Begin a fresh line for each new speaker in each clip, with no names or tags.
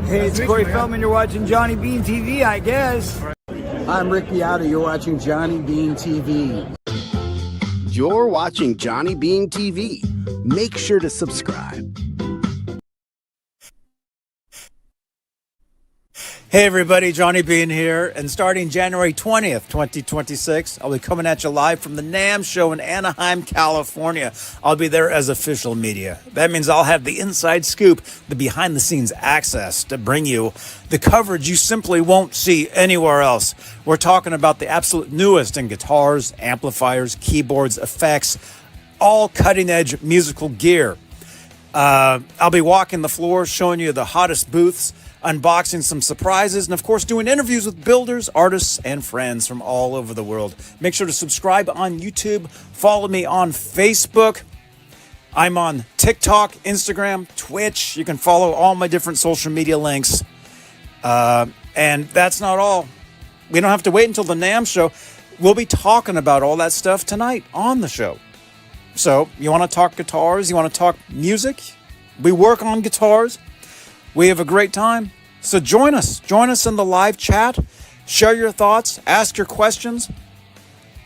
Hey, it's Corey Feldman. You're watching Johnny Beane TV, I guess.
I'm Rick Beato. You're watching Johnny Beane TV.
You're watching Johnny Beane TV. Make sure to subscribe.
Hey everybody, Johnny Beane here, and starting January 20th, 2026, I'll be coming at you live from the NAMM show in Anaheim, California. I'll be there as official media. That means I'll have the inside scoop, the behind-the-scenes access to bring you the coverage you simply won't see anywhere else. We're talking about the absolute newest in guitars, amplifiers, keyboards, effects, all cutting-edge musical gear. I'll be walking the floor, showing you the hottest booths, unboxing some surprises, and of course doing interviews with builders, artists, and friends from all over the world. Make sure to subscribe on YouTube, follow me on Facebook. I'm on TikTok, Instagram, Twitch. You can follow all my different social media links. And that's not all. We don't have to wait until the NAMM show. We'll be talking about all that stuff tonight on the show. So you want to talk guitars? You want to talk music? We work on guitars. We have a great time. So join us. Join us in the live chat. Share your thoughts. Ask your questions.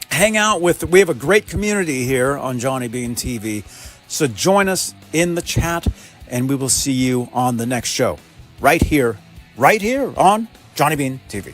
Hang out with... We have a great community here on Johnny Beane TV. So join us in the chat, and we will see you on the next show. Right here on Johnny Beane TV.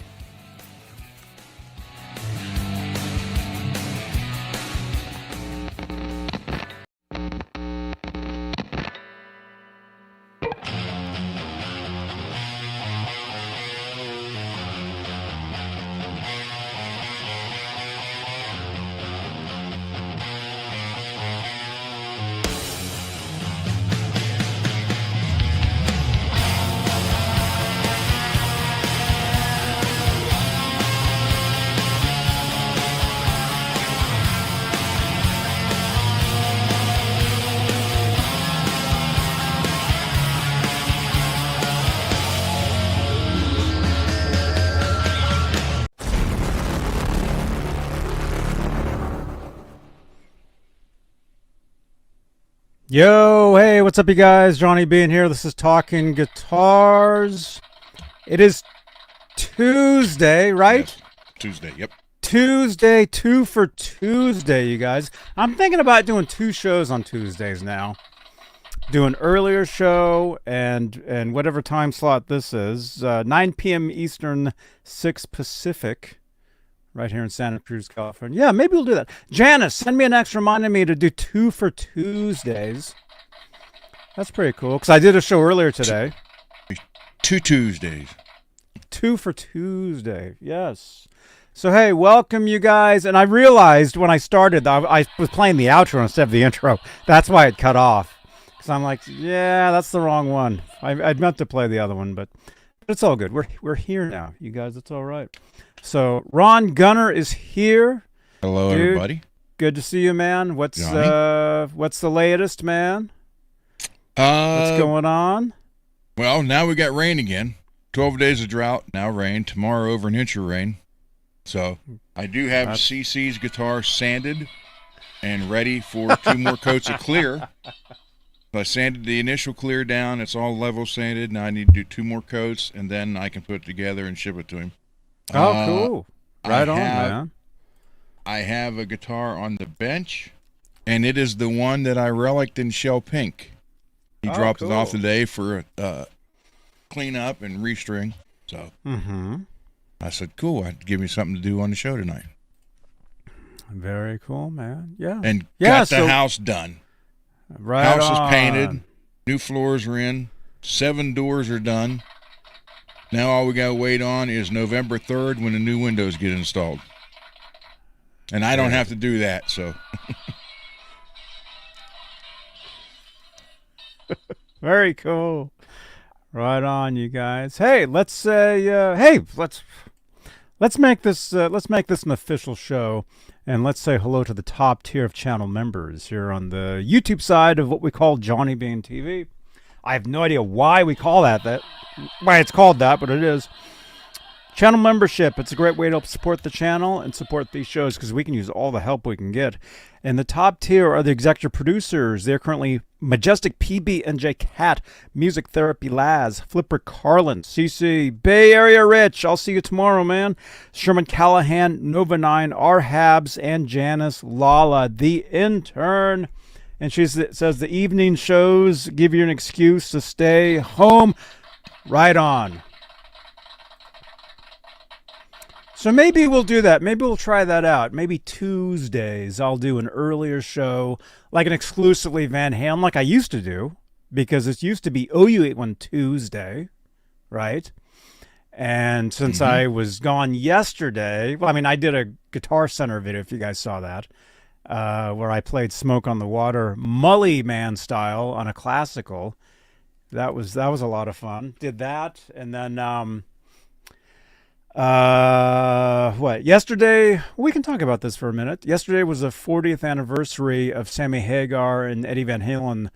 Yo, hey, what's up, you guys? Johnny Beane here. This is Talking Guitars. It is Tuesday, right?
Yes. Tuesday, yep.
Tuesday, 2 for Tuesday, you guys. I'm thinking about doing 2 shows on Tuesdays now. Do an earlier show and whatever time slot this is. 9 p.m. Eastern, 6 Pacific. Right here in Santa Cruz, California. Yeah, maybe we'll do that. Janice, send me an X reminding me to do 2 for Tuesdays. That's pretty cool, because I did a show earlier today.
2 Tuesdays.
2 for Tuesday, yes. So, hey, welcome, you guys. And I realized when I started, I was playing the outro instead of the intro. That's why it cut off. Because I'm like, yeah, that's the wrong one. I'd meant to play the other one, but it's all good. We're here now, you guys. It's all right. So Ron Gunner is here.
Hello,
dude.
Everybody.
Good to see you, man. What's the latest, man? What's going on?
Well, now we got rain again. 12 days of drought, now rain. Tomorrow over an inch of rain. So I do have CC's guitar sanded and ready for 2 more coats of clear. So I sanded the initial clear down. It's all level sanded. Now I need to do 2 more coats, and then I can put it together and ship it to him.
Oh, cool. Right on, man.
I have a guitar on the bench, and it is the one that I relicked in Shell Pink. He dropped it off today for clean up and restring. So I said, cool, I'd give me something to do on the show tonight.
Very cool, man. Yeah.
And got the house done.
Right
House
on.
is painted. New floors are in. 7 doors are done. Now all we got to wait on is November 3rd when the new windows get installed. And I don't have to do that, so.
Very cool. Right on, you guys. Hey, let's make this an official show, and let's say hello to the top tier of channel members here on the YouTube side of what we call Johnny Beane TV. I have no idea why we call why it's called that, but it is. Channel membership. It's a great way to help support the channel and support these shows because we can use all the help we can get. And the top tier are the executive producers. They're currently Majestic PB&J Cat, Music Therapy Laz, Flipper Carlin, CC, Bay Area Rich, I'll see you tomorrow, man. Sherman Callahan, Nova 9, R. Habs, and Janice Lala, the intern. And she says the evening shows give you an excuse to stay home. Right on. So maybe we'll do that. Maybe we'll try that out. Maybe Tuesdays I'll do an earlier show, like an exclusively Van Halen, like I used to do, because it used to be OU81 Tuesday, right? And since I was gone yesterday, well, I mean, I did a Guitar Center video, if you guys saw that, where I played Smoke on the Water, Mully Man style on a classical. That was a lot of fun. Did that, and then yesterday, we can talk about this for a minute. Yesterday was the 40th anniversary of Sammy Hagar and Eddie Van Halen,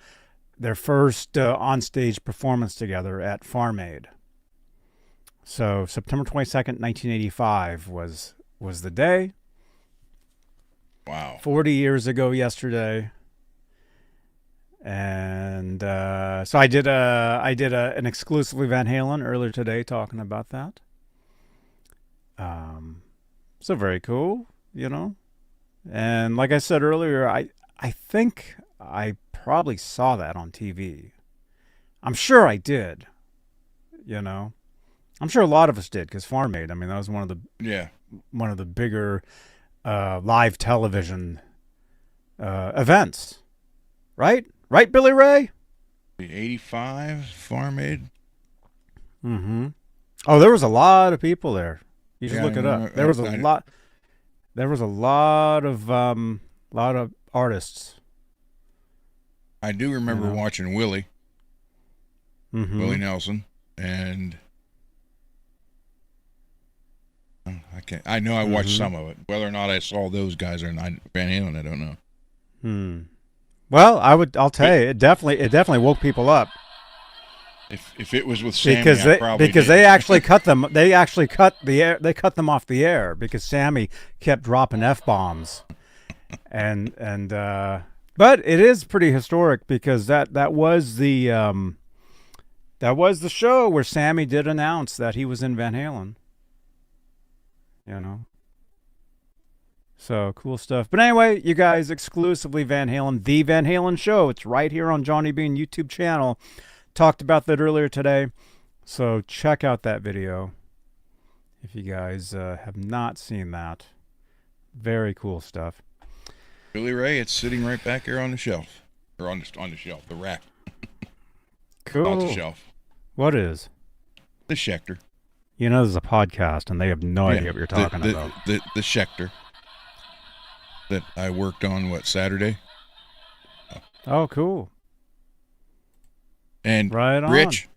their first onstage performance together at Farm Aid. So September 22nd, 1985 was the day.
Wow.
40 years ago yesterday. And so I did an exclusively Van Halen earlier today talking about that. So very cool, you know. And like I said earlier, I think I probably saw that on TV. I'm sure I did, you know. I'm sure a lot of us did, because Farm Aid, I mean, that was one of the bigger live television events, right? Right, Billy Ray?
The 85 Farm Aid.
Mm-hmm. Oh, there was a lot of people there. You should look it up. There was a lot. There was a lot of artists.
I do remember watching Willie Nelson, and I know I watched some of it. Whether or not I saw those guys or not, Van Halen, I don't know.
Well, I'll tell you, it definitely woke people up.
If it was with Sammy,
because they actually cut them. They actually cut the air. They cut them off the air because Sammy kept dropping F-bombs, and but it is pretty historic because that was the show where Sammy did announce that he was in Van Halen. You know. So cool stuff. But anyway, you guys, exclusively Van Halen, the Van Halen show. It's right here on Johnny Beane YouTube channel. Talked about that earlier today. So check out that video if you guys have not seen that. Very cool stuff.
Billy Ray, it's sitting right back here on the shelf. Or on the shelf, the rack.
Cool.
Not the shelf.
What is?
The Schecter.
You know there's a podcast and they have no idea what you're talking about.
The Schecter that I worked on, Saturday?
Oh, cool.
And
right on.
Rich.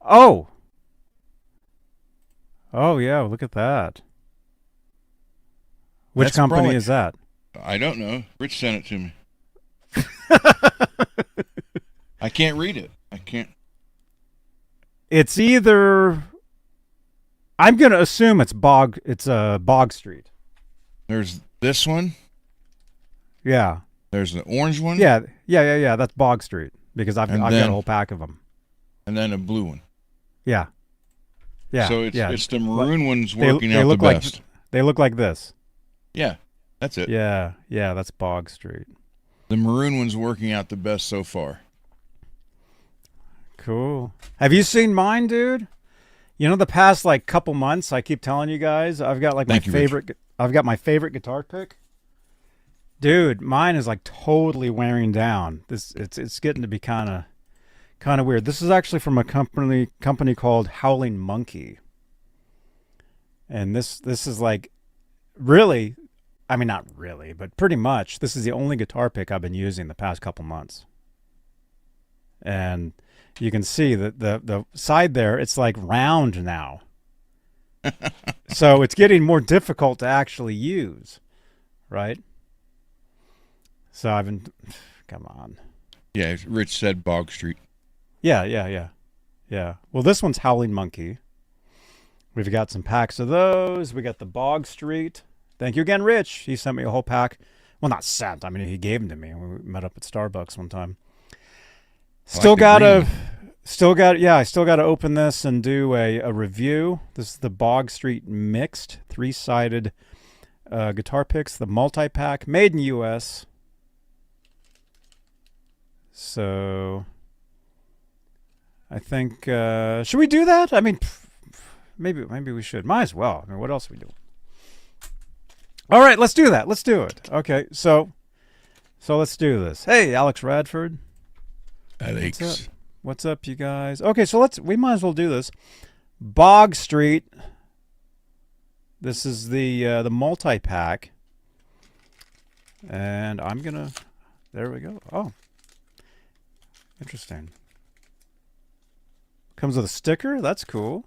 Oh, yeah, look at that. Which company is that?
I don't know. Rich sent it to me. I can't read it. I can't.
It's either... I'm going to assume it's Bog Street.
There's this one.
Yeah.
There's the orange one.
Yeah. That's Bog Street because I've got a whole pack of them.
And then a blue one.
Yeah. Yeah.
So it's the maroon ones working out the best.
They look like this.
Yeah. That's it.
Yeah. Yeah. That's Bog Street.
The maroon one's working out the best so far.
Cool. Have you seen mine, dude? You know, the past couple months, I keep telling you guys, I've got my favorite. I've got my favorite guitar pick. Dude, mine is totally wearing down. It's getting to be kind of weird. This is actually from a company called Howling Monkey. And this is really, I mean not really, but pretty much this is the only guitar pick I've been using the past couple months. And you can see that the side there, it's round now. So it's getting more difficult to actually use, right? So I've been, come on.
Yeah, Rich said Bog Street.
Yeah. Well, this one's Howling Monkey. We've got some packs of those. We got the Bog Street. Thank you again, Rich. He sent me a whole pack. Well, not sent. I mean, he gave them to me. We met up at Starbucks one time.
I like
I still gotta open this and do a review. This is the Bog Street mixed 3-sided guitar picks, the multi-pack, made in U.S. So I think should we do that? I mean, maybe we should. Might as well. I mean, what else are we doing? All right, let's do that. Let's do it. Okay, so let's do this. Hey, Alex Radford.
Alex.
What's up, you guys? Okay, so we might as well do this. Bog Street. This is the multi-pack. And I'm gonna, there we go. Oh, interesting. Comes with a sticker. That's cool.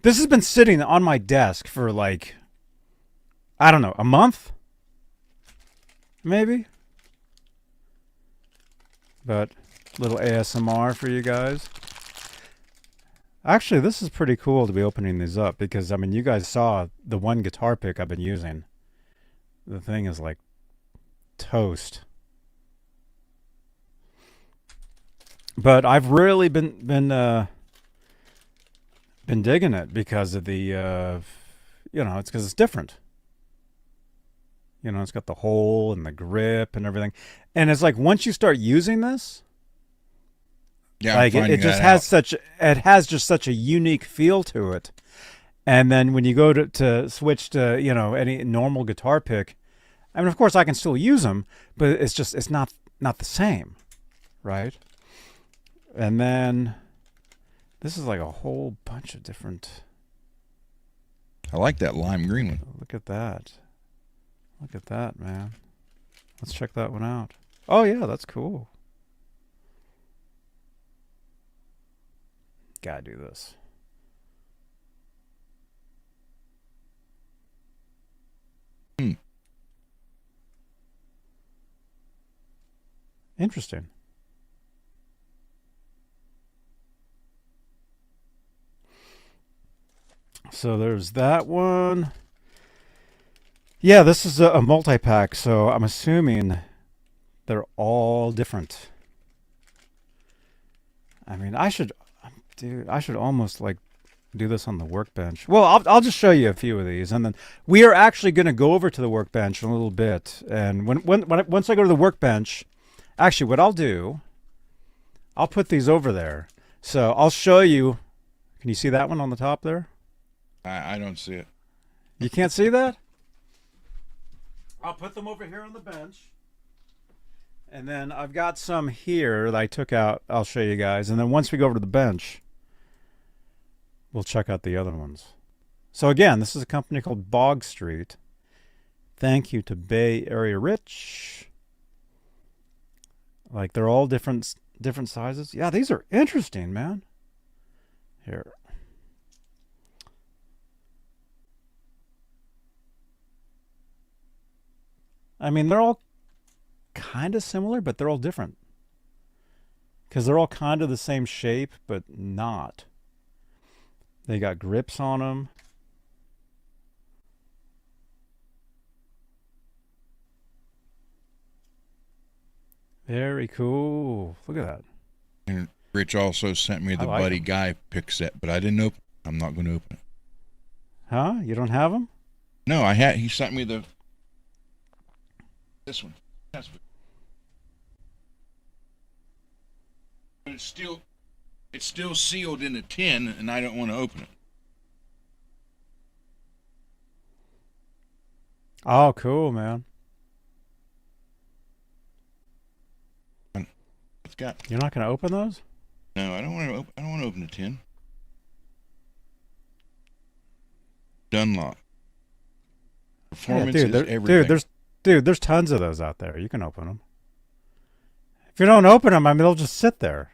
This has been sitting on my desk for like, I don't know, a month? Maybe? But little ASMR for you guys. Actually, this is pretty cool to be opening these up because, I mean, you guys saw the one guitar pick I've been using. The thing is like toast. But I've really been digging it because of the, you know, it's because it's different. You know, it's got the hole and the grip and everything. And it's like once you start using this,
Yeah,
like it just has such a unique feel to it. And then when you go to switch to, you know, any normal guitar pick, I mean, of course I can still use them, but it's not the same, right? And then this is like a whole bunch of different.
I like that lime green one.
Look at that. Look at that, man. Let's check that one out. Oh, yeah, that's cool. Gotta do this. Interesting. So there's that one. Yeah, this is a multi-pack, so I'm assuming they're all different. I mean, I should almost like do this on the workbench. Well, I'll just show you a few of these, and then we are actually going to go over to the workbench in a little bit. And once I go to the workbench, actually, what I'll do, I'll put these over there. So I'll show you. Can you see that one on the top there?
I don't see it.
You can't see that? I'll put them over here on the bench. And then I've got some here that I took out. I'll show you guys. And then once we go over to the bench, we'll check out the other ones. So again, this is a company called Bog Street. Thank you to Bay Area Rich. Like they're all different sizes. Yeah, these are interesting, man. Here. I mean, they're all kind of similar, but they're all different. Because they're all kind of the same shape, but not. They got grips on them. Very cool. Look at that.
And Rich also sent me the
like
Buddy
them.
Guy pick set, but I didn't open it. I'm not going to open it.
Huh? You don't have them?
No, he sent me this one. But it's still sealed in a tin, and I don't want to open it.
Oh, cool, man.
It's got.
You're not going to open those?
No, I don't want to. I don't want to open the tin. Dunlop. Performance
Yeah,
is everything.
there's tons of those out there. You can open them. If you don't open them, I mean, they'll just sit there.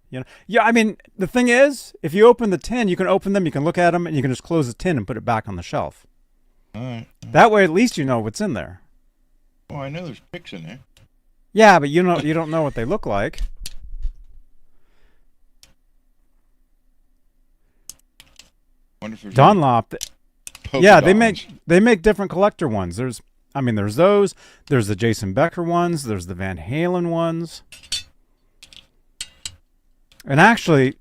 You know? Yeah, I mean, the thing is, if you open the tin, you can open them, you can look at them, and you can just close the tin and put it back on the shelf.
All right.
That way, at least you know what's in there.
Oh, I know there's picks in there.
Yeah, but you don't know what they look like.
Wonder if there's
Dunlop.
polka
Yeah,
dot
they
ones.
make different collector ones. There's, I mean, there's those. There's the Jason Becker ones. There's the Van Halen ones. And actually,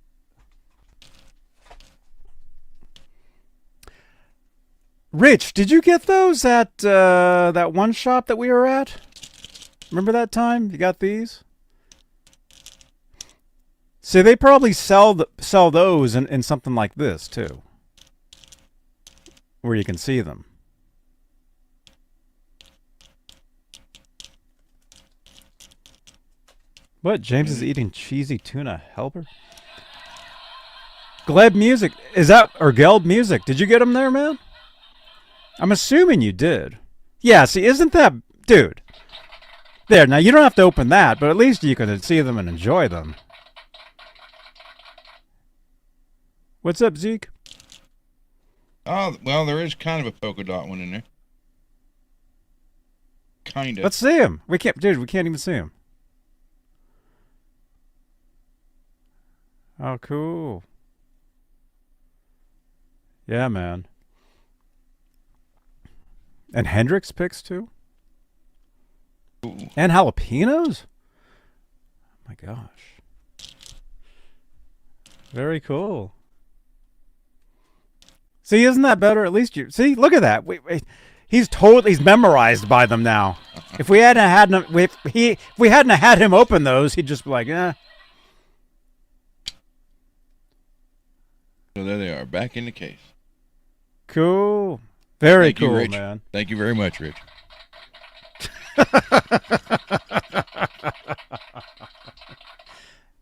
Rich, did you get those at that one shop that we were at? Remember that time? You got these? See, they probably sell those in something like this, too. Where you can see them. What? James is eating cheesy tuna helper? Gleb Music. Is that, or Gelb Music? Did you get them there, man? I'm assuming you did. Yeah, see, isn't that... Dude. There, now you don't have to open that, but at least you can see them and enjoy them. What's up, Zeke?
Oh, well, there is kind of a polka dot one in there. Kind of.
Let's see him. We can't, dude, we can't even see him. Oh, cool. Yeah, man. And Hendrix picks too? Ooh. And jalapenos? Oh my gosh. Very cool. See, isn't that better? At least you see, look at that. He's memorized by them now. If we hadn't had him, if we hadn't had him open those, he'd just be like, eh.
So there they are, back in the case.
Cool. Very
Thank
cool,
you, Rich.
man.
Thank you very much, Rich.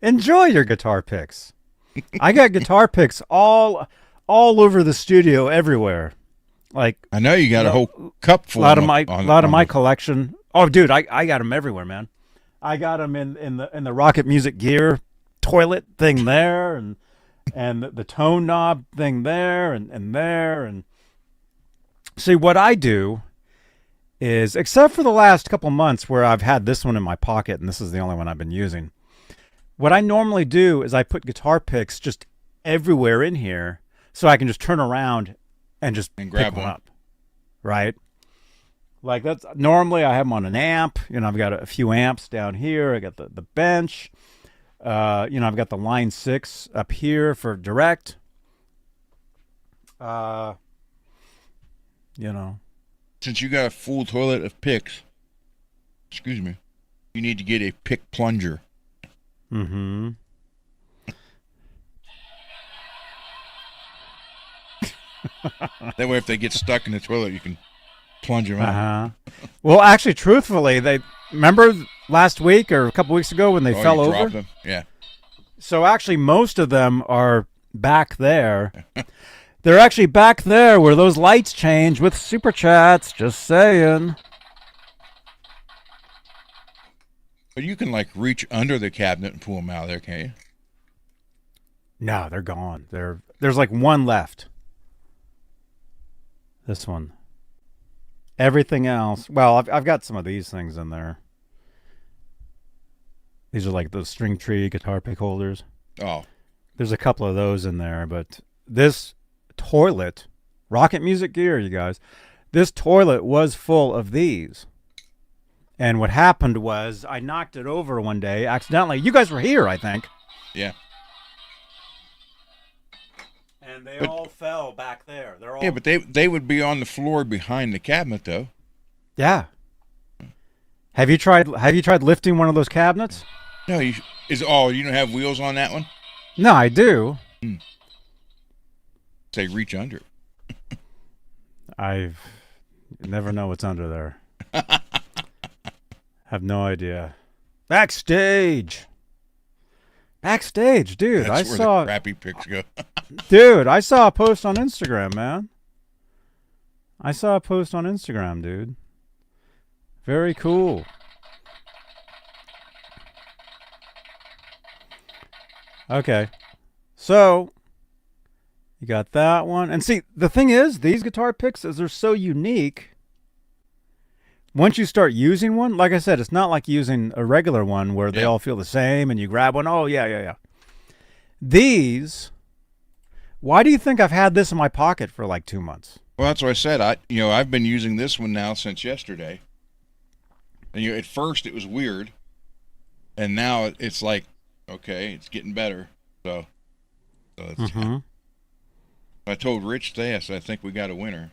Enjoy your guitar picks. I got guitar picks all over the studio, everywhere. Like
I know you got a whole cup full.
A lot of my collection. Oh, dude, I got them everywhere, man. I got them in the Rocket Music Gear toilet thing there, and the tone knob thing there, and there, and see what I do is, except for the last couple months where I've had this one in my pocket and this is the only one I've been using, what I normally do is I put guitar picks just everywhere in here so I can just turn around and just
grab
pick one up, right? Like that's normally I have them on an amp. You know, I've got a few amps down here. I got the bench. You know, I've got the Line 6 up here for direct. You know.
Since you got a full toilet of picks, excuse me, you need to get a pick plunger.
Mm-hmm.
That way if they get stuck in the toilet, you can plunge them out.
Well, actually, truthfully, they remember last week or a couple weeks ago when they fell over?
Dropped them? Yeah.
So actually, most of them are back there. They're actually back there where those lights change with super chats. Just saying.
But you can like reach under the cabinet and pull them out of there, can't you?
No, they're gone. There's like one left. This one. Everything else. Well, I've got some of these things in there. These are like those string tree guitar pick holders. Oh. There's a couple of those in there, but this toilet, Rocket Music Gear, you guys, this toilet was full of these. And what happened was I knocked it over one day accidentally. You guys were here, I think.
Yeah.
And they all fell back there. They're all...
Yeah, but they would be on the floor behind the cabinet, though.
Yeah. Have you tried lifting one of those cabinets?
No, you don't have wheels on that one?
No, I do.
Say reach under.
I've never know what's under there. Have no idea. Backstage, dude.
That's where the crappy pics go.
Dude, I saw a post on Instagram, man. I saw a post on Instagram, dude. Very cool. Okay. So, you got that one. And see, the thing is, these guitar picks, as they're so unique, once you start using one, like I said, it's not like using a regular one where they all feel the same and you grab one. Oh, yeah. These, why do you think I've had this in my pocket for like 2 months?
Well, that's what I said. I've been using this one now since yesterday. And at first it was weird, and now it's like, okay, it's getting better. So it's, I told Rich today, I said, I think we got a winner.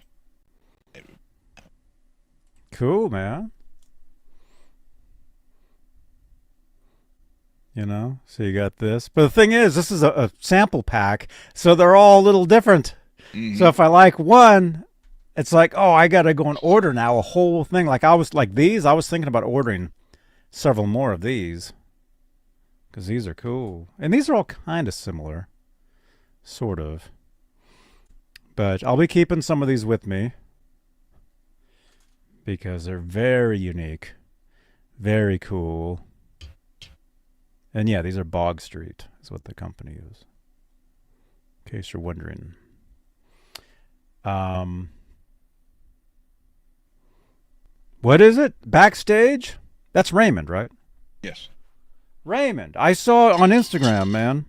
Cool, man. So you got this. But the thing is, this is a sample pack, so they're all a little different. So if I like one, it's like, oh, I got to go and order now a whole thing. Like I was thinking about ordering several more of these because these are cool. And these are all kind of similar, sort of. But I'll be keeping some of these with me because they're very unique, very cool. And yeah, these are Bog Street is what the company is, in case you're wondering. What is it? Backstage? That's Raymond, right?
Yes.
Raymond, I saw on Instagram, man.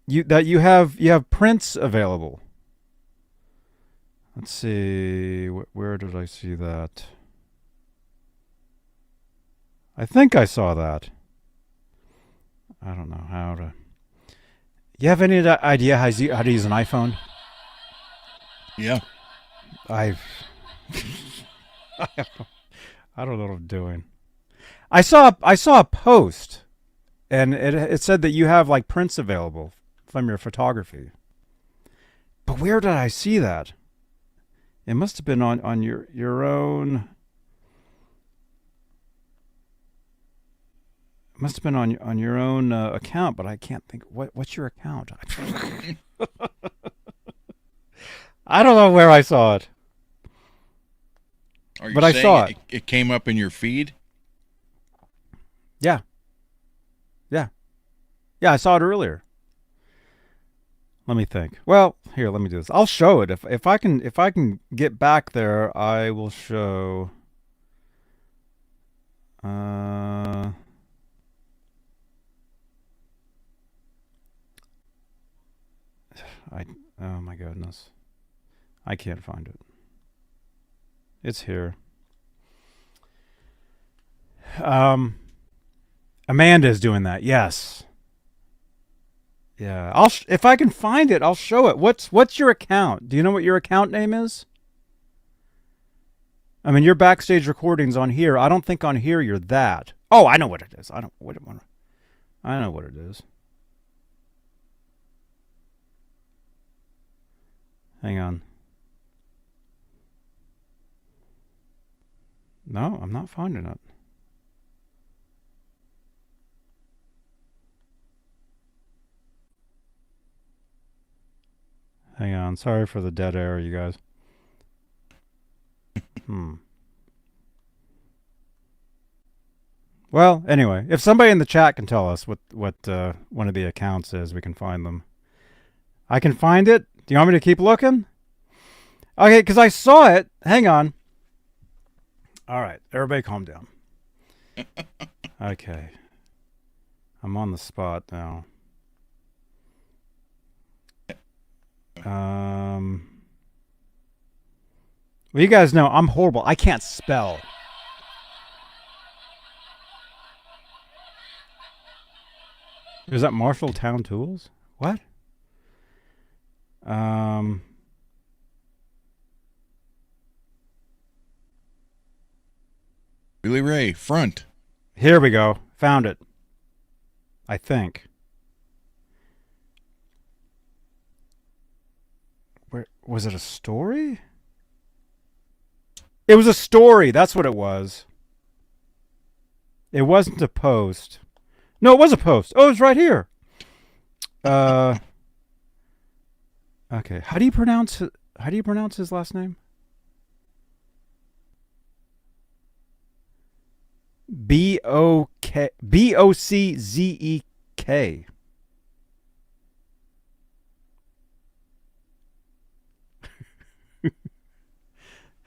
You have prints available. Let's see, where did I see that? I think I saw that. I don't know how to. You have any idea how to use an iPhone?
Yeah.
I don't know what I'm doing. I saw a post, and it said that you have like prints available from your photography. But where did I see that? It must have been on your own. It must have been on your own account, but I can't think. What's your account? I don't know where I saw it.
Are you
but I saw it.
It came up in your feed?
Yeah. Yeah, I saw it earlier. Let me think. Well, here, let me do this. I'll show it. If I can get back there, I will show. Oh my goodness. I can't find it. It's here. Amanda is doing that. Yes. Yeah. If I can find it, I'll show it. What's your account? Do you know what your account name is? I mean, your backstage recordings on here. I don't think on here you're that. Oh, I know what it is. I know what it is. Hang on. No, I'm not finding it. Hang on. Sorry for the dead air, you guys. Well, anyway, if somebody in the chat can tell us what one of the accounts is, we can find them. I can find it. Do you want me to keep looking? Okay, because I saw it. Hang on. All right, everybody calm down. Okay. I'm on the spot now. Well, you guys know I'm horrible. I can't spell. Is that Marshalltown Tools? What?
Billy Ray, front.
Here we go. Found it. I think. Where was it? A story? It was a story. That's what it was. It wasn't a post. No, it was a post. Oh, it's right here. Okay. How do you pronounce his last name? Bockzek.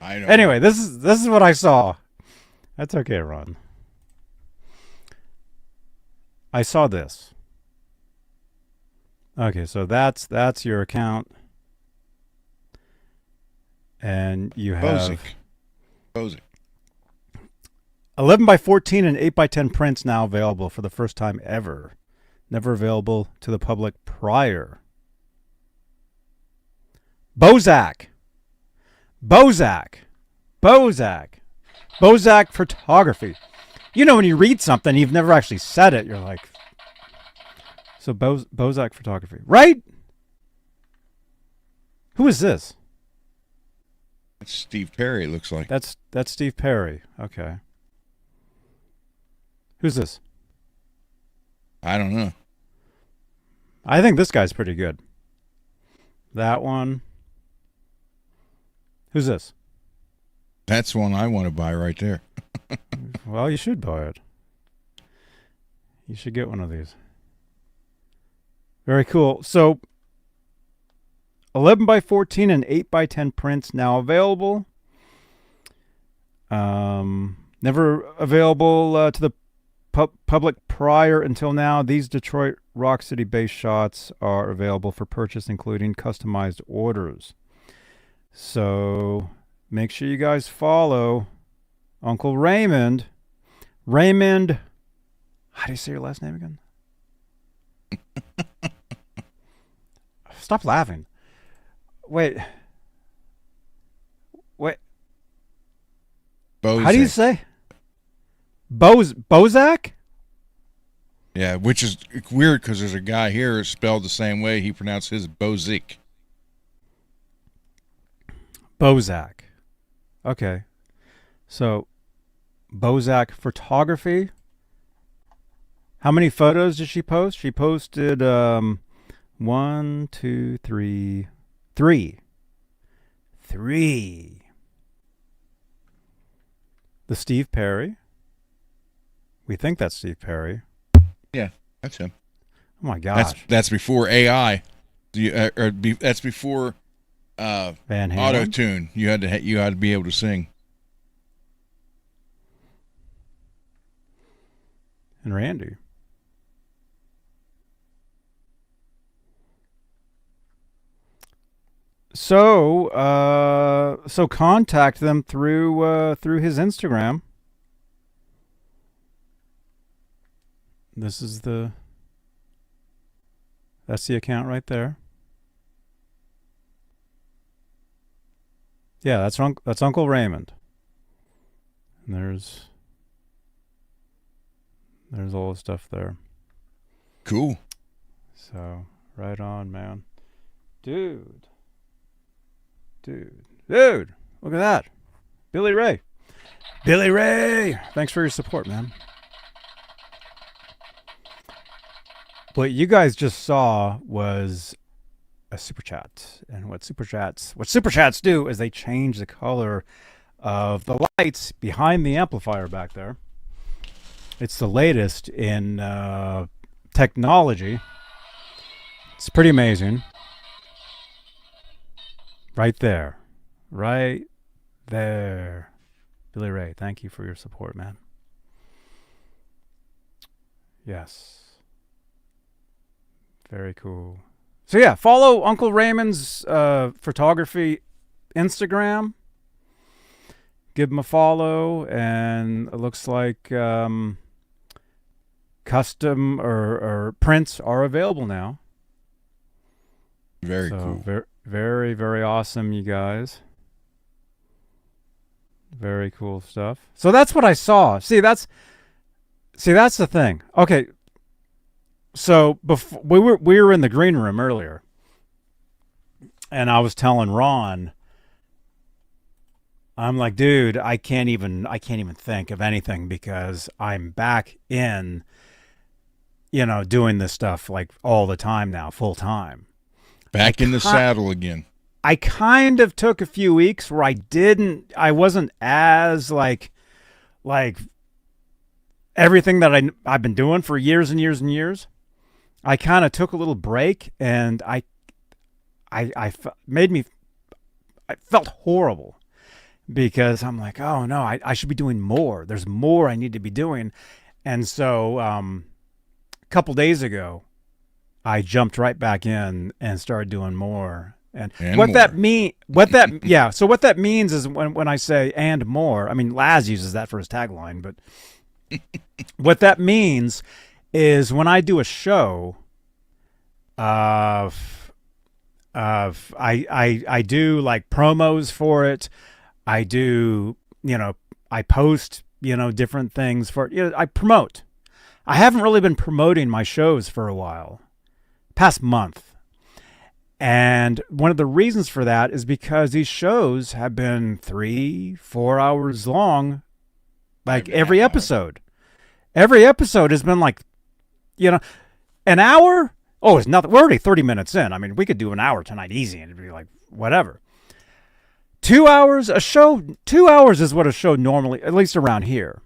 I know.
Anyway, this is what I saw. That's okay, Ron. I saw this. Okay, so that's your account. And you have
Bosick.
11 by 14 and 8 by 10 prints now available for the first time ever. Never available to the public prior. Bozak Photography. You know, when you read something, you've never actually said it. You're like, so Bozak Photography, right? Who is this?
It's Steve Perry, it looks like.
That's Steve Perry. Okay. Who's this?
I don't know.
I think this guy's pretty good. That one. Who's this?
That's one I want to buy right there.
Well, you should buy it. You should get one of these. Very cool. So, 11 by 14 and 8 by 10 prints now available. Never available to the public prior until now. These Detroit Rock City based shots are available for purchase, including customized orders. So make sure you guys follow Uncle Raymond. Raymond, how do you say your last name again? Stop laughing. Wait.
Bozak.
How do you say? Bozak?
Yeah, which is weird because there's a guy here spelled the same way. He pronounced his Bozik.
Bozak. Okay. So, Bozak Photography. How many photos did she post? She posted 3. The Steve Perry. We think that's Steve Perry.
Yeah, that's him.
Oh my gosh.
That's before AI. That's before
Van Halen?
auto tune. You had to be able to sing.
And Randy. So contact them through his Instagram. That's the account right there. Yeah, that's Uncle Raymond. And there's all the stuff there.
Cool.
So, right on, man. Dude, look at that. Billy Ray, thanks for your support, man. What you guys just saw was a super chat, and what super chats do is they change the color of the lights behind the amplifier back there. It's the latest in technology. It's pretty amazing. Right there. Billy Ray, thank you for your support, man. Yes. Very cool. So yeah, follow Uncle Raymond's photography Instagram. Give him a follow, and it looks like custom or prints are available now.
Very cool.
Very, very awesome, you guys. Very cool stuff. So that's what I saw. See, that's the thing. Okay. So before we were in the green room earlier, and I was telling Ron, I'm like, dude, I can't even think of anything because I'm back in, doing this stuff like all the time now, full time.
Back in the saddle again.
I kind of took a few weeks where I wasn't as like everything that I've been doing for years and years and years. I kind of took a little break, and I felt horrible because I'm like, oh no, I should be doing more. There's more I need to be doing. And so a couple days ago, I jumped right back in and started doing more. And
And
what
more.
that mean, what that, yeah. So what that means is when I say and more, I mean, Laz uses that for his tagline, but what that means is when I do a show, I do like promos for it. I do, I post, different things for, I promote. I haven't really been promoting my shows for a while, past month. And one of the reasons for that is because these shows have been 3-4 hours long, like every episode. Every episode has been like, an hour. Oh, it's nothing. We're already 30 minutes in. I mean, we could do an hour tonight easy and it'd be like, whatever. 2 hours, 2 hours is what a show normally, at least around here.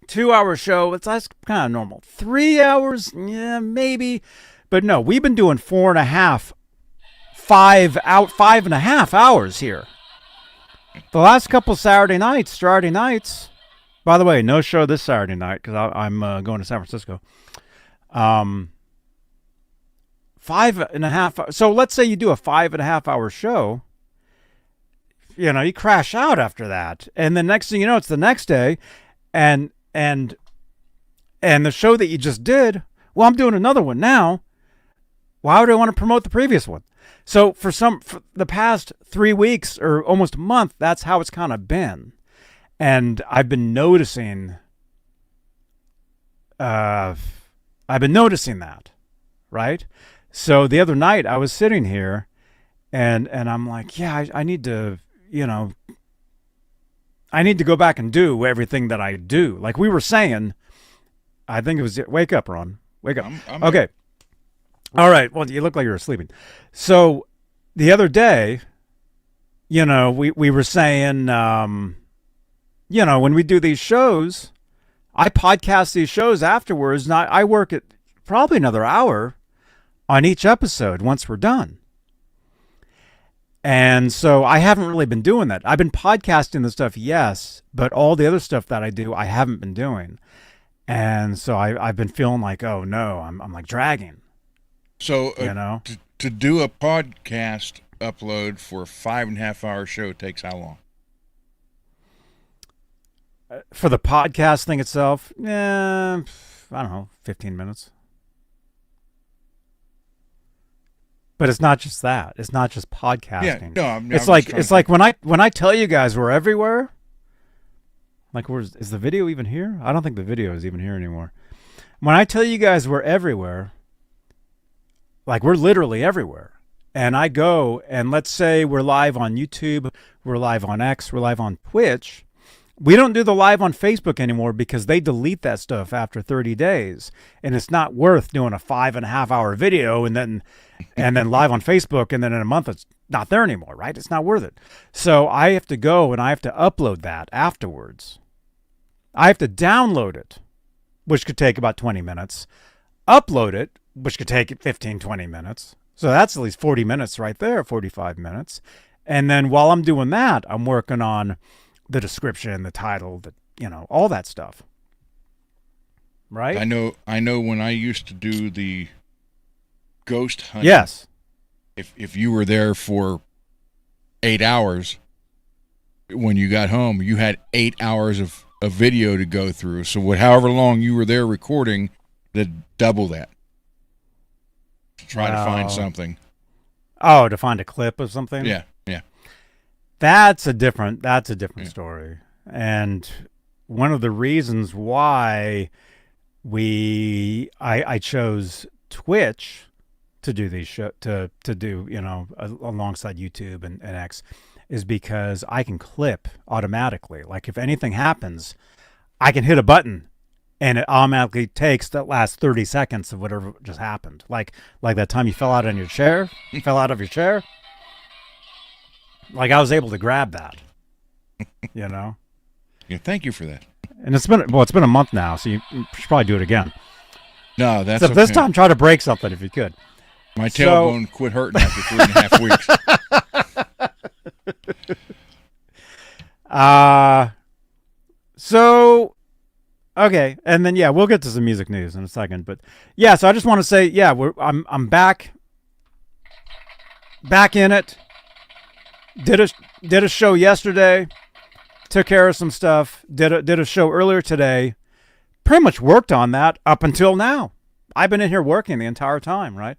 2 hour show, that's kind of normal. 3 hours, yeah, maybe. But no, we've been doing 4.5, 5.5 hours here. The last couple Saturday nights. By the way, no show this Saturday night because I'm going to San Francisco. 5.5. So let's say you do a 5.5 hour show. You crash out after that, and the next thing you know, it's the next day, and the show that you just did. Well, I'm doing another one now. Why would I want to promote the previous one? So for the past 3 weeks or almost a month, that's how it's kind of been. And I've been noticing that, right? So the other night I was sitting here and I'm like, yeah, I need to, I need to go back and do everything that I do. Like we were saying, I think it was, wake up, Ron. Wake up.
I'm
okay. All right. Well, you look like you were sleeping. So the other day, we were saying, when we do these shows, I podcast these shows afterwards, and I work at probably another hour on each episode once we're done. And so I haven't really been doing that. I've been podcasting the stuff, yes, but all the other stuff that I do, I haven't been doing. And so I've been feeling like, oh no, I'm like dragging.
So, to do a podcast upload for a 5.5 hour show takes how long?
For the podcast thing itself, I don't know, 15 minutes. But it's not just that. It's not just podcasting.
Yeah, no,
it's like when I tell you guys we're everywhere. Like, is the video even here? I don't think the video is even here anymore. When I tell you guys we're everywhere, like we're literally everywhere. And I go and let's say we're live on YouTube, we're live on X, we're live on Twitch. We don't do the live on Facebook anymore because they delete that stuff after 30 days. And it's not worth doing a 5.5 hour video and then live on Facebook, and then in a month it's not there anymore, right? It's not worth it. So I have to go and I have to upload that afterwards. I have to download it, which could take about 20 minutes. Upload it, which could take 15, 20 minutes. So that's at least 40 minutes right there, 45 minutes. And then while I'm doing that, I'm working on the description, the title, all that stuff. Right?
I know when I used to do the ghost hunting.
Yes.
If you were there for 8 hours, when you got home, you had 8 hours of video to go through. So however long you were there recording, then double that. To try to find something.
Oh, to find a clip of something?
Yeah.
That's a different story. And one of the reasons why I chose Twitch to do these to do, alongside YouTube and X is because I can clip automatically. Like if anything happens, I can hit a button and it automatically takes the last 30 seconds of whatever just happened. Like that time you fell out of your chair. Like I was able to grab that,
Yeah, thank you for that.
And it's been a month now, so you should probably do it again.
No, that's
Except this time, try to break something if you could.
My tailbone quit hurting after 3.5 weeks.
So, okay, and then we'll get to some music news in a second, but so I just want to say, I'm back back in it. Did a show yesterday. Took care of some stuff. Did a show earlier today. Pretty much worked on that up until now. I've been in here working the entire time, right?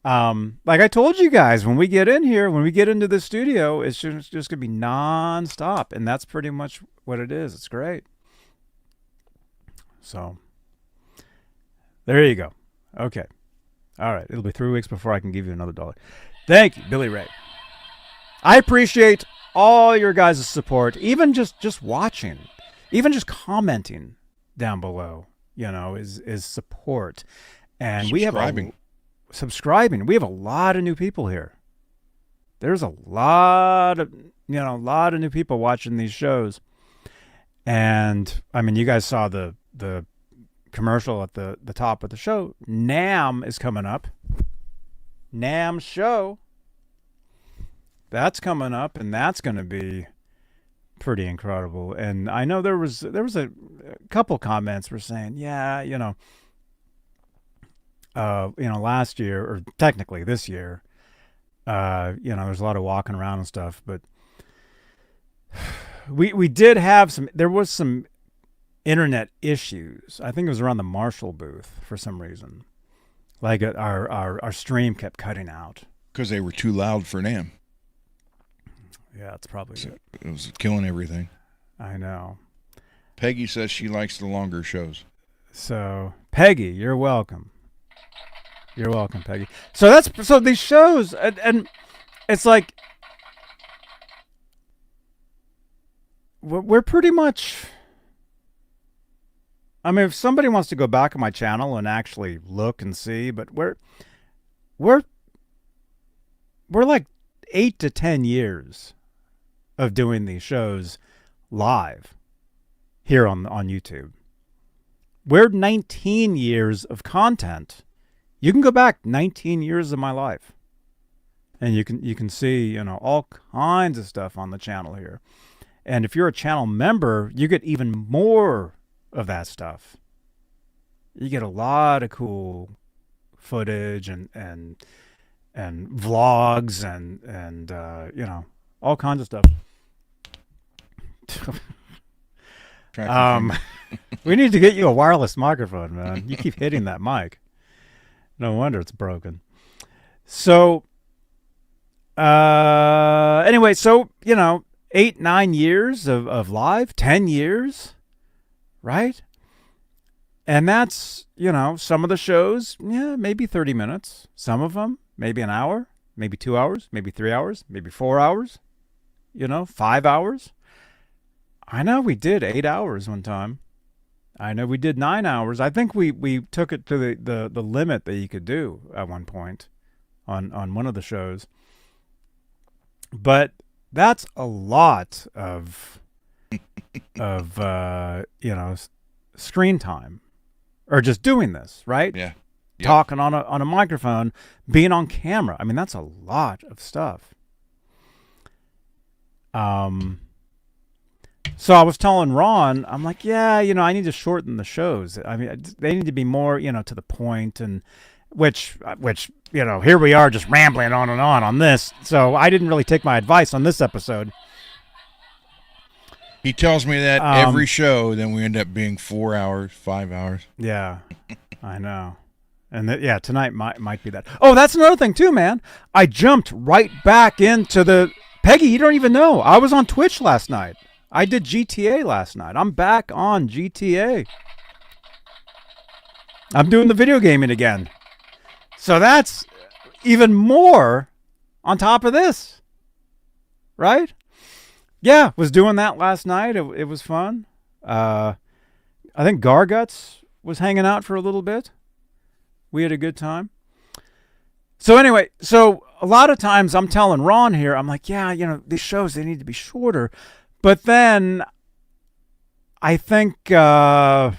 Like I told you guys, when we get in here, when we get into the studio, it's just going to be nonstop. And that's pretty much what it is. It's great. So, there you go. Okay. All right. It'll be 3 weeks before I can give you another $1. Thank you, Billy Ray. I appreciate all your guys' support, even just watching, even just commenting down below, is support. And subscribing. We have a lot of new people here. There's a lot of new people watching these shows. And I mean, you guys saw the commercial at the top of the show. NAMM is coming up. NAMM show. That's coming up, and that's going to be pretty incredible. And I know there was a couple comments were saying, yeah, last year, or technically this year, there's a lot of walking around and stuff, but we did have there was some internet issues. I think it was around the Marshall booth for some reason. Like our stream kept cutting out.
Because they were too loud for NAMM.
Yeah, it's probably it.
It was killing everything.
I know.
Peggy says she likes the longer shows.
So, Peggy, you're welcome. You're welcome, Peggy. So these shows, and it's like, we're pretty much, I mean, if somebody wants to go back on my channel and actually look and see, but we're like 8 to 10 years of doing these shows live here on YouTube. We're 19 years of content. You can go back 19 years of my life, and you can see all kinds of stuff on the channel here. And if you're a channel member, you get even more of that stuff. You get a lot of cool footage and vlogs and all kinds of stuff. We need to get you a wireless microphone, man. You keep hitting that mic. No wonder it's broken. So, anyway, 8-9 years of live, 10 years, right? And that's, some of the shows, maybe 30 minutes. Some of them, maybe an hour, maybe 2 hours, maybe 3 hours, maybe 4 hours, 5 hours. I know we did 8 hours one time. I know we did 9 hours. I think we took it to the limit that you could do at one point on one of the shows. But that's a lot of screen time, or just doing this, right?
Yeah. Yep.
Talking on a microphone, being on camera. I mean, that's a lot of stuff. So I was telling Ron, I'm like, yeah, I need to shorten the shows. I mean, they need to be more, to the point, and which, here we are just rambling on this. So I didn't really take my advice on this episode.
He tells me that every show, then we end up being 4 hours, 5 hours.
Yeah, I know. And tonight might be that. Oh, that's another thing too, man. I jumped right back into Peggy, you don't even know. I was on Twitch last night. I did GTA last night. I'm back on GTA. I'm doing the video gaming again. So that's even more on top of this. Right? Yeah, was doing that last night. It was fun. I think Garguts was hanging out for a little bit. We had a good time. So anyway, a lot of times I'm telling Ron here, I'm like, yeah, these shows, they need to be shorter. But then I think I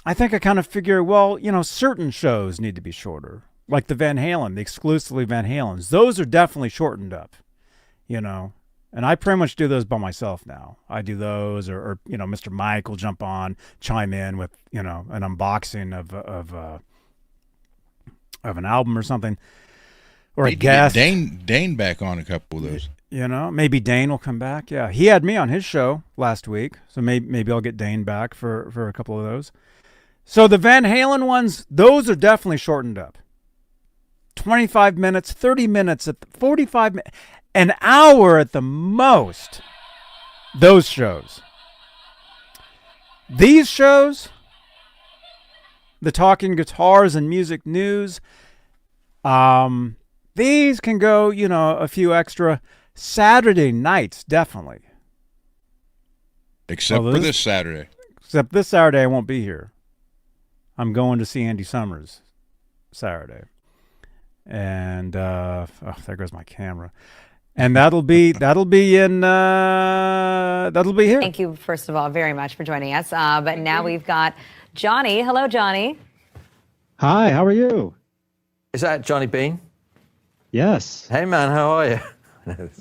kind of figure, well, certain shows need to be shorter. Like the Van Halen, the exclusively Van Halens. Those are definitely shortened up, And I pretty much do those by myself now. I do those, or Mr. Mike will jump on, chime in with, an unboxing of an album or something. or a
Need to get
guest.
Dane back on a couple of those.
You know, maybe Dane will come back. Yeah, he had me on his show last week, so maybe I'll get Dane back for a couple of those. So the Van Halen ones, those are definitely shortened up. 25 minutes, 30 minutes, 45 minutes, an hour at the most. Those shows. These shows, the Talking Guitars and Music News, these can go, you know, a few extra. Saturday nights, definitely.
Except for this Saturday.
Except this Saturday, I won't be here. I'm going to see Andy Summers Saturday. And, there goes my camera. And that'll be here.
Thank you, first of all, very much for joining us. But now we've got Johnny. Hello, Johnny.
Hi, how are you?
Is that Johnny Beane?
Yes.
Hey, man, how are you?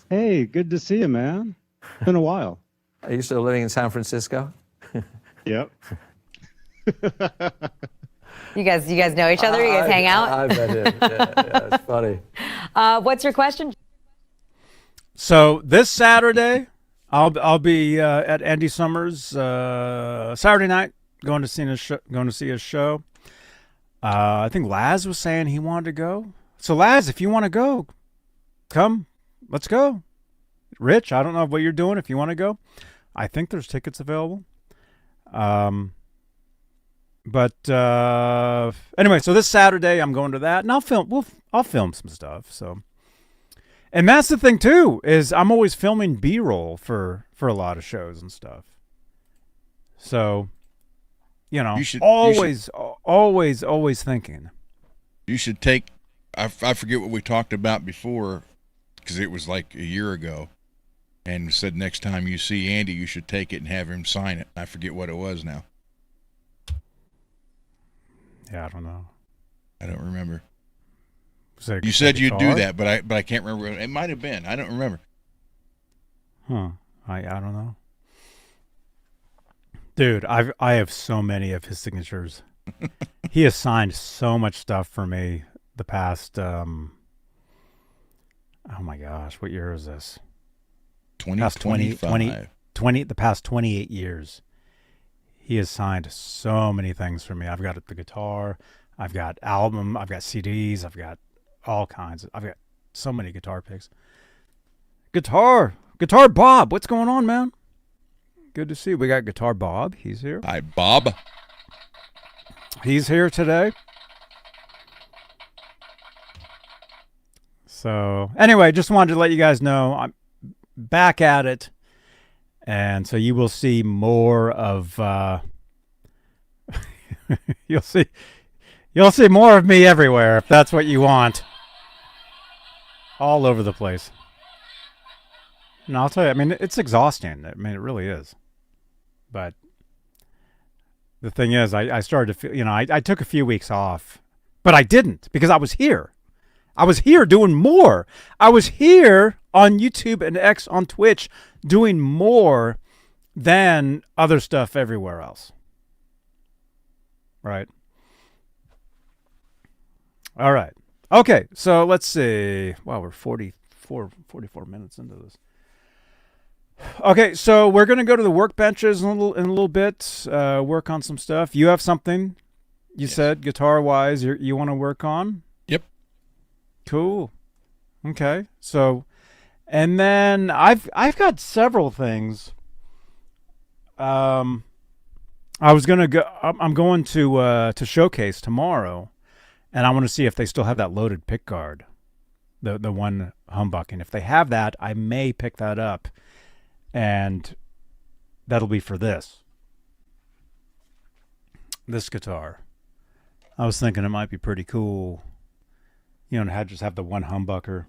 Hey, good to see you, man. It's been a while.
Are you still living in San Francisco?
Yep.
You guys know each other? You guys hang out?
I bet it. Yeah, it's funny.
What's your question?
So this Saturday, I'll be at Andy Summers Saturday night, going to see his show. I think Laz was saying he wanted to go. So Laz, if you want to go, come. Let's go. Rich, I don't know what you're doing. If you want to go, I think there's tickets available. But anyway, so this Saturday I'm going to that, and I'll film some stuff. So, and that's the thing too, is I'm always filming B-roll for a lot of shows and stuff. So, you know, always thinking.
You should take. I forget what we talked about before, because it was like a year ago, and said next time you see Andy, you should take it and have him sign it. I forget what it was now.
Yeah, I don't know.
I don't remember.
You
said you'd do that, but I can't remember. It might have been. I don't remember.
Huh? I don't know. Dude, I have so many of his signatures. He has signed so much stuff for me the past. Oh my gosh, what year is this?
2025.
The past 28 years. He has signed so many things for me. I've got the guitar, I've got album, I've got CDs, I've got all kinds. I've got so many guitar picks. Guitar Bob, what's going on, man? Good to see you. We got Guitar Bob. He's here.
Hi, Bob.
He's here today. So anyway, just wanted to let you guys know I'm back at it. And so you will see more of you'll see more of me everywhere if that's what you want. All over the place. And I'll tell you, I mean, it's exhausting. I mean, it really is. But the thing is, I started to feel, you know, I took a few weeks off, but I didn't because I was here. I was here doing more. I was here on YouTube and X on Twitch doing more than other stuff everywhere else. Right? All right. Okay, so let's see. Wow, we're 44 minutes into this. Okay, so we're going to go to the workbenches in a little bit, work on some stuff. You have something you said guitar-wise you want to work on?
Yep.
Cool. Okay. So, and then I've got several things. I was going to go I'm going to Showcase tomorrow, and I want to see if they still have that loaded pick guard. The one humbucking. If they have that, I may pick that up. And that'll be for this guitar. I was thinking it might be pretty cool, you know, to just have the one humbucker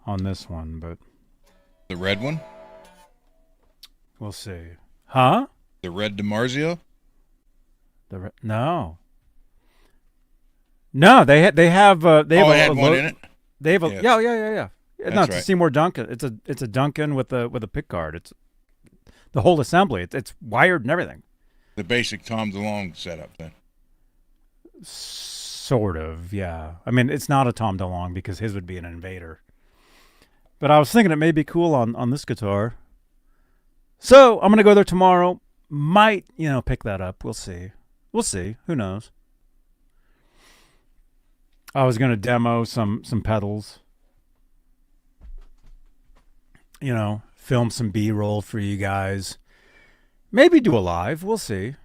on this one, but
The red one?
we'll see. Huh?
The red DiMarzio?
No, they have
it had one in it?
They have a yeah.
That's
No, it's
right.
a Seymour Duncan. It's a Duncan with a pick guard. It's the whole assembly. It's wired and everything.
The basic Tom DeLonge setup then.
Sort of, yeah. I mean, it's not a Tom DeLonge because his would be an Invader. But I was thinking it may be cool on this guitar. So I'm going to go there tomorrow. Might, pick that up. We'll see. We'll see. Who knows? I was going to demo some pedals. Film some B-roll for you guys. Maybe do a live. We'll see.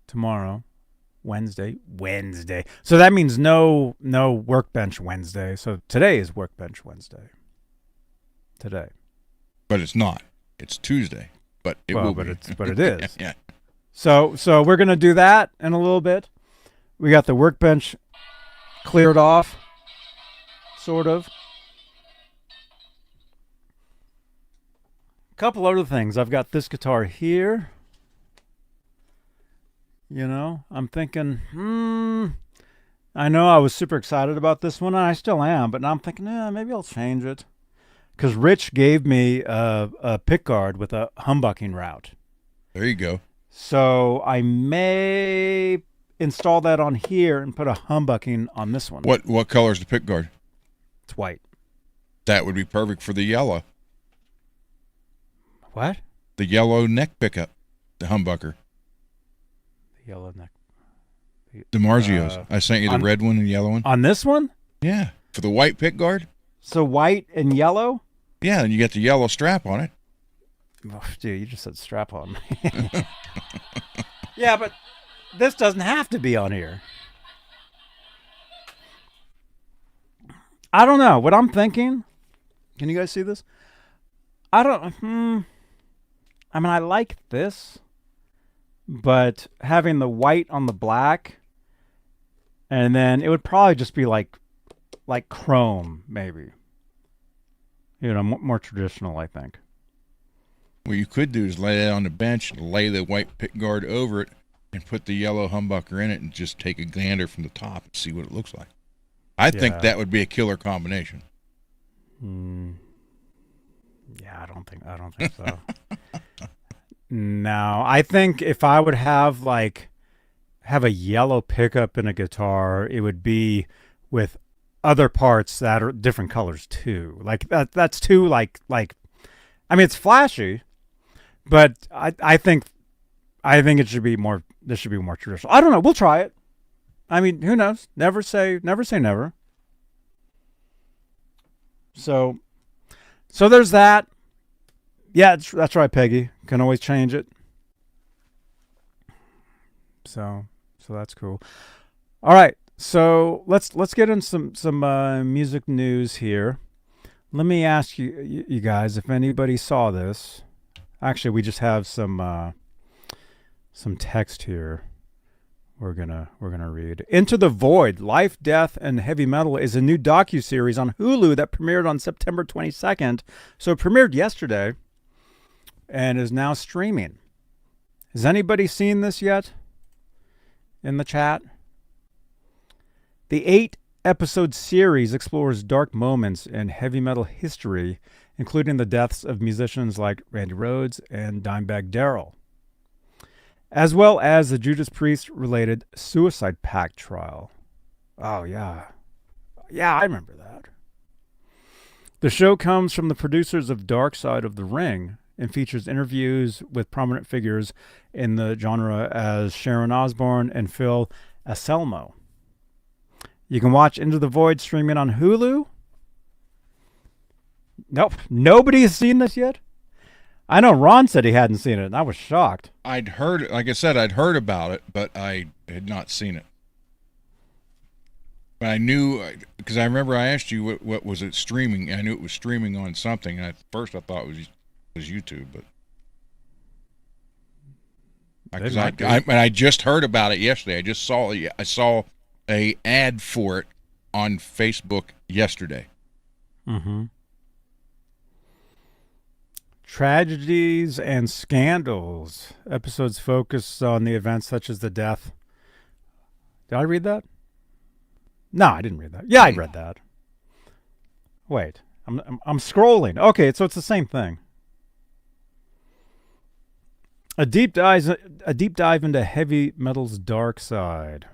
Tomorrow. Wednesday. So that means no Workbench Wednesday. So today is Workbench Wednesday. Today.
But it's not. It's Tuesday. But it will be.
But it is.
Yeah.
So we're gonna do that in a little bit. We got the workbench cleared off, sort of. A couple other things. I've got this guitar here. I'm thinking, I know I was super excited about this one, and I still am, but now I'm thinking, maybe I'll change it. Because Rich gave me a pickguard with a humbucking route.
There you go.
So I may install that on here and put a humbucking on this one.
What color is the pickguard?
It's white.
That would be perfect for the yellow.
What?
The yellow neck pickup, the humbucker.
The yellow neck.
DiMarzio's. I sent you the red one and yellow one.
On this one?
Yeah. For the white pickguard?
So white and yellow?
Yeah, and you get the yellow strap on it.
Oh, dude, you just said strap on. Yeah, but this doesn't have to be on here. I don't know. What I'm thinking, can you guys see this? I mean, I like this, but having the white on the black, and then it would probably just be like chrome, maybe. More traditional, I think.
What you could do is lay that on the bench, lay the white pickguard over it, and put the yellow humbucker in it, and just take a gander from the top and see what it looks like. I think that would be a killer combination.
Yeah, I don't think so. No, I think if I would have a yellow pickup in a guitar, it would be with other parts that are different colors too. That's too I mean, it's flashy, but I think it should be more. This should be more traditional. I don't know. We'll try it. I mean, who knows? Never say never. So there's that. Yeah, that's right, Peggy. Can always change it. So that's cool. All right. So let's get in some music news here. Let me ask you guys if anybody saw this. Actually, we just have some text here. We're gonna read. Into the Void: Life, Death, and Heavy Metal is a new docu-series on Hulu that premiered on September 22nd. So it premiered yesterday and is now streaming. Has anybody seen this yet in the chat? The 8-episode series explores dark moments in heavy metal history, including the deaths of musicians like Randy Rhoads and Dimebag Darrell, as well as the Judas Priest-related Suicide Pact trial. Oh, yeah. Yeah, I remember that. The show comes from the producers of Dark Side of the Ring and features interviews with prominent figures in the genre as Sharon Osbourne and Phil Anselmo. You can watch Into the Void streaming on Hulu. Nope. Nobody has seen this yet? I know Ron said he hadn't seen it, and I was shocked.
I'd heard, like I said, I'd heard about it, but I had not seen it. But I knew, because I remember I asked you what was it streaming. I knew it was streaming on something, and at first I thought it was YouTube, but I just heard about it yesterday. I saw a ad for it on Facebook yesterday.
Mm-hmm. Tragedies and scandals. Episodes focus on the events such as the death. Did I read that? No, I didn't read that. Yeah, I read that. Wait, I'm scrolling. Okay, so it's the same thing. A deep dive into heavy metal's dark side.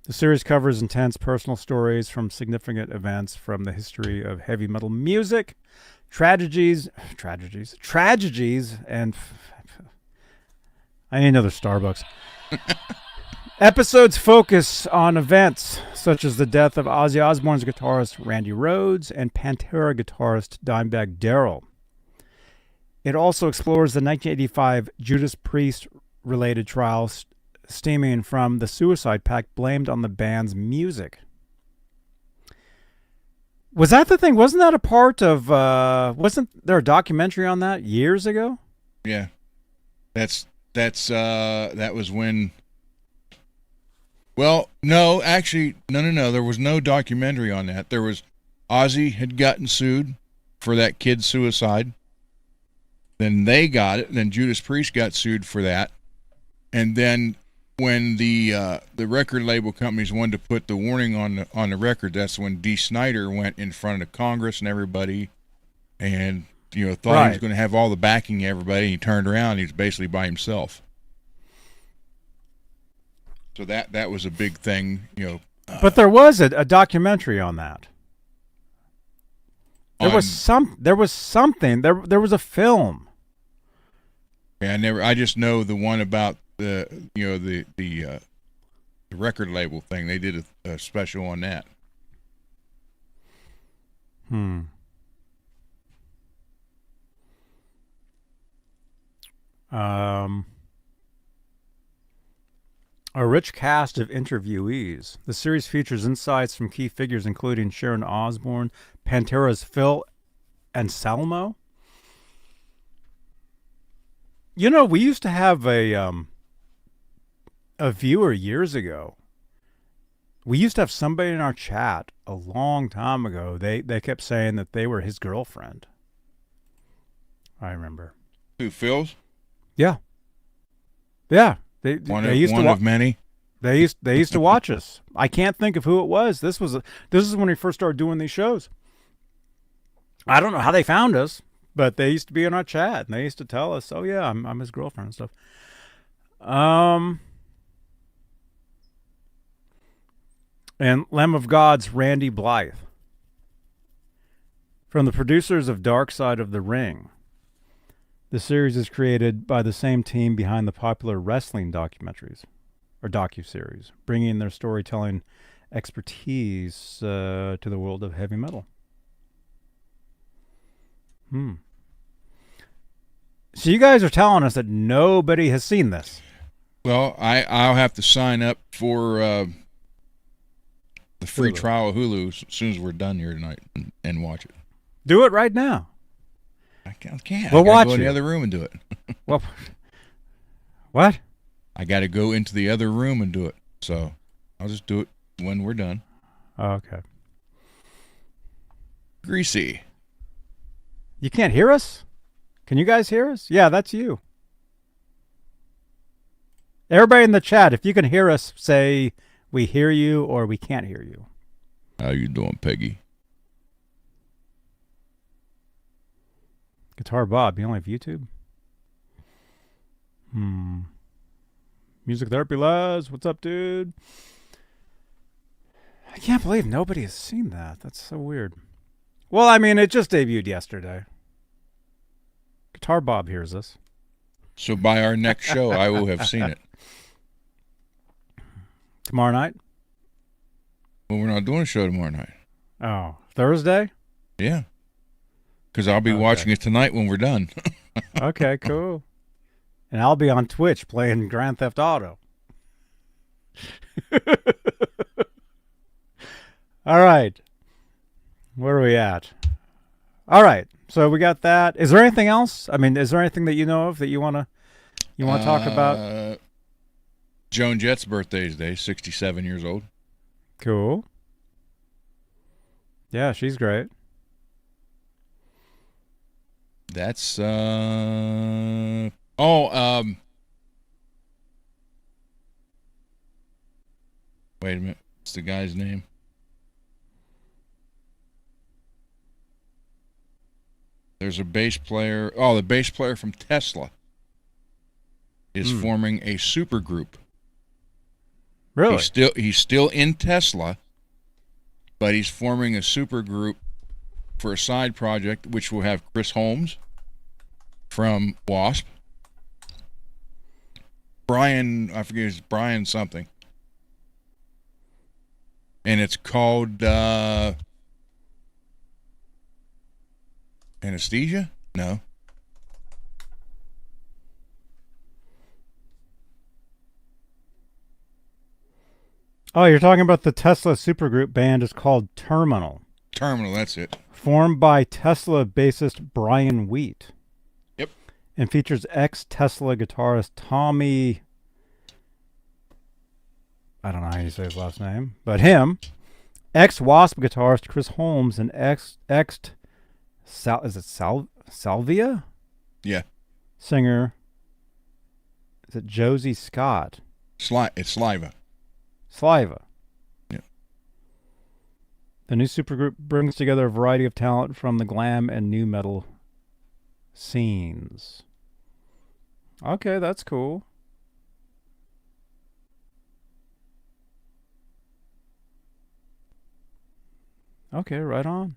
The series covers intense personal stories from significant events from the history of heavy metal music, tragedies, and I need another Starbucks. Episodes focus on events such as the death of Ozzy Osbourne's guitarist Randy Rhoads and Pantera guitarist Dimebag Darrell. It also explores the 1985 Judas Priest-related trials stemming from the suicide pact blamed on the band's music. Was that the thing? Wasn't that a part of, wasn't there a documentary on that years ago?
Yeah. That was when, well, no, actually, no. There was no documentary on that. There was, Ozzy had gotten sued for that kid's suicide. Then they got it. Then Judas Priest got sued for that. And then when the record label companies wanted to put the warning on the record, that's when Dee Snider went in front of Congress and everybody, and thought he was going to have all the backing of everybody. And he turned around, and he was basically by himself. So that was a big thing,
But there was a documentary on that. There was something. There was a film.
Yeah, I just know the one about the record label thing. They did a special on that.
A rich cast of interviewees. The series features insights from key figures including Sharon Osbourne, Pantera's Phil Anselmo. We used to have a viewer years ago. We used to have somebody in our chat a long time ago. They kept saying that they were his girlfriend. I remember.
Who, Phil's?
Yeah. Yeah.
One of many.
They used to watch us. I can't think of who it was. This is when we first started doing these shows. I don't know how they found us, but they used to be in our chat and they used to tell us, "Oh yeah, I'm his girlfriend" and stuff. And Lamb of God's Randy Blythe. From the producers of Dark Side of the Ring. The series is created by the same team behind the popular wrestling documentaries, or docu-series, bringing their storytelling expertise to the world of heavy metal. So you guys are telling us that nobody has seen this.
Well, I'll have to sign up for the free trial of Hulu as soon as we're done here tonight and watch it.
Do it right now.
I can't.
We'll watch
go in
it.
the other room and do it.
Well, what?
I got to go into the other room and do it. So I'll just do it when we're done.
Oh, okay.
Greasy.
You can't hear us? Can you guys hear us? Yeah, that's you. Everybody in the chat, if you can hear us, say we hear you or we can't hear you.
How you doing, Peggy?
Guitar Bob, you only have YouTube? Music Therapy Lads, what's up, dude? I can't believe nobody has seen that. That's so weird. Well, I mean, it just debuted yesterday. Guitar Bob hears us.
So by our next show, I will have seen it.
Tomorrow night?
Well, we're not doing a show tomorrow night.
Oh, Thursday?
Yeah. Because I'll be watching it tonight when we're done.
Okay, cool. And I'll be on Twitch playing Grand Theft Auto. All right. Where are we at? All right. So we got that. Is there anything else? I mean, is there anything that you know of that you want to talk about?
Joan Jett's birthday is today, 67 years old.
Cool. Yeah, she's great.
That's wait a minute. What's the guy's name? There's a bass player. Oh, the bass player from Tesla is forming a super group.
Really?
He's still in Tesla, but he's forming a super group for a side project, which will have Chris Holmes from Wasp, Brian, I forget his Brian something, and it's called Anesthesia? No.
Oh, you're talking about the Tesla supergroup band is called Terminal.
Terminal, that's it.
Formed by Tesla bassist Brian Wheat.
Yep.
And features ex-Tesla guitarist Tommy... I don't know how you say his last name, but him. Ex-Wasp guitarist Chris Holmes and Salvia?
Yeah.
Singer. Is it Josie Scott?
It's Sliva.
Sliva.
Yeah.
The new supergroup brings together a variety of talent from the glam and new metal scenes. Okay, that's cool. Okay, right on.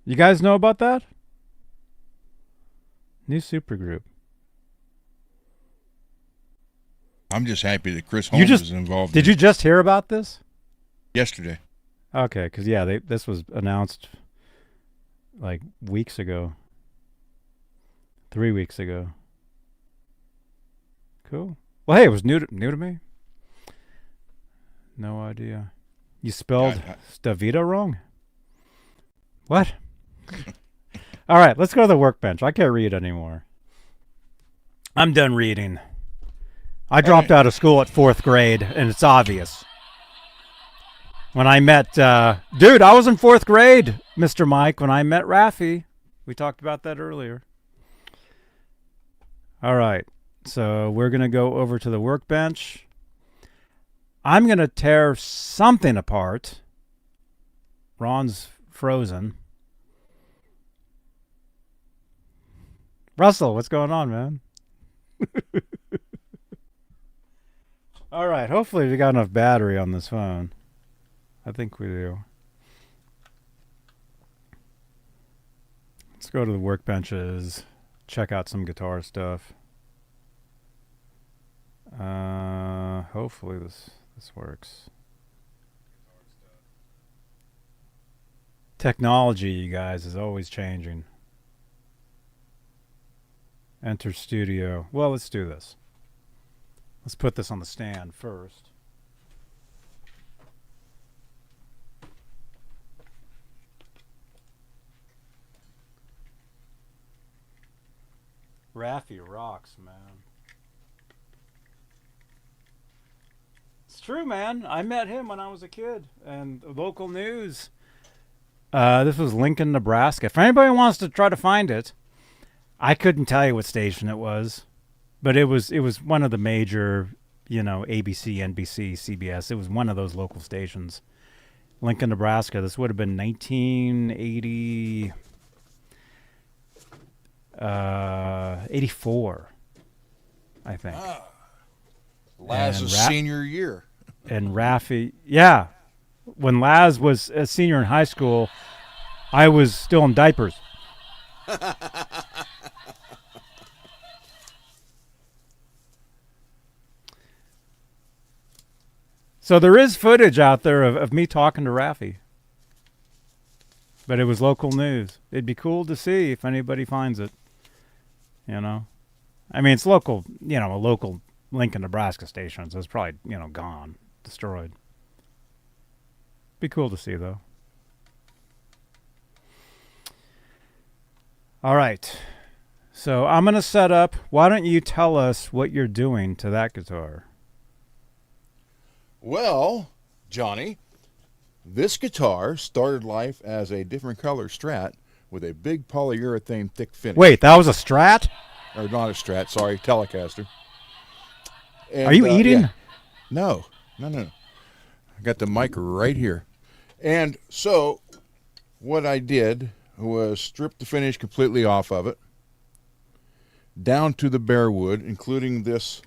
You guys know about that? New supergroup.
I'm just happy that Chris Holmes is involved.
Did you just hear about this?
Yesterday.
Okay, because this was announced like weeks ago. 3 weeks ago. Cool. Well, hey, it was new to me. No idea. You spelled Stavita wrong? What? All right, let's go to the workbench. I can't read anymore. I'm done reading. I dropped out of school at 4th grade, and it's obvious. When I met, dude, I was in 4th grade, Mr. Mike, when I met Rafi. We talked about that earlier. All right, so we're going to go over to the workbench. I'm going to tear something apart. Ron's frozen. Russell, what's going on, man? All right, hopefully we got enough battery on this phone. I think we do. Let's go to the workbenches, check out some guitar stuff. Hopefully this works. Technology, you guys, is always changing. Enter studio. Well, let's do this. Let's put this on the stand first. Rafi rocks, man. It's true, man. I met him when I was a kid. And local news. This was Lincoln, Nebraska. If anybody wants to try to find it, I couldn't tell you what station it was. But it was one of the major, ABC, NBC, CBS. It was one of those local stations. Lincoln, Nebraska. This would have been 1980, 84, I think.
Laz's senior year.
And Rafi, yeah. When Laz was a senior in high school, I was still in diapers. So there is footage out there of me talking to Rafi. But it was local news. It'd be cool to see if anybody finds it. I mean, it's local, a local Lincoln, Nebraska station, so it's probably, gone, destroyed. Be cool to see, though. All right. So I'm going to set up. Why don't you tell us what you're doing to that guitar?
Well, Johnny, this guitar started life as a different color Strat with a big polyurethane thick finish.
Wait, that was a Strat?
Or not a Strat, sorry, Telecaster. And,
are you eating?
Yeah. No. I got the mic right here. And so what I did was strip the finish completely off of it, down to the bare wood, including this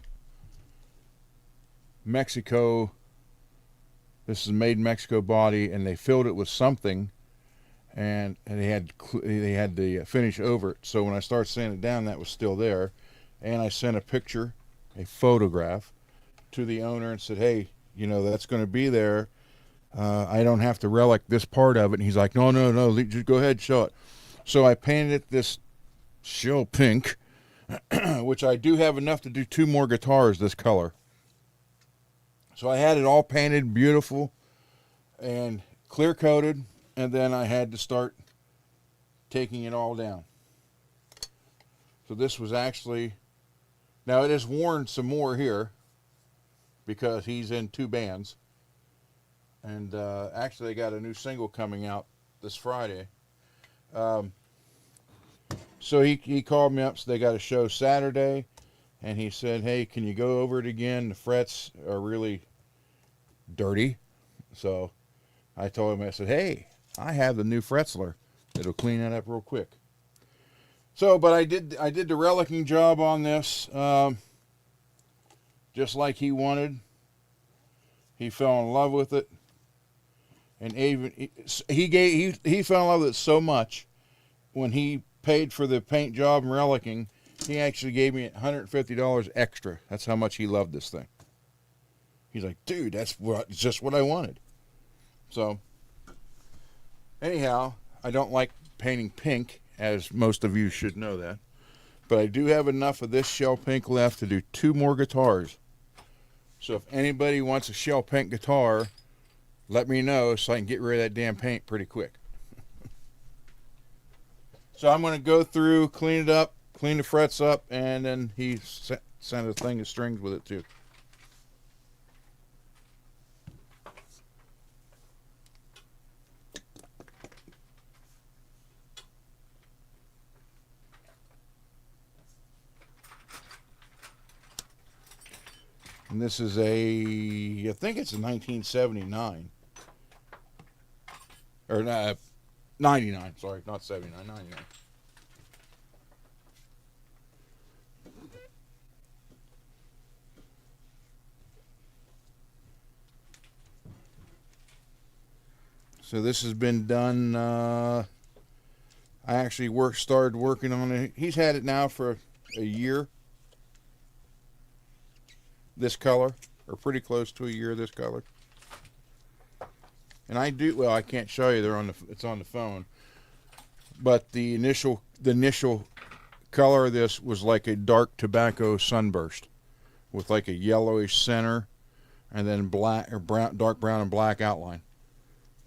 Mexico. This is a made in Mexico body, and they filled it with something, and they had the finish over it. So when I started sanding it down, that was still there, and I sent a picture, a photograph, to the owner and said, "Hey, you know that's going to be there. I don't have to relic this part of it." And he's like, "No, just go ahead, show it." So I painted it this Shell Pink, which I do have enough to do 2 more guitars this color. So I had it all painted beautiful and clear coated, and then I had to start taking it all down. So this was actually, now it has worn some more here because he's in 2 bands. And actually they got a new single coming out this Friday. So he called me up, so they got a show Saturday, and he said, "Hey, can you go over it again? The frets are really dirty." So I told him, I said, "Hey, I have the new Fretzler. It'll clean that up real quick." So, but I did the relicking job on this, just like he wanted. He fell in love with it, and even he fell in love with it so much when he paid for the paint job and relicking, he actually gave me $150 extra. That's how much he loved this thing. He's like, "Dude, that's just what I wanted." So, anyhow, I don't like painting pink, as most of you should know that. But I do have enough of this Shell Pink left to do 2 more guitars. So if anybody wants a Shell Pink guitar, let me know so I can get rid of that damn paint pretty quick. So I'm going to go through, clean it up, clean the frets up, and then he sent a thing of strings with it too. And this is I think it's a 1979. Or 99, sorry, not 79, 99. So this has been done, I actually started working on it. He's had it now for a year. This color, or pretty close to a year this color. And I can't show you, it's on the phone. But the initial color of this was like a dark tobacco sunburst with like a yellowish center and then black or brown, dark brown and black outline.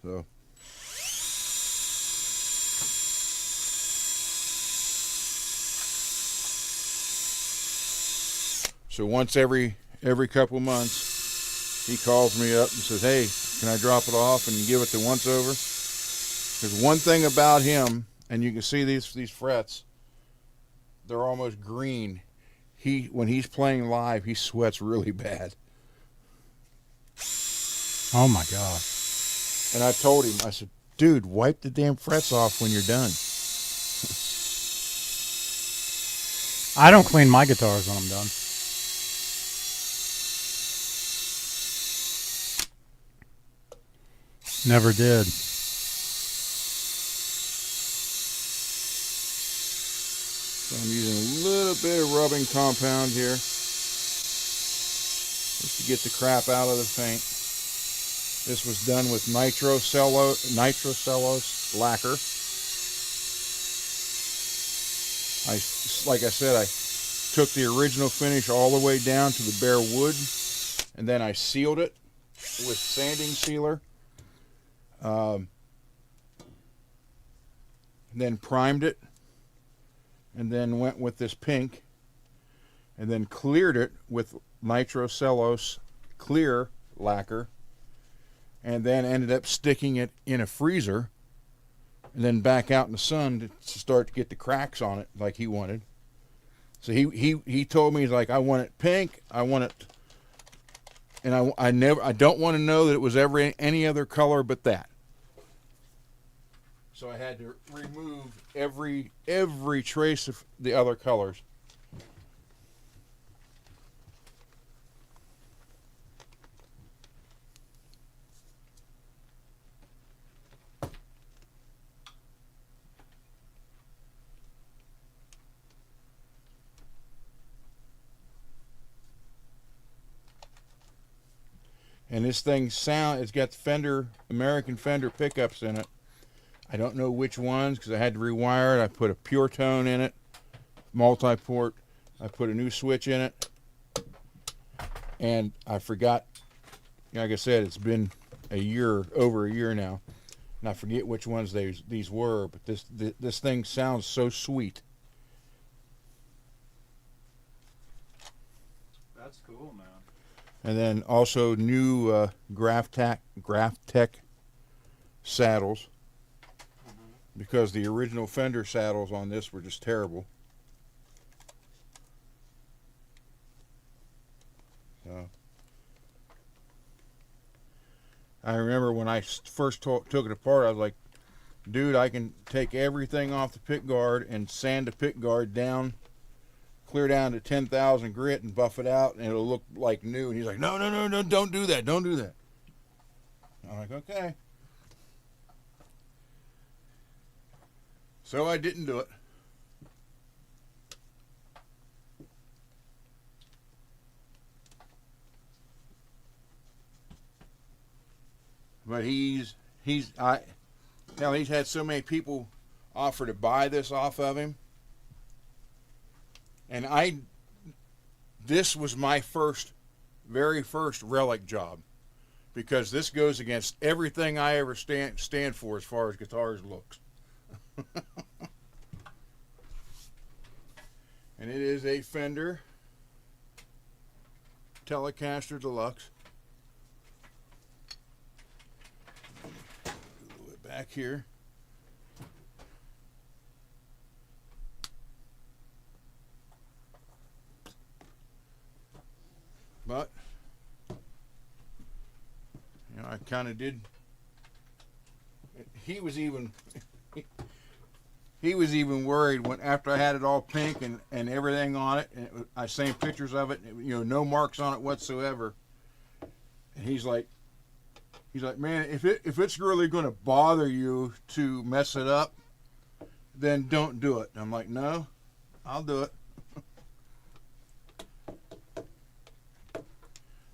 So once every couple months, he calls me up and says, "Hey, can I drop it off and give it the once over?" There's one thing about him, and you can see these frets, they're almost green. When he's playing live, he sweats really bad.
Oh my God.
And I told him, I said, "Dude, wipe the damn frets off when you're done."
I don't clean my guitars when I'm done. Never did.
So I'm using a little bit of rubbing compound here just to get the crap out of the paint. This was done with nitrocellulose lacquer. Like I said, I took the original finish all the way down to the bare wood, and then I sealed it with sanding sealer. Then primed it, and then went with this pink, and then cleared it with nitrocellulose clear lacquer, and then ended up sticking it in a freezer, and then back out in the sun to start to get the cracks on it like he wanted. So he told me, he's like, "I want it pink, I want it, and I don't want to know that it was ever any other color but that." So I had to remove every trace of the other colors. And this thing it's got the American Fender pickups in it. I don't know which ones because I had to rewire it. I put a pure tone in it, multi-port. I put a new switch in it. And I forgot, like I said, it's been over a year now. And I forget which ones these were, but this thing sounds so sweet.
That's cool, man.
And then also new Graphtec saddles, because the original Fender saddles on this were just terrible. I remember when I first took it apart, I was like, dude, I can take everything off the pick guard and sand the pick guard down, clear down to 10,000 grit and buff it out, and it'll look like new. And he's like, no, don't do that. Don't do that. I'm like, okay. So I didn't do it. But he's had so many people offer to buy this off of him. And this was my very first relic job, because this goes against everything I ever stand for as far as guitars looks. And it is a Fender Telecaster Deluxe. Back here. But I kind of did. He was even worried when, after I had it all pink and everything on it, and I seen pictures of it, no marks on it whatsoever. And he's like, man, if it's really going to bother you to mess it up, then don't do it. And I'm like, no, I'll do it.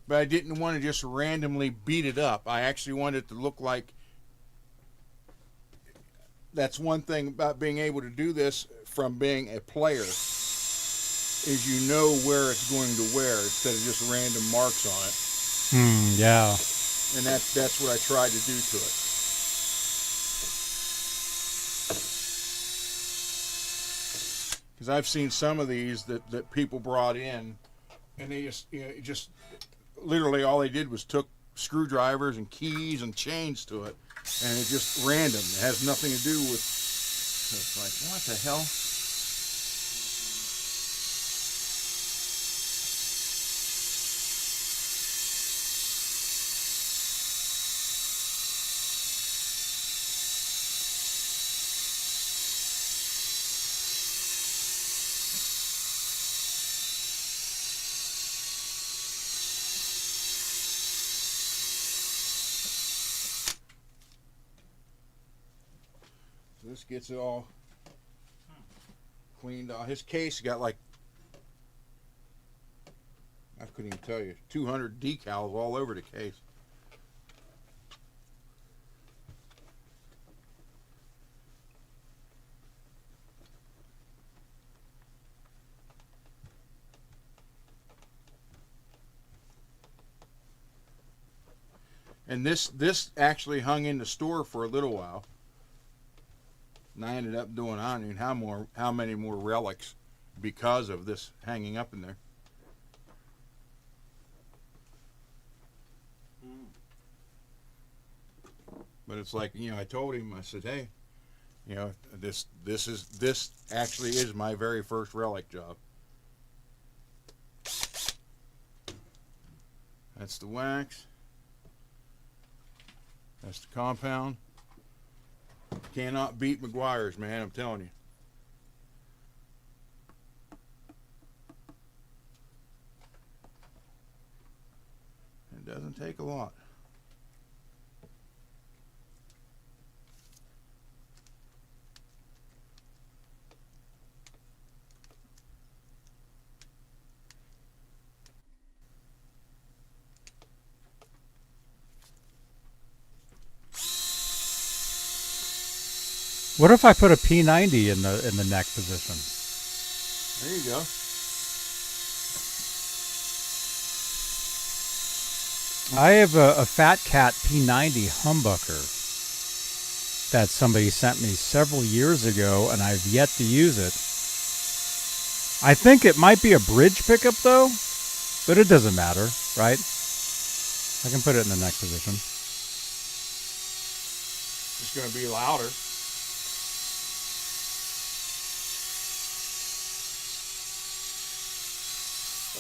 But I didn't want to just randomly beat it up. I actually wanted it to look like. That's one thing about being able to do this from being a player, is you know where it's going to wear instead of just random marks on it.
Yeah.
And that's what I tried to do to it. Because I've seen some of these that people brought in, and they just literally all they did was took screwdrivers and keys and chains to it, and it's just random. It has nothing to do with. It's like, what the hell? This gets it all cleaned off. His case got like, I couldn't even tell you, 200 decals all over the case. And this actually hung in the store for a little while. And I ended up doing, I don't know how many more relics because of this hanging up in there. But it's like, I told him, I said, hey, this actually is my very first relic job. That's the wax. That's the compound. Cannot beat McGuire's, man, I'm telling you. It doesn't take a lot.
What if I put a P90 in the neck position?
There you go.
I have a PHAT Cat P90 humbucker that somebody sent me several years ago, and I've yet to use it. I think it might be a bridge pickup, though, but it doesn't matter, right? I can put it in the neck position.
It's going to be louder.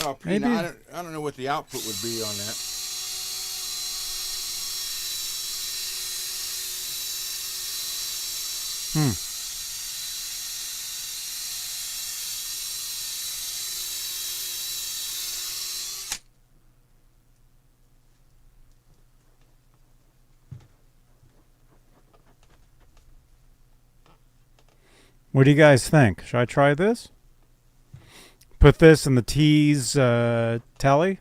Oh,
Maybe.
I don't know what the output would be on that.
What do you guys think? Should I try this? Put this in the TEASE telly?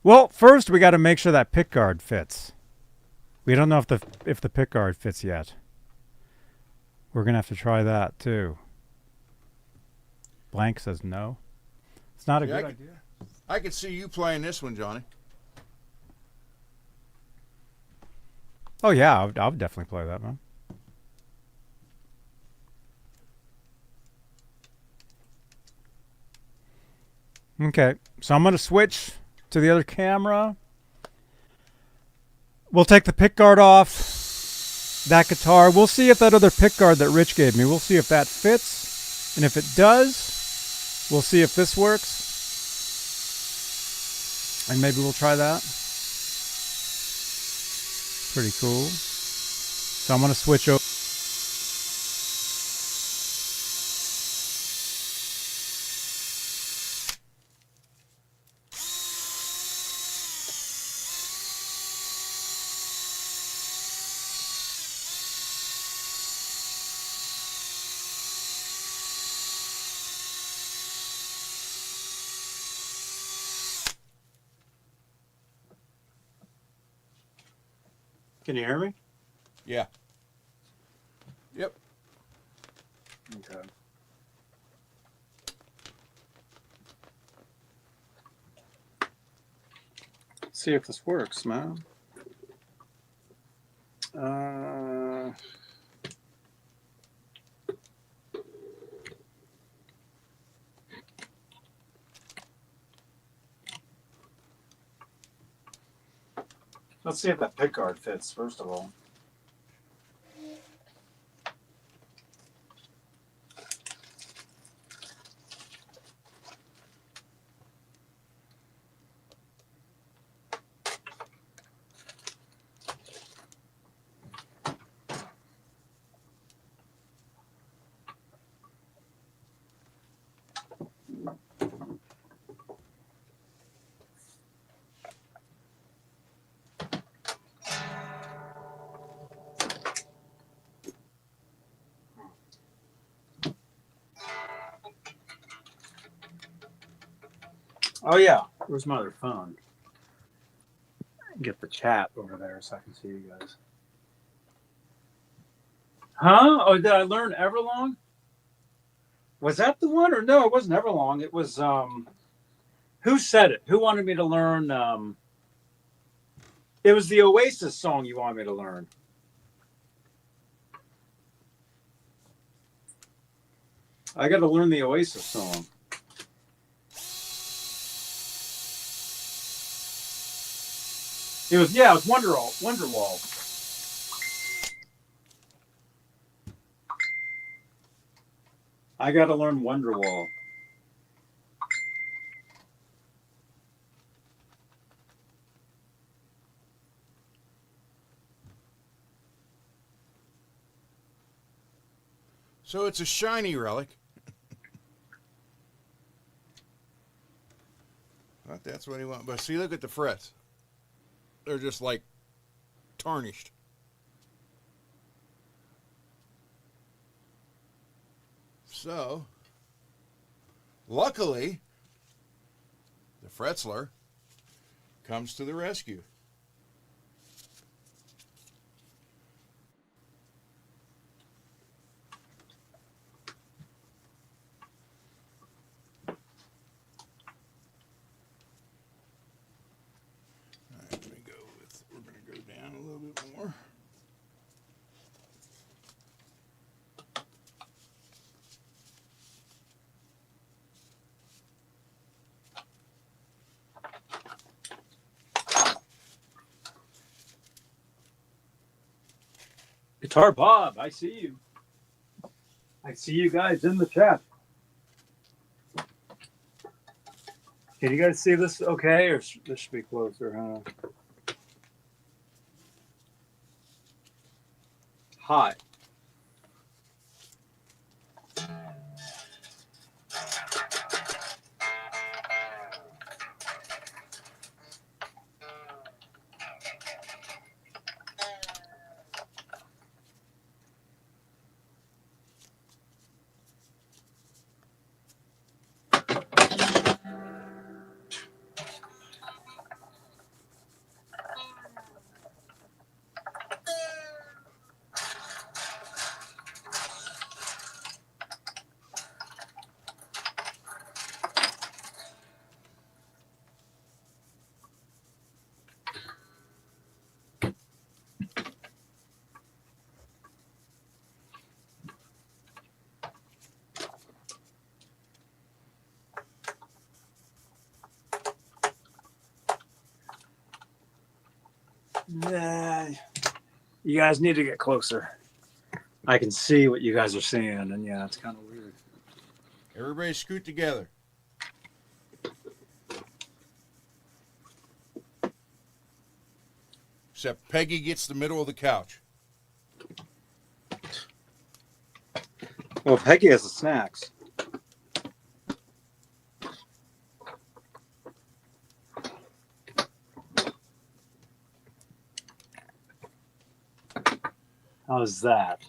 Well, first we got to make sure that pick guard fits. We don't know if the pick guard fits yet. We're going to have to try that too. Blank says no. It's not a good idea.
I could see you playing this one, Johnny.
Oh yeah, I'll definitely play that one. Okay, so I'm going to switch to the other camera. We'll take the pick guard off that guitar. We'll see if that other pick guard that Rich gave me, we'll see if that fits. And if it does, we'll see if this works. And maybe we'll try that. Pretty cool. So I'm going to switch over. Can you hear me?
Yeah. Yep.
Okay. See if this works, man. Let's see if that pick guard fits, first of all. Oh yeah, where's my other phone? Get the chat over there so I can see you guys. Huh? Oh, did I learn Everlong? Was that the one? Or no, it wasn't Everlong. It was who said it? Who wanted me to learn it was the Oasis song you wanted me to learn. I got to learn the Oasis song. It was Wonderwall. I got to learn Wonderwall.
So it's a shiny relic. Thought that's what he wanted. But see, look at the frets. They're just like tarnished. So, luckily, the Fretzler comes to the rescue. bit more.
Guitar Bob, I see you. I see you guys in the chat. Can you guys see this okay, or this should be closer, huh? Hi. Nah, you guys need to get closer. I can see what you guys are seeing, and yeah, it's kind of weird.
Everybody scoot together. Except Peggy gets the middle of the couch.
Well, Peggy has the snacks. How's that?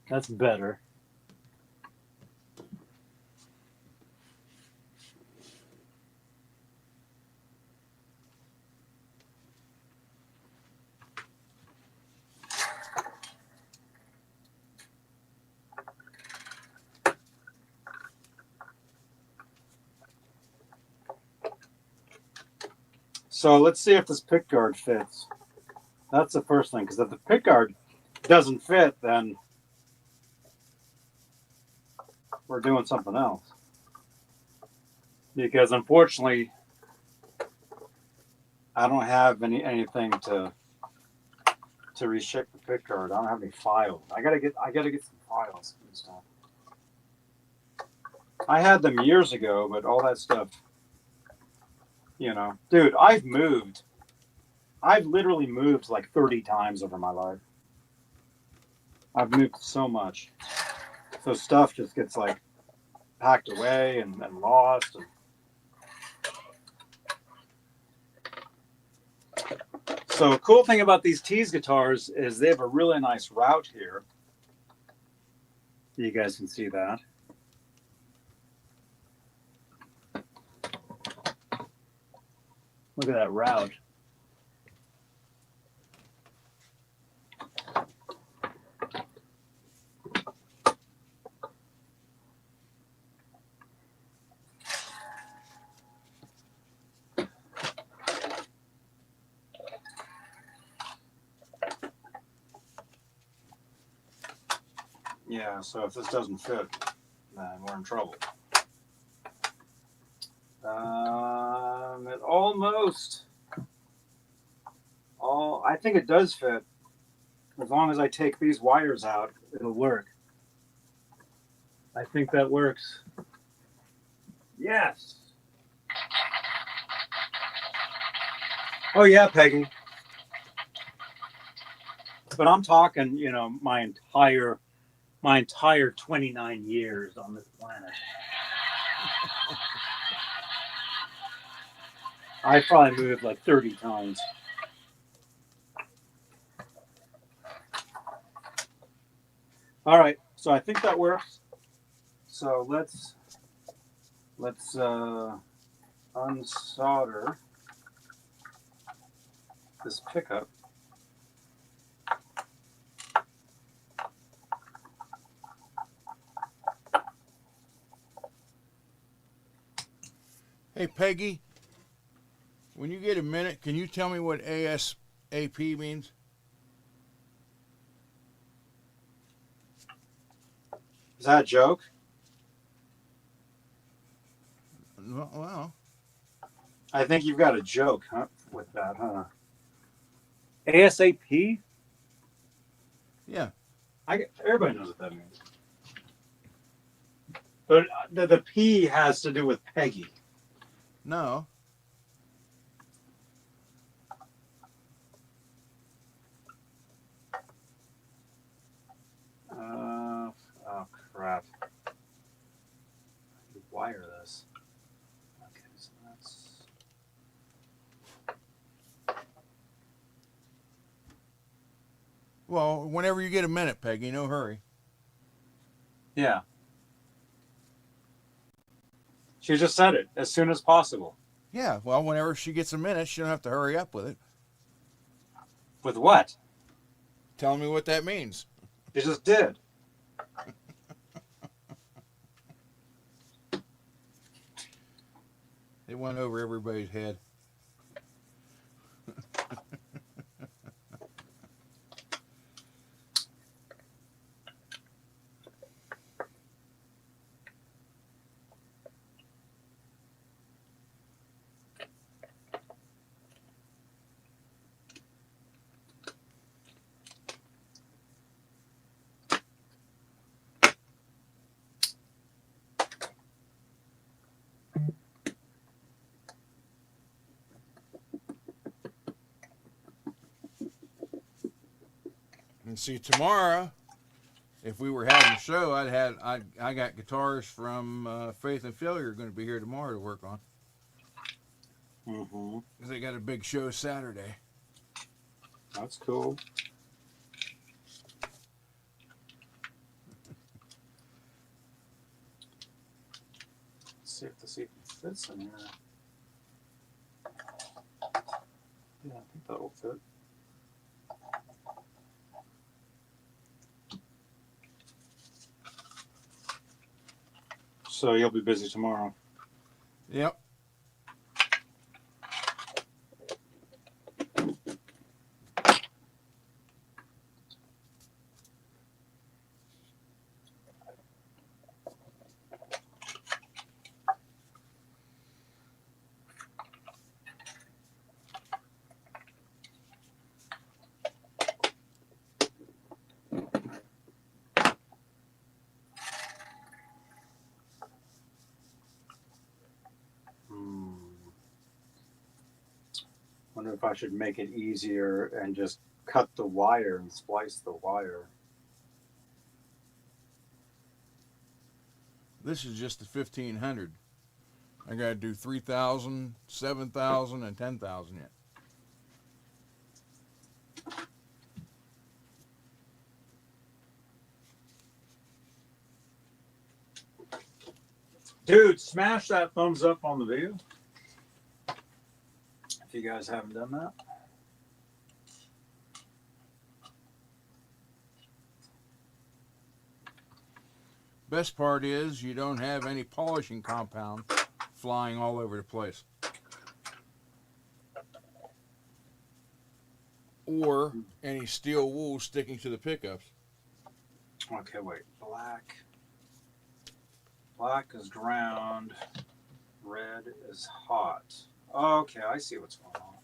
That's better. So let's see if this pick guard fits. That's the first thing, because if the pick guard doesn't fit, then we're doing something else. Because unfortunately, I don't have anything to reshape the pick guard. I don't have any files. I gotta get some files and stuff. I had them years ago, but all that stuff, you know, dude, I've literally moved like 30 times over my life. I've moved so much. So stuff just gets like packed away and lost. So a cool thing about these TEASE guitars is they have a really nice route here. You guys can see that. Look at that route. Yeah, so if this doesn't fit, then we're in trouble. It almost, I think it does fit. As long as I take these wires out, it'll work. I think that works. Yes. Oh yeah, Peggy. But I'm talking, you know, my entire 29 years on this planet. I probably moved like 30 times. All right, so I think that works. So let's unsolder this pickup.
Hey, Peggy, when you get a minute, can you tell me what AP means?
Is that a joke?
Well,
I think you've got a joke, huh, with that, huh? ASAP?
yeah.
Everybody knows what that means. But the P has to do with Peggy.
No.
Oh crap. Wire this. Okay, so that's.
Well, whenever you get a minute, Peggy, no hurry.
Yeah. She just said it as soon as possible.
Yeah, well, whenever she gets a minute, she don't have to hurry up with it.
With what?
Tell me what that means.
She just did.
It went over everybody's head. And see, tomorrow, if we were having a show, I got guitars from Faith and Failure going to be here tomorrow to work on.
Mm-hmm.
Because they got a big show Saturday.
That's cool. Let's see if the seat fits in here. Yeah, I think that'll fit. So you'll be busy tomorrow.
Yep.
Wonder if I should make it easier and just cut the wire and splice the wire.
This is just the 1500. I got to do 3,000, 7,000, and 10,000 yet.
Dude, smash that thumbs up on the video. If you guys haven't done that.
Best part is you don't have any polishing compound flying all over the place. Or any steel wool sticking to the pickups.
Okay, wait. Black. Black is ground. Red is hot. Okay, I see what's going on.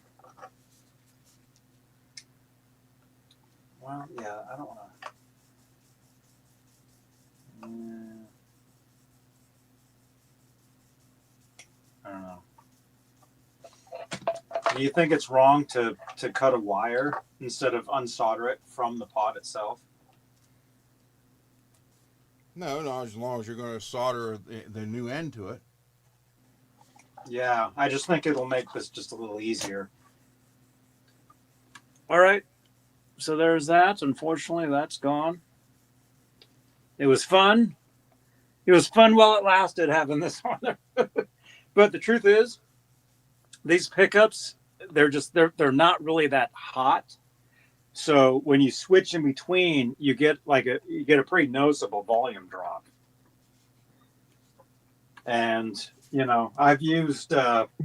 Well, yeah, I don't want to. I don't know. Do you think it's wrong to cut a wire instead of unsolder it from the pot itself?
No, not as long as you're going to solder the new end to it.
Yeah, I just think it'll make this just a little easier. All right. So there's that. Unfortunately, that's gone. It was fun. It was fun while it lasted having this on there. But the truth is, these pickups, they're not really that hot. So when you switch in between, you get a pretty noticeable volume drop. And I've used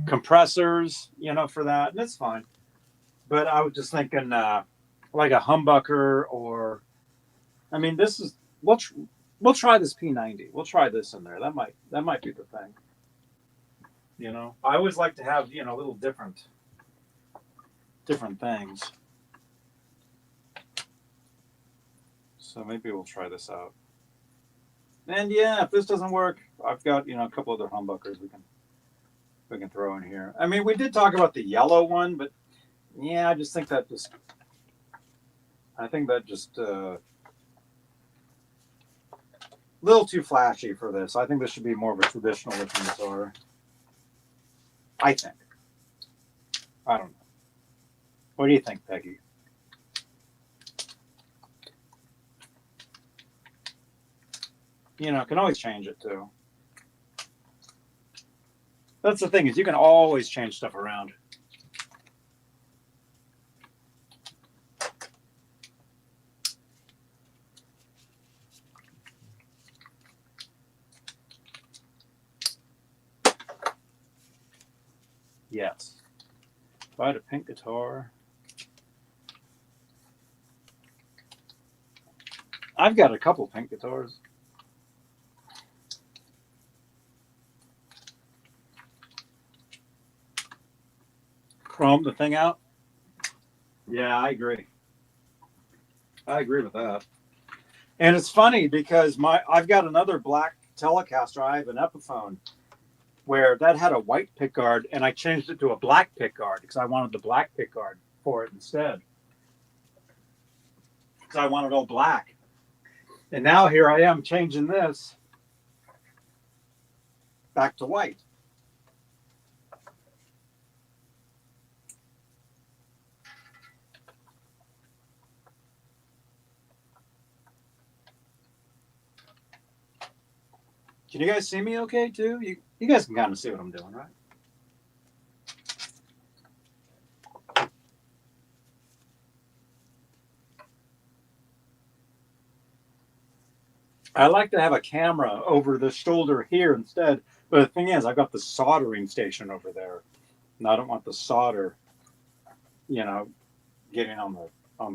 compressors, for that, and it's fine. But I was just thinking like a humbucker, or I mean, this is we'll try this P90. We'll try this in there. That might be the thing. You know, I always like to have, you know, little different things. So maybe we'll try this out. And yeah, if this doesn't work, I've got, you know, a couple other humbuckers we can throw in here. I mean, we did talk about the yellow one, but yeah, I think that just a little too flashy for this. I think this should be more of a traditional looking guitar. I think. I don't know. What do you think, Peggy? You know, can always change it too. That's the thing, is you can always change stuff around. Yes. If I had a pink guitar, I've got a couple pink guitars. Chrome the thing out. Yeah, I agree. I agree with that. And it's funny because I've got another black Telecaster. I have an Epiphone where that had a white pickguard, and I changed it to a black pickguard because I wanted the black pickguard for it instead. Because I wanted all black. And now here I am changing this back to white. Can you guys see me okay too? You guys can kind of see what I'm doing, right? I like to have a camera over the shoulder here instead, but the thing is, I've got the soldering station over there, and I don't want the solder, you know, getting on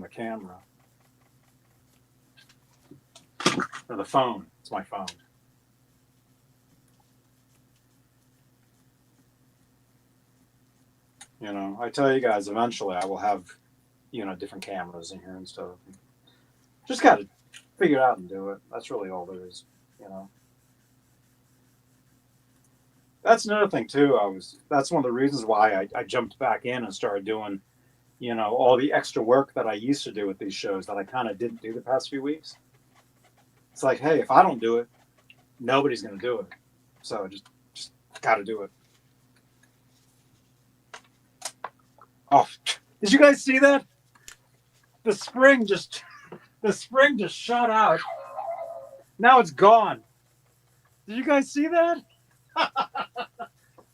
the camera or the phone. It's my phone. You know, I tell you guys, eventually I will have, you know, different cameras in here and stuff. Just got to figure it out and do it. That's really all there is, you know. That's another thing too. That's one of the reasons why I jumped back in and started doing, you know, all the extra work that I used to do with these shows that I kind of didn't do the past few weeks. It's like, hey, if I don't do it, nobody's going to do it. So just got to do it. Oh, did you guys see that? The spring just shot out. Now it's gone. Did you guys see that?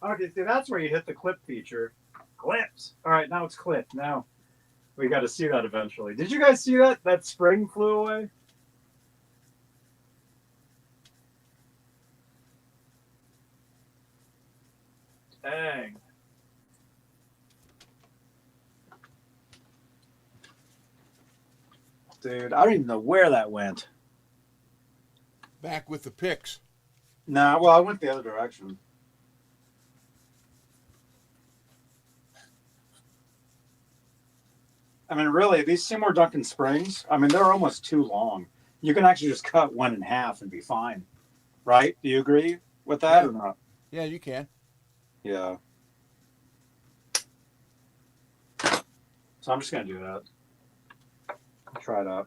Okay, see, that's where you hit the clip feature. Clips. All right, now it's clipped. Now we got to see that eventually. Did you guys see that? That spring flew away. Dang. Dude, I don't even know where that went.
Back with the picks.
Nah, well, I went the other direction. I mean, really, these Seymour Duncan springs, I mean, they're almost too long. You can actually just cut one in half and be fine. Right? Do you agree with that or not?
Yeah, you can.
Yeah. So I'm just going to do that. Try it out.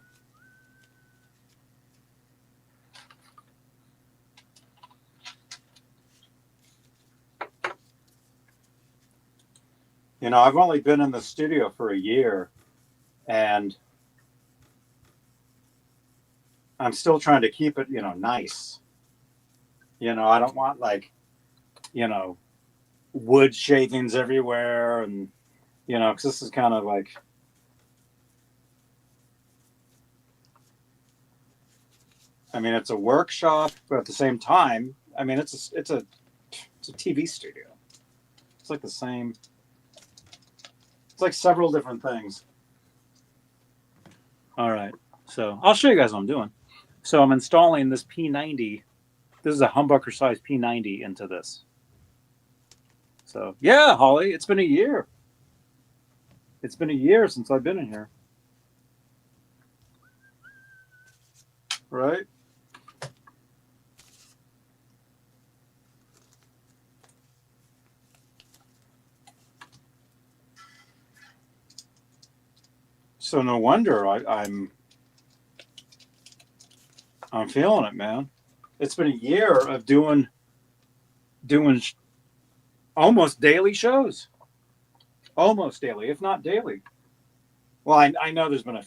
You know, I've only been in the studio for a year, and I'm still trying to keep it, you know, nice. You know, I don't want, like, you know, wood shavings everywhere, and, you know, because this is kind of like, I mean, it's a workshop, but at the same time, I mean, it's a TV studio. It's like the same It's like several different things. All right. So I'll show you guys what I'm doing. So I'm installing this P90. This is a humbucker size P90 into this. So yeah, Holly, it's been a year. It's been a year since I've been in here. Right? So no wonder I'm feeling it, man. It's been a year of doing almost daily shows, almost daily, if not daily. Well, I know there's been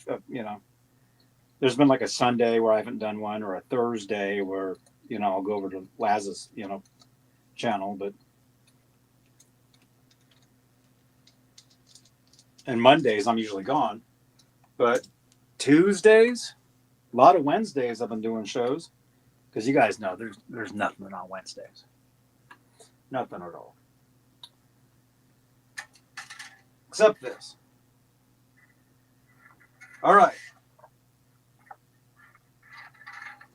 there's been like a Sunday where I haven't done one, or a Thursday where I'll go over to Laz's channel, and Mondays I'm usually gone, but Tuesdays, a lot of Wednesdays I've been doing shows, because you guys know there's nothing on Wednesdays, nothing at all, except this. All right,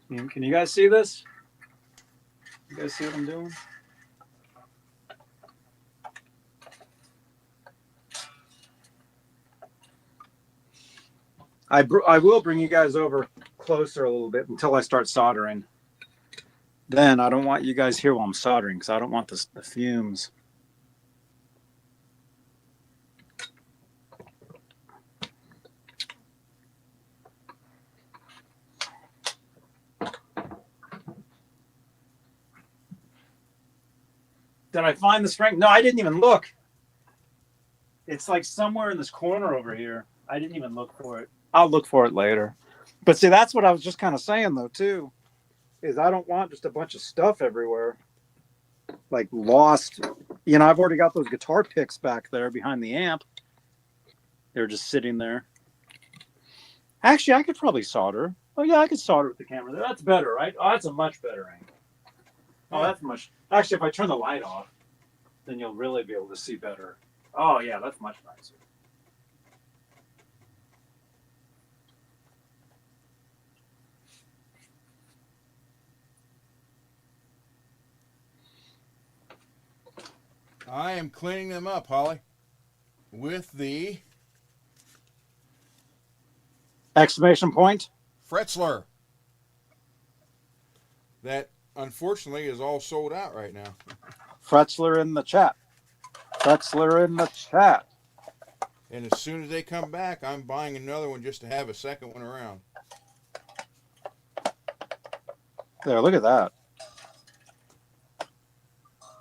can you guys see this? You guys see what I'm doing? I will bring you guys over closer a little bit until I start soldering. Then I don't want you guys here while I'm soldering, because I don't want the fumes. Did I find the spring? No, I didn't even look. It's like somewhere in this corner over here. I didn't even look for it. I'll look for it later. But see, that's what I was just kind of saying, though, too, is I don't want just a bunch of stuff everywhere, like lost. I've already got those guitar picks back there behind the amp. They're just sitting there. Actually, I could probably solder. Oh, yeah, I could solder with the camera there. That's better, right? Oh, that's a much better angle. Oh, that's much. Actually, if I turn the light off, then you'll really be able to see better. Oh, yeah, that's much nicer.
I am cleaning them up, Holly, with the
Exclamation point.
Fretzler. That unfortunately is all sold out right now.
Fretzler in the chat. Fretzler in the chat.
And as soon as they come back, I'm buying another one just to have a second one around.
There, look at that.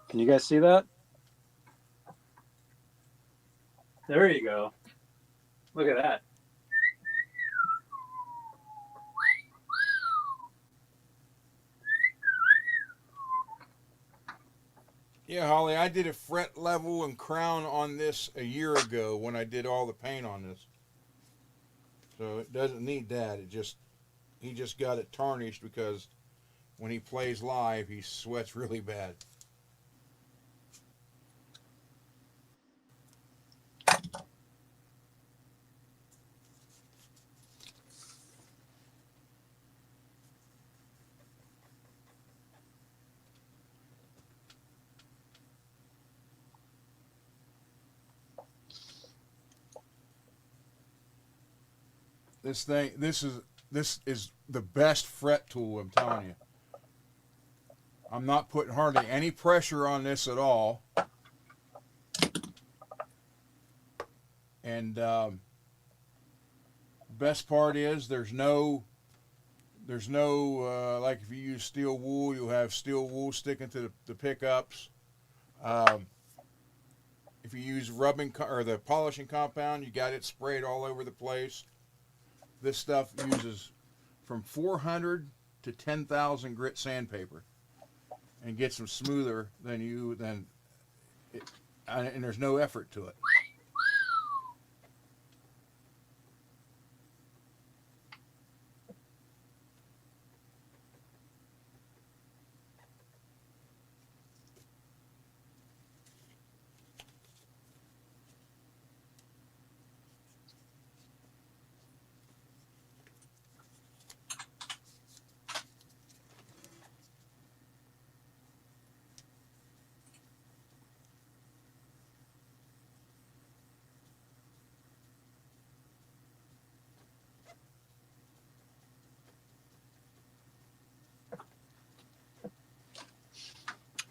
Can you guys see that? There you go. Look at that.
Yeah, Holly, I did a fret level and crown on this a year ago when I did all the paint on this. So it doesn't need that. He just got it tarnished because when he plays live, he sweats really bad. This is the best fret tool, I'm telling you. I'm not putting hardly any pressure on this at all. And best part is there's no like if you use steel wool, you'll have steel wool sticking to the pickups. If you use or the polishing compound, you got it sprayed all over the place. This stuff uses from 400 to 10,000 grit sandpaper, and gets them smoother and there's no effort to it.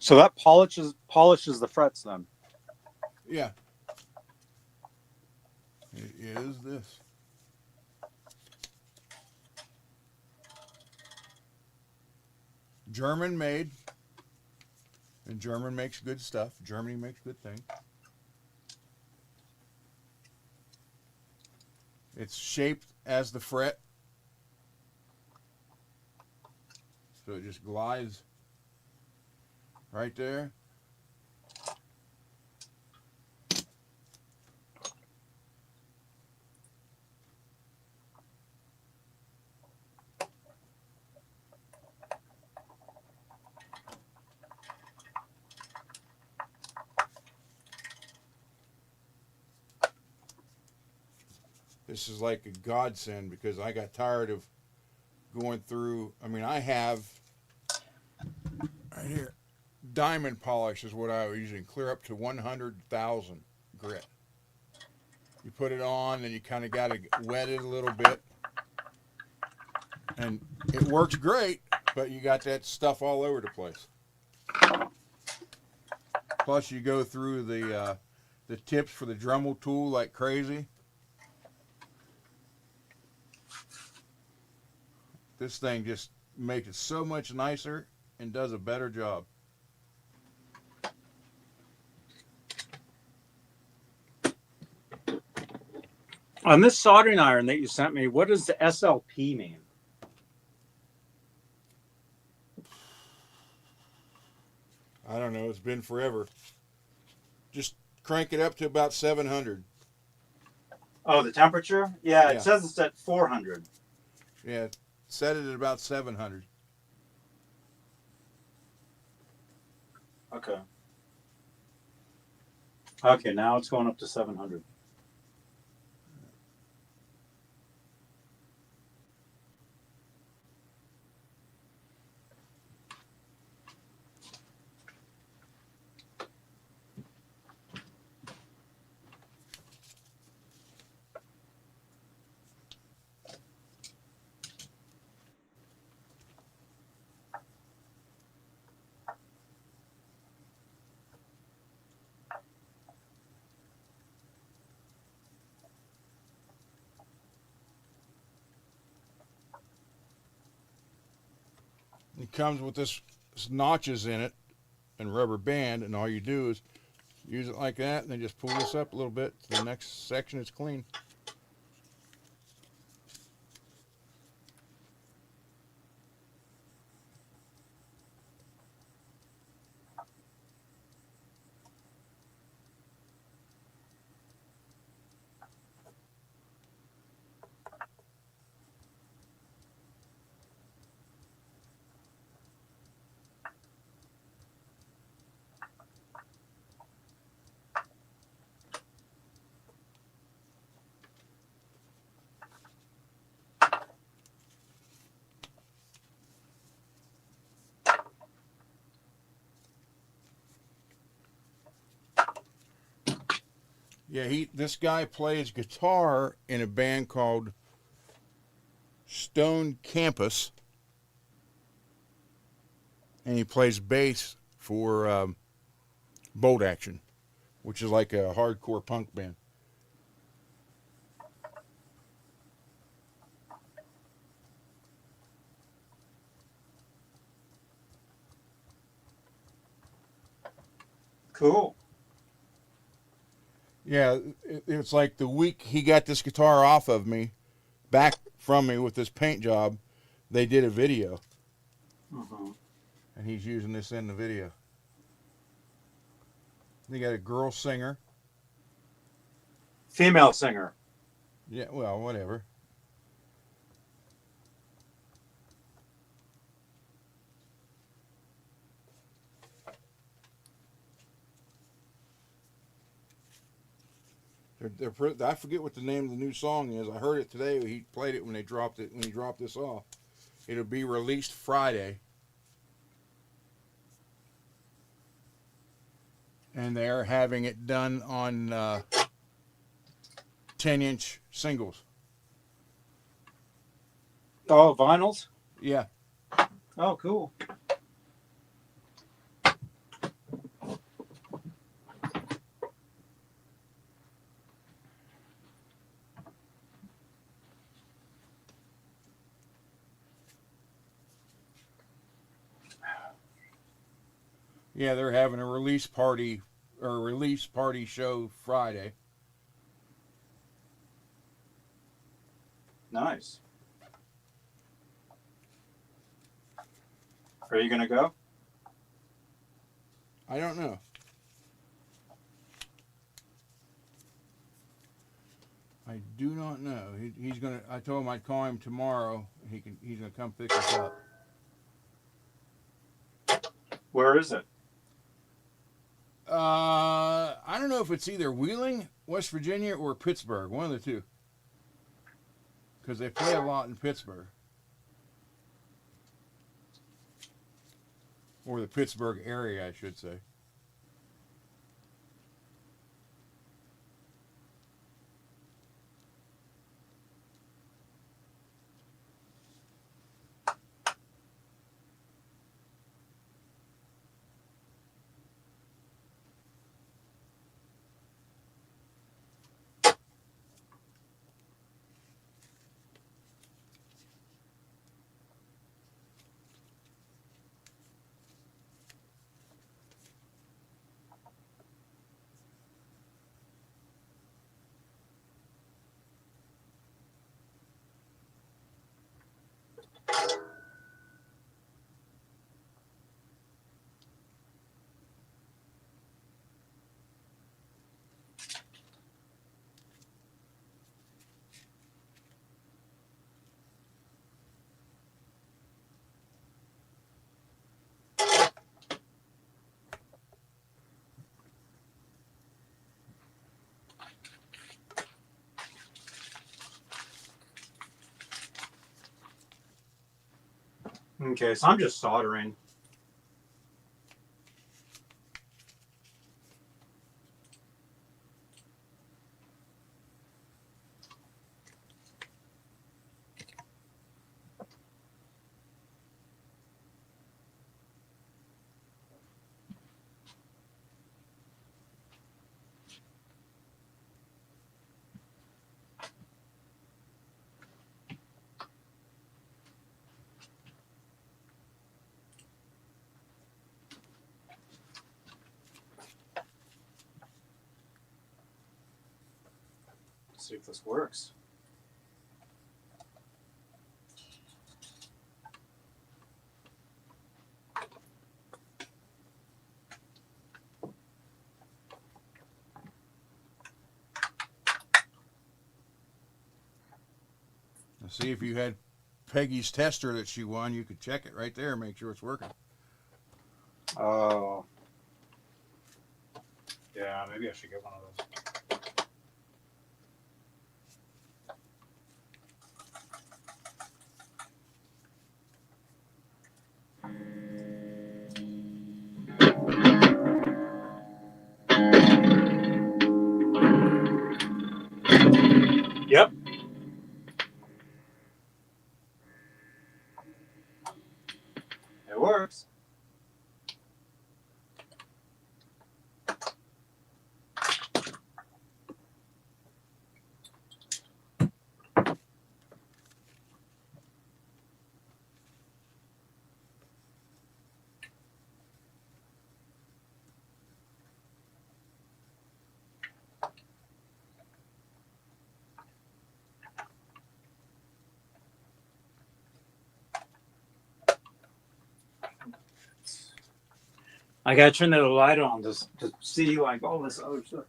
So that polishes the frets then.
Yeah. It is this. German made. And German makes good stuff. Germany makes good things. It's shaped as the fret. So it just glides right there. This is like a godsend because I got tired of going through. I mean, I have right here, diamond polish is what I was using, clear up to 100,000 grit. You put it on and you kind of got to wet it a little bit. And it works great, but you got that stuff all over the place. Plus you go through the tips for the Dremel tool like crazy. This thing just makes it so much nicer and does a better job.
On this soldering iron that you sent me, what does the SLP mean?
I don't know. It's been forever. Just crank it up to about 700.
Oh, the temperature? Yeah,
Yeah.
it says it's at 400.
Yeah, set it at about 700.
Okay. Okay, now it's going up to 700.
It comes with this notches in it and rubber band, and all you do is use it like that, and then just pull this up a little bit to the next section. It's clean. Yeah, this guy plays guitar in a band called Stone Campus, and he plays bass for Bolt Action, which is like a hardcore punk band.
Cool.
Yeah, it's like the week he got this guitar off of me, back from me with this paint job, they did a video.
Mm-hmm.
And he's using this in the video. They got a girl singer.
Female singer.
Yeah, well, whatever. I forget what the name of the new song is. I heard it today. He played it when they dropped it. When he dropped this off, it'll be released Friday, and they're having it done on 10-inch singles.
Oh, vinyls?
Yeah.
Oh, cool.
Yeah, they're having a release party show Friday.
Nice. Are you gonna go?
I don't know. I do not know. He's gonna. I told him I'd call him tomorrow. He's gonna come pick us up.
Where is it?
I don't know if it's either Wheeling, West Virginia, or Pittsburgh. One of the two. Because they play a lot in Pittsburgh. Or the Pittsburgh area, I should say.
Okay, so I'm just soldering. Let's see if this works.
See if you had Peggy's tester that she won, you could check it right there and make sure it's working.
Oh. Yeah, maybe I should get one of those. Yep. It works. I gotta turn that light on to see like all this other stuff.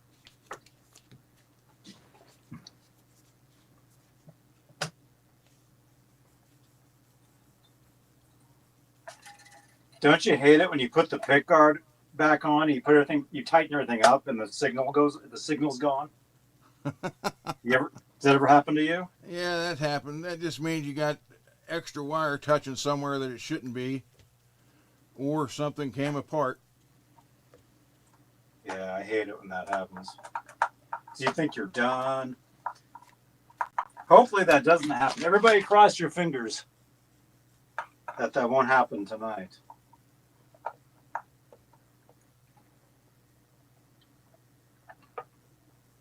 Don't you hate it when you put the pick guard back on, you put everything, you tighten everything up, and the signal's gone? Does that ever happen to you?
Yeah, that happened. That just means you got extra wire touching somewhere that it shouldn't be, or something came apart.
Yeah, I hate it when that happens. So you think you're done. Hopefully that doesn't happen. Everybody cross your fingers that won't happen tonight.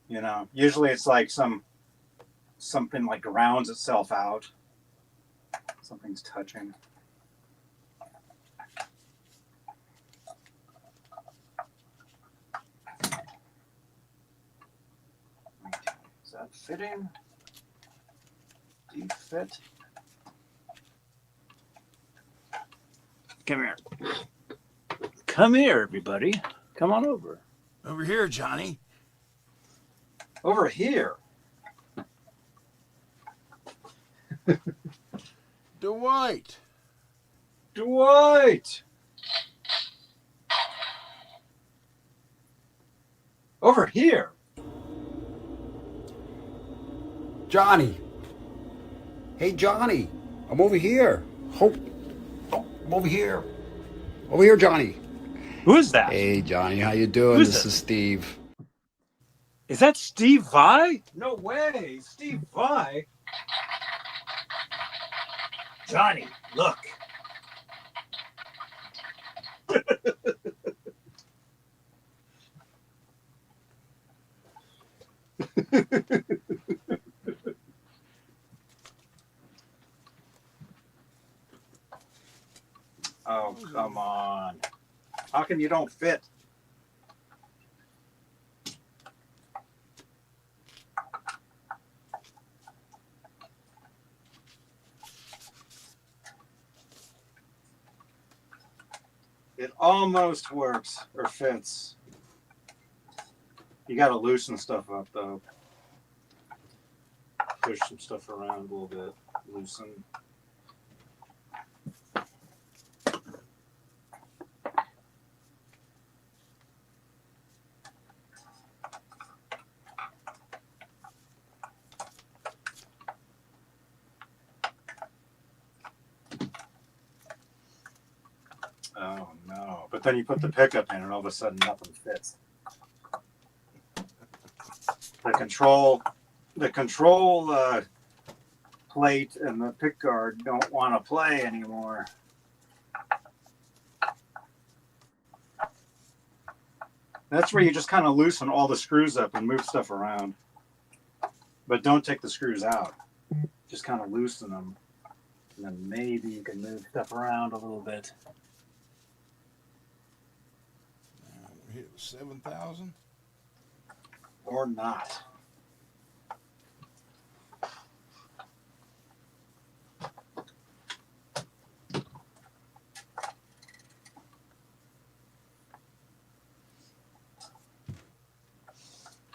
You know, usually it's like something like grounds itself out. Something's touching. fitting. Deep fit. Come here. Come here, everybody. Come on over.
Over here, Johnny.
Over here.
Dwight.
Dwight. Over here.
Johnny. Hey, Johnny. I'm over here. I'm over here. Over here, Johnny.
Who is that?
Hey, Johnny. How you doing?
Who's
This
this?
is Steve.
Is that Steve Vai? No way. Steve Vai. Johnny, look. Oh, come on. How come you don't fit? It almost works or fits. You got to loosen stuff up though. Push some stuff around a little bit. Loosen. Oh no! But then you put the pickup in, and all of a sudden nothing fits. The control plate and the pick guard don't want to play anymore. That's where you just kind of loosen all the screws up and move stuff around, but don't take the screws out. Just kind of loosen them, and then maybe you can move stuff around a little bit.
Hit 7,000
Or not.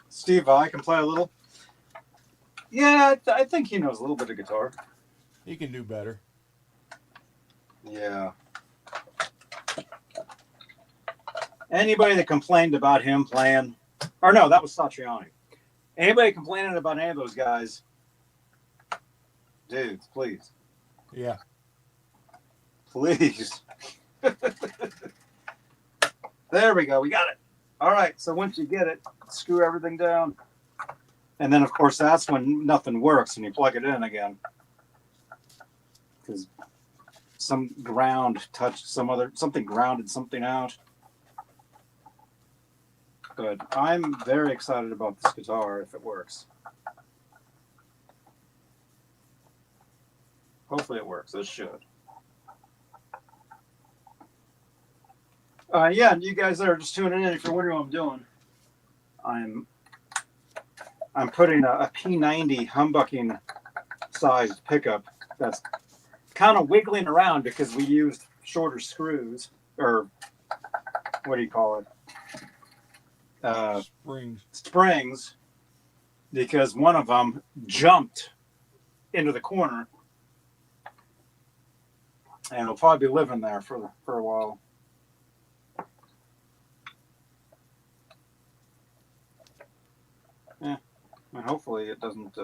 Steve Vai can play a little. Yeah, I think he knows a little bit of guitar.
He can do better.
Yeah. Anybody that complained about him playing, or no, that was Satriani. Anybody complaining about any of those guys, dudes, please.
Yeah.
Please. There we go. We got it. All right. So once you get it, screw everything down. And then, of course, that's when nothing works and you plug it in again. Because some ground touched something grounded something out. Good. I'm very excited about this guitar if it works. Hopefully it works. This should. Yeah, you guys that are just tuning in, if you're wondering what I'm doing, I'm putting a P90 humbucking sized pickup that's kind of wiggling around because we used shorter screws, or what do you call it? Springs, because one of them jumped into the corner, and it'll probably be living there for a while. Yeah, and hopefully it doesn't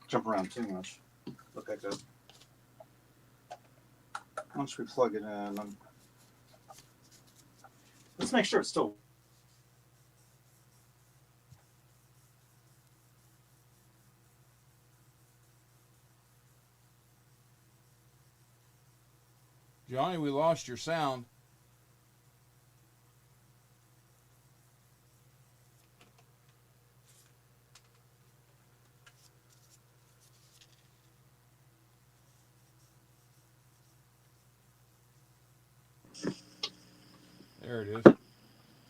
jump around too much. Look like that. Once we plug it in, let's make sure it's still.
Johnny, we lost your sound. There it is.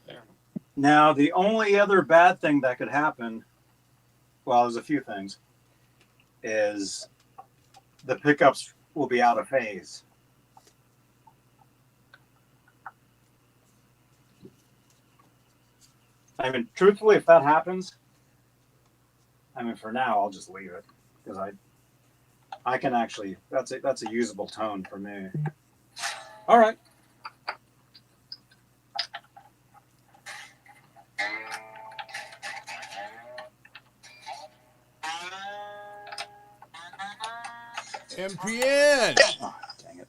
There. Now, the only other bad thing that could happen well, there's a few things. Is the pickups will be out of phase. I mean, truthfully, if that happens, I mean, for now, I'll just leave it because I can actually, that's a usable tone for me. All right.
MPN.
Oh, dang it.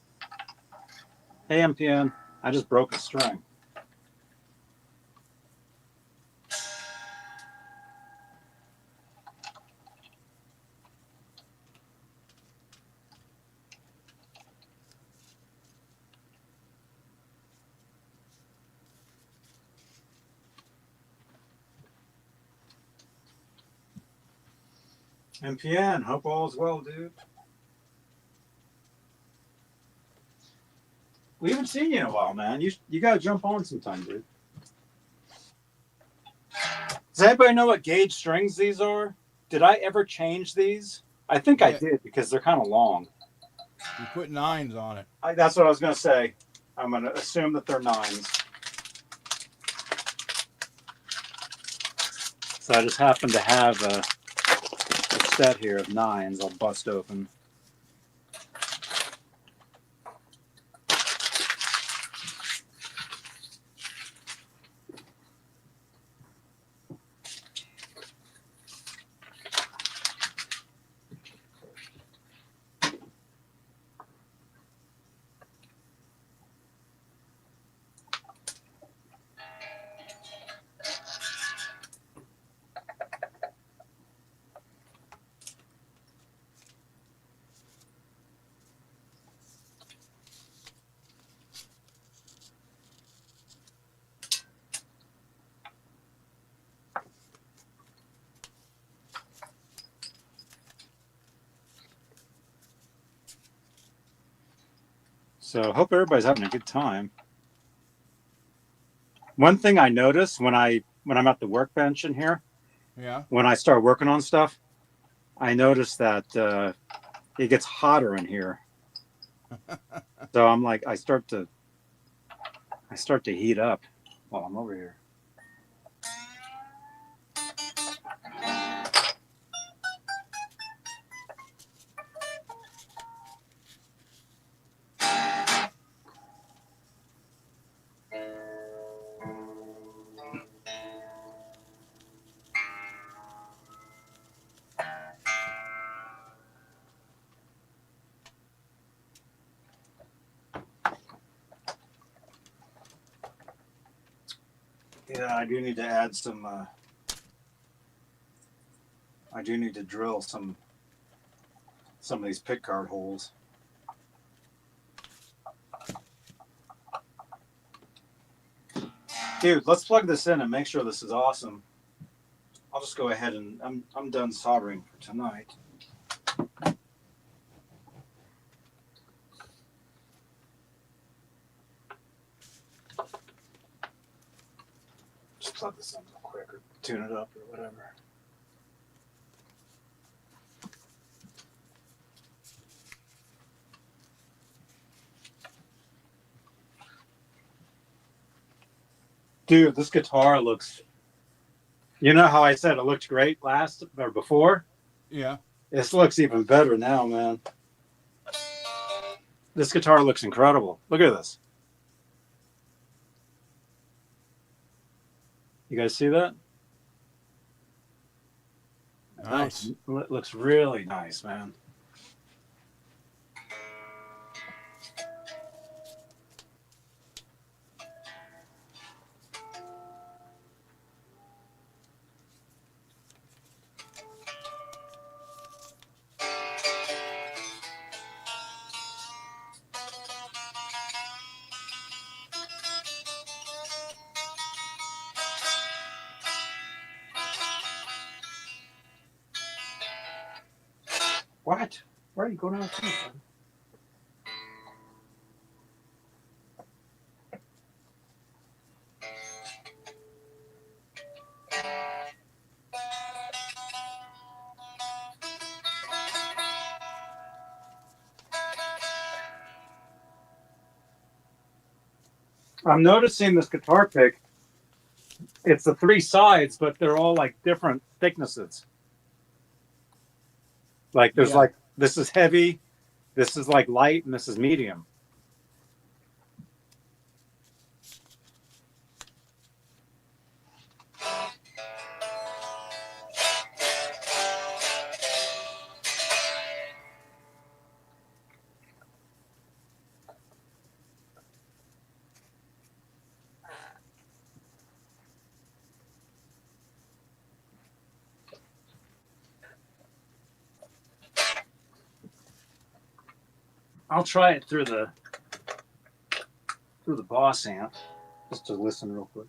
Hey, MPN, I just broke a string. MPN, hope all is well, dude. We haven't seen you in a while, man. You gotta jump on sometime, dude. Does anybody know what gauge strings these are? Did I ever change these? I think I
Yeah.
did because they're kind of long.
You put 9s on it.
That's what I was gonna say. I'm gonna assume that they're 9s. So I just happen to have a set here of 9s. I'll bust open. So hope everybody's having a good time. One thing I notice when I'm at the workbench in here,
Yeah.
when I start working on stuff, I notice that it gets hotter in here. So I'm like, I start to heat up while I'm over here. Yeah, I do need to add some. I do need to drill some of these pick guard holes. Dude, let's plug this in and make sure this is awesome. I'll just go ahead and I'm done soldering for tonight. Just plug this in real quick or tune it up or whatever. Dude, this guitar looks. You know how I said it looked great last or before?
Yeah.
This looks even better now, man. This guitar looks incredible. Look at this. You guys see that?
Nice.
That looks really nice, man. What? Where are you going out to? I'm noticing this guitar pick. It's the 3 sides, but they're all like different thicknesses. Like there's like, this is heavy, this is like light, and this is medium. I'll try it through the Boss amp just to listen real quick.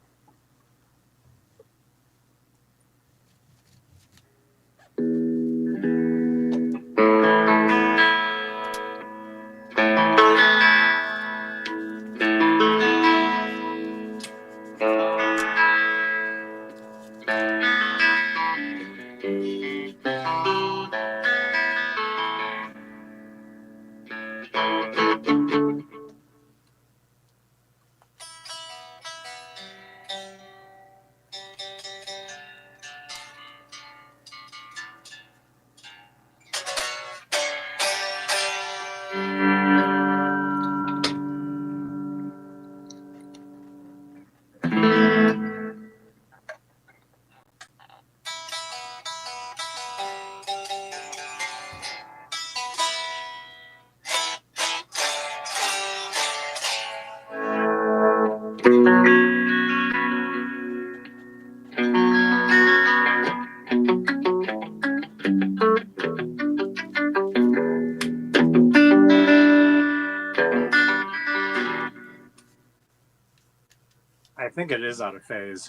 I think it is out of phase.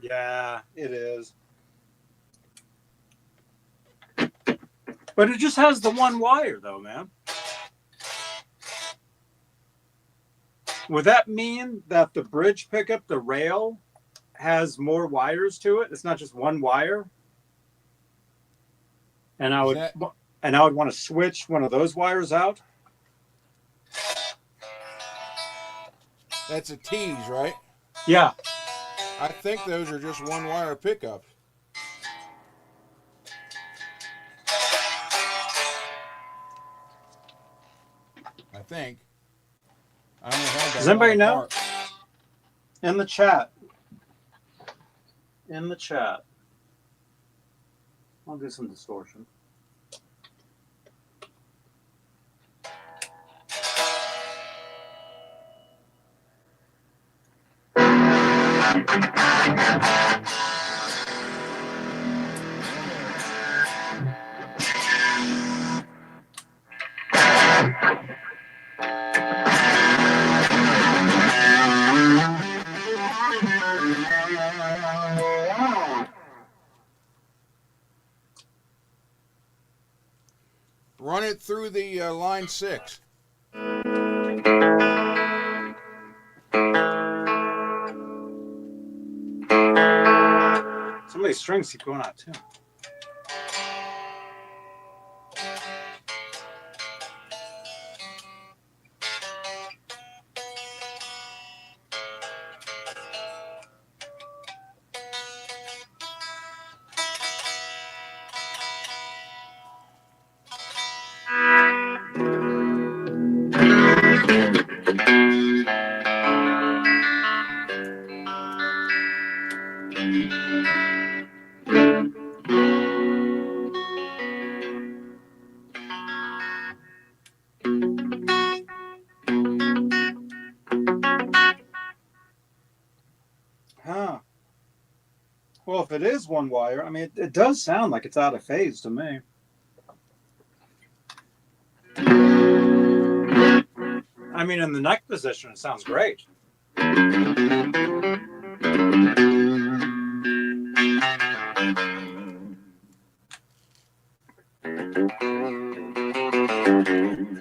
Yeah, it is. But it just has the one wire though, man. Would that mean that the bridge pickup, the rail, has more wires to it? It's not just one wire? And I would want to switch one of those wires out?
That's a TEASE, right?
Yeah.
I think those are just one wire pickups. I think. I don't know.
Does anybody know? In the chat. In the chat. I'll do some distortion.
Run it through the line 6.
Some of these strings keep going out too. Huh. Well, if it is one wire, I mean, it does sound like it's out of phase to me. I mean, in the neck position, it sounds great.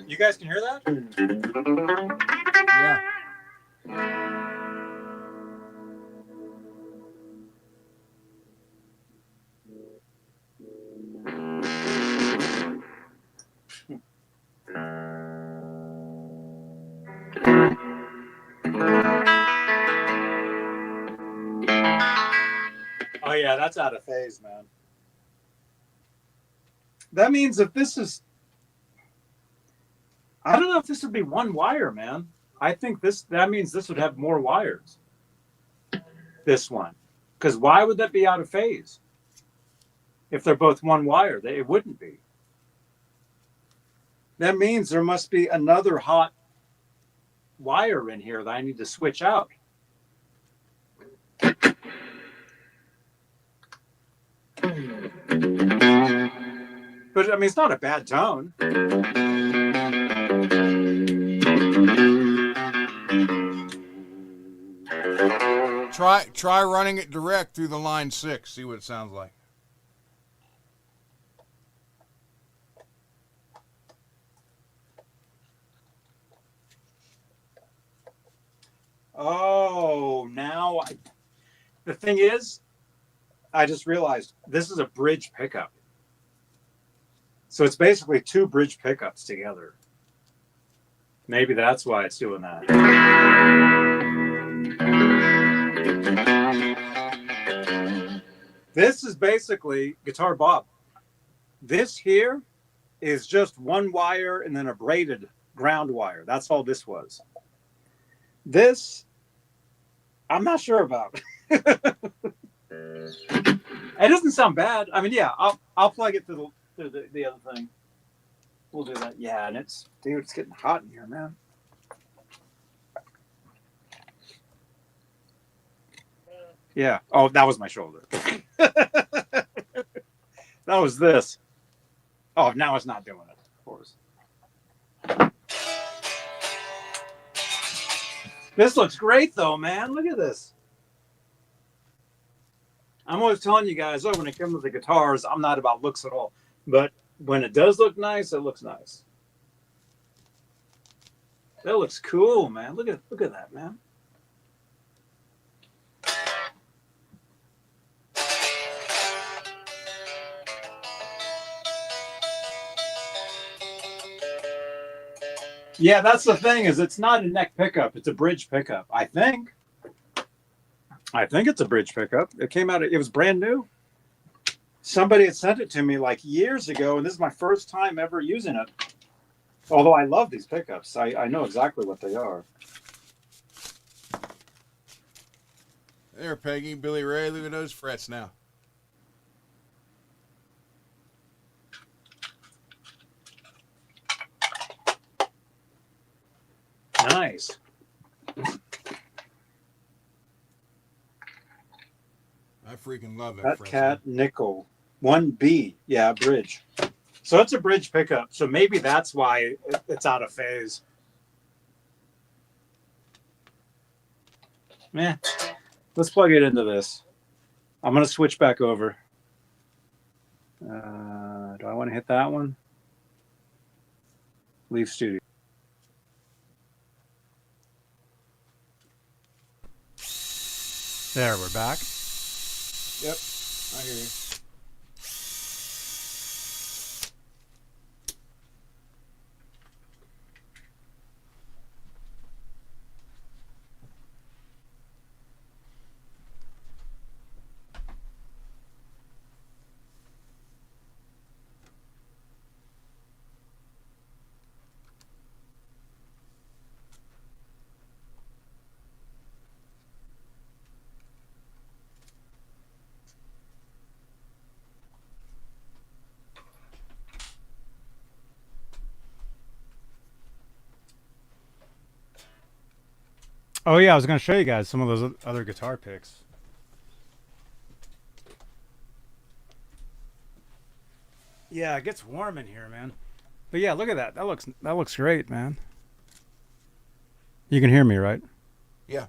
You guys can hear that?
Yeah.
Oh yeah, that's out of phase, man. That means if this is, I don't know if this would be one wire, man. I think that means this would have more wires. This one, because why would that be out of phase? If they're both one wire, it wouldn't be. That means there must be another hot wire in here that I need to switch out. But I mean, it's not a bad tone.
Try running it direct through the line 6. See what it sounds like.
Oh, the thing is, I just realized this is a bridge pickup. So it's basically two bridge pickups together. Maybe that's why it's doing that. This is basically Guitar Bob. This here is just one wire and then a braided ground wire. That's all this was. This, I'm not sure about. It doesn't sound bad. I mean, yeah, I'll plug it through the other thing. We'll do that. Yeah, and it's getting hot in here, man. Yeah. Oh, that was my shoulder. That was this. Oh, now it's not doing it, of course. This looks great, though, man. Look at this. I'm always telling you guys, when it comes to the guitars, I'm not about looks at all. But when it does look nice, it looks nice. That looks cool, man. Look at that, man. Yeah, that's the thing, is it's not a neck pickup. It's a bridge pickup, I think. I think it's a bridge pickup. It came out, it was brand new. Somebody had sent it to me like years ago, and this is my first time ever using it. Although I love these pickups. I know exactly what they are.
There, Peggy, Billy Ray, look at those frets now.
Nice.
I freaking love it.
That cat nickel. 1B. Yeah, bridge. So it's a bridge pickup. So maybe that's why it's out of phase. Yeah. Let's plug it into this. I'm going to switch back over. Do I want to hit that one? Leave studio.
There, we're back.
Yep, I hear you.
Oh yeah, I was gonna show you guys some of those other guitar picks. Yeah, it gets warm in here, man. But yeah, look at that. That looks great, man. You can hear me, right?
Yeah.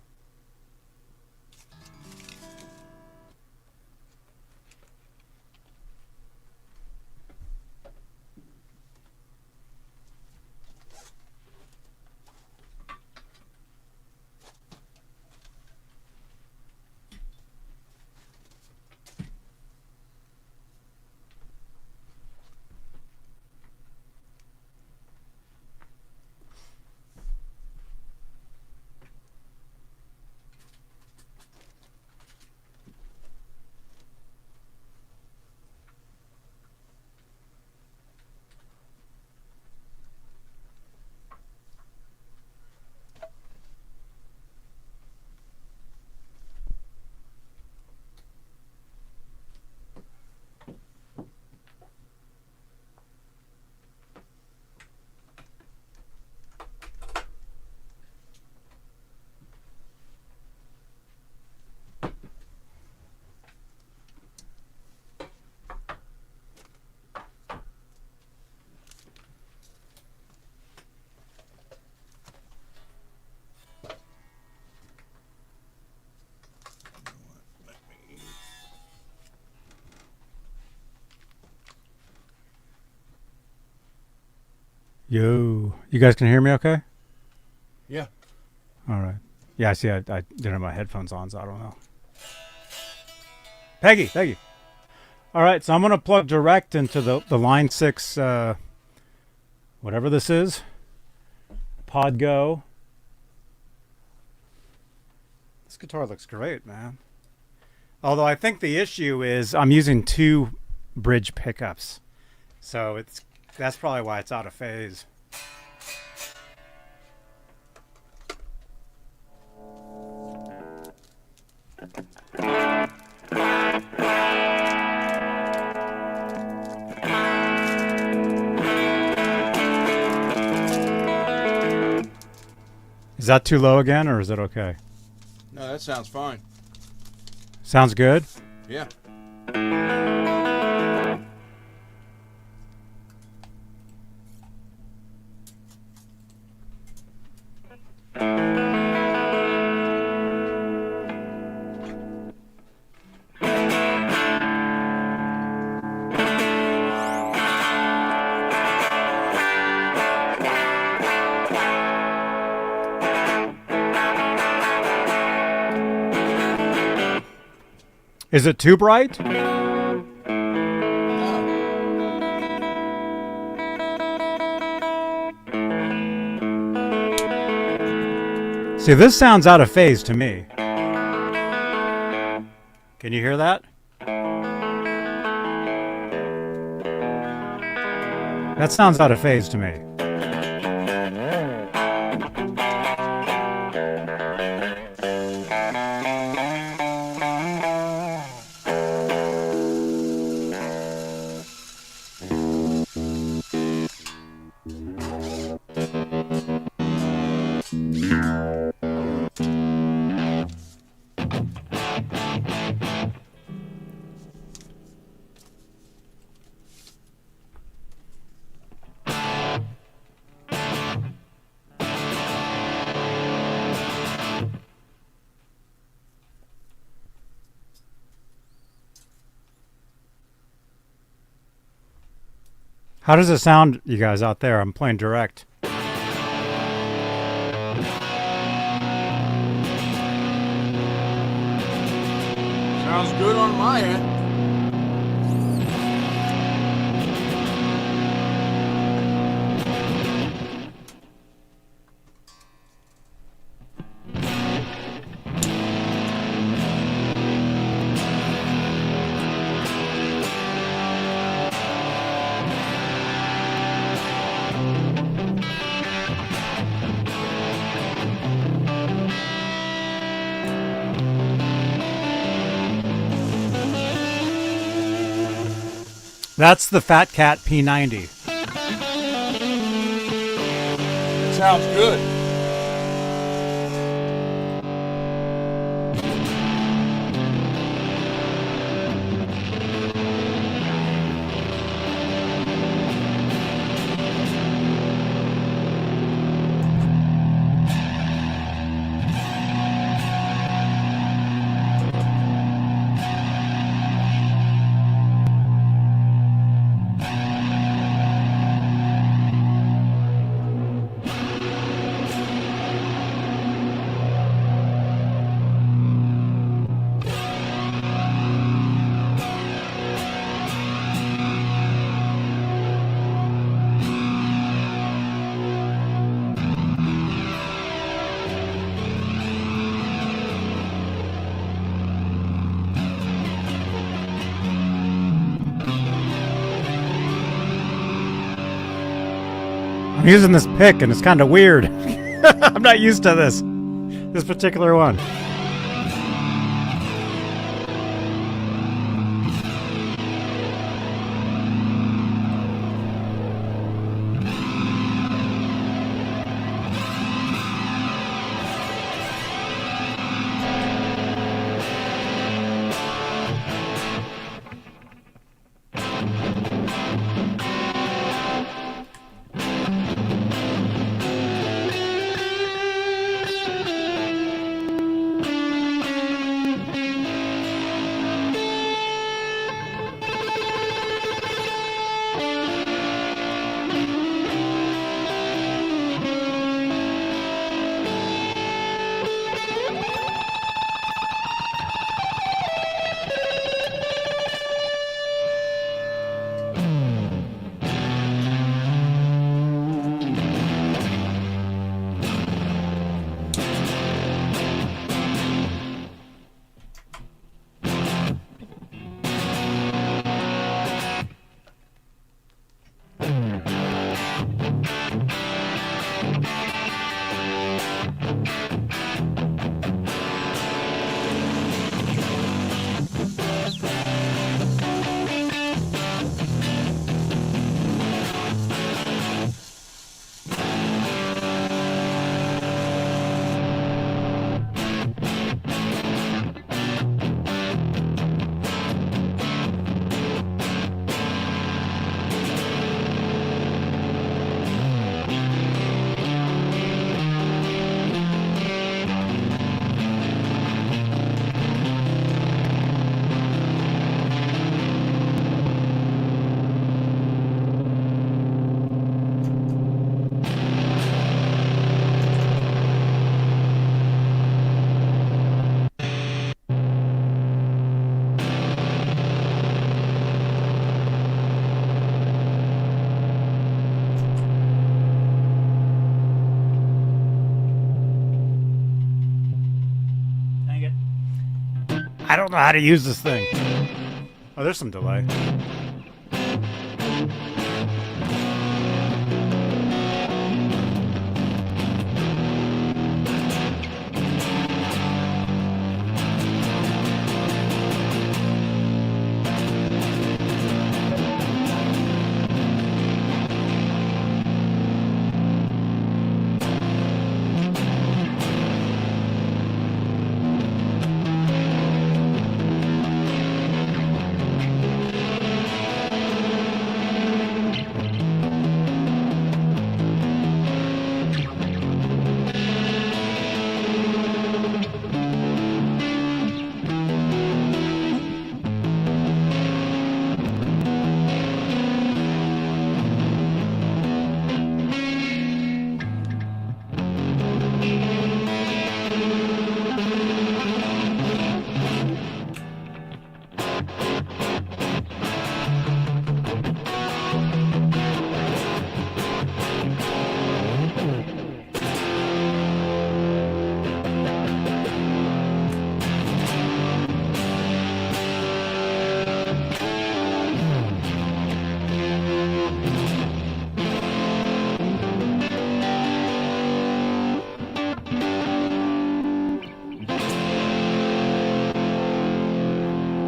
Yo, you guys can hear me okay?
Yeah.
All right. Yeah, I see. I didn't have my headphones on, so I don't know. Peggy. All right, so I'm going to plug direct into the Line 6, whatever this is, Pod Go. This guitar looks great, man. Although I think the issue is I'm using 2 bridge pickups. So that's probably why it's out of phase. Is that too low again, or is it okay?
No, that sounds fine.
Sounds good?
Yeah.
Is it too bright? See, this sounds out of phase to me. Can you hear that? That sounds out of phase to me. How does it sound, you guys out there? I'm playing direct.
Sounds good on my end.
That's the Phat Cat P90.
Sounds good.
I'm using this pick and it's kind of weird. I'm not used to this particular one. I don't know how to use this thing. Oh, there's some delay.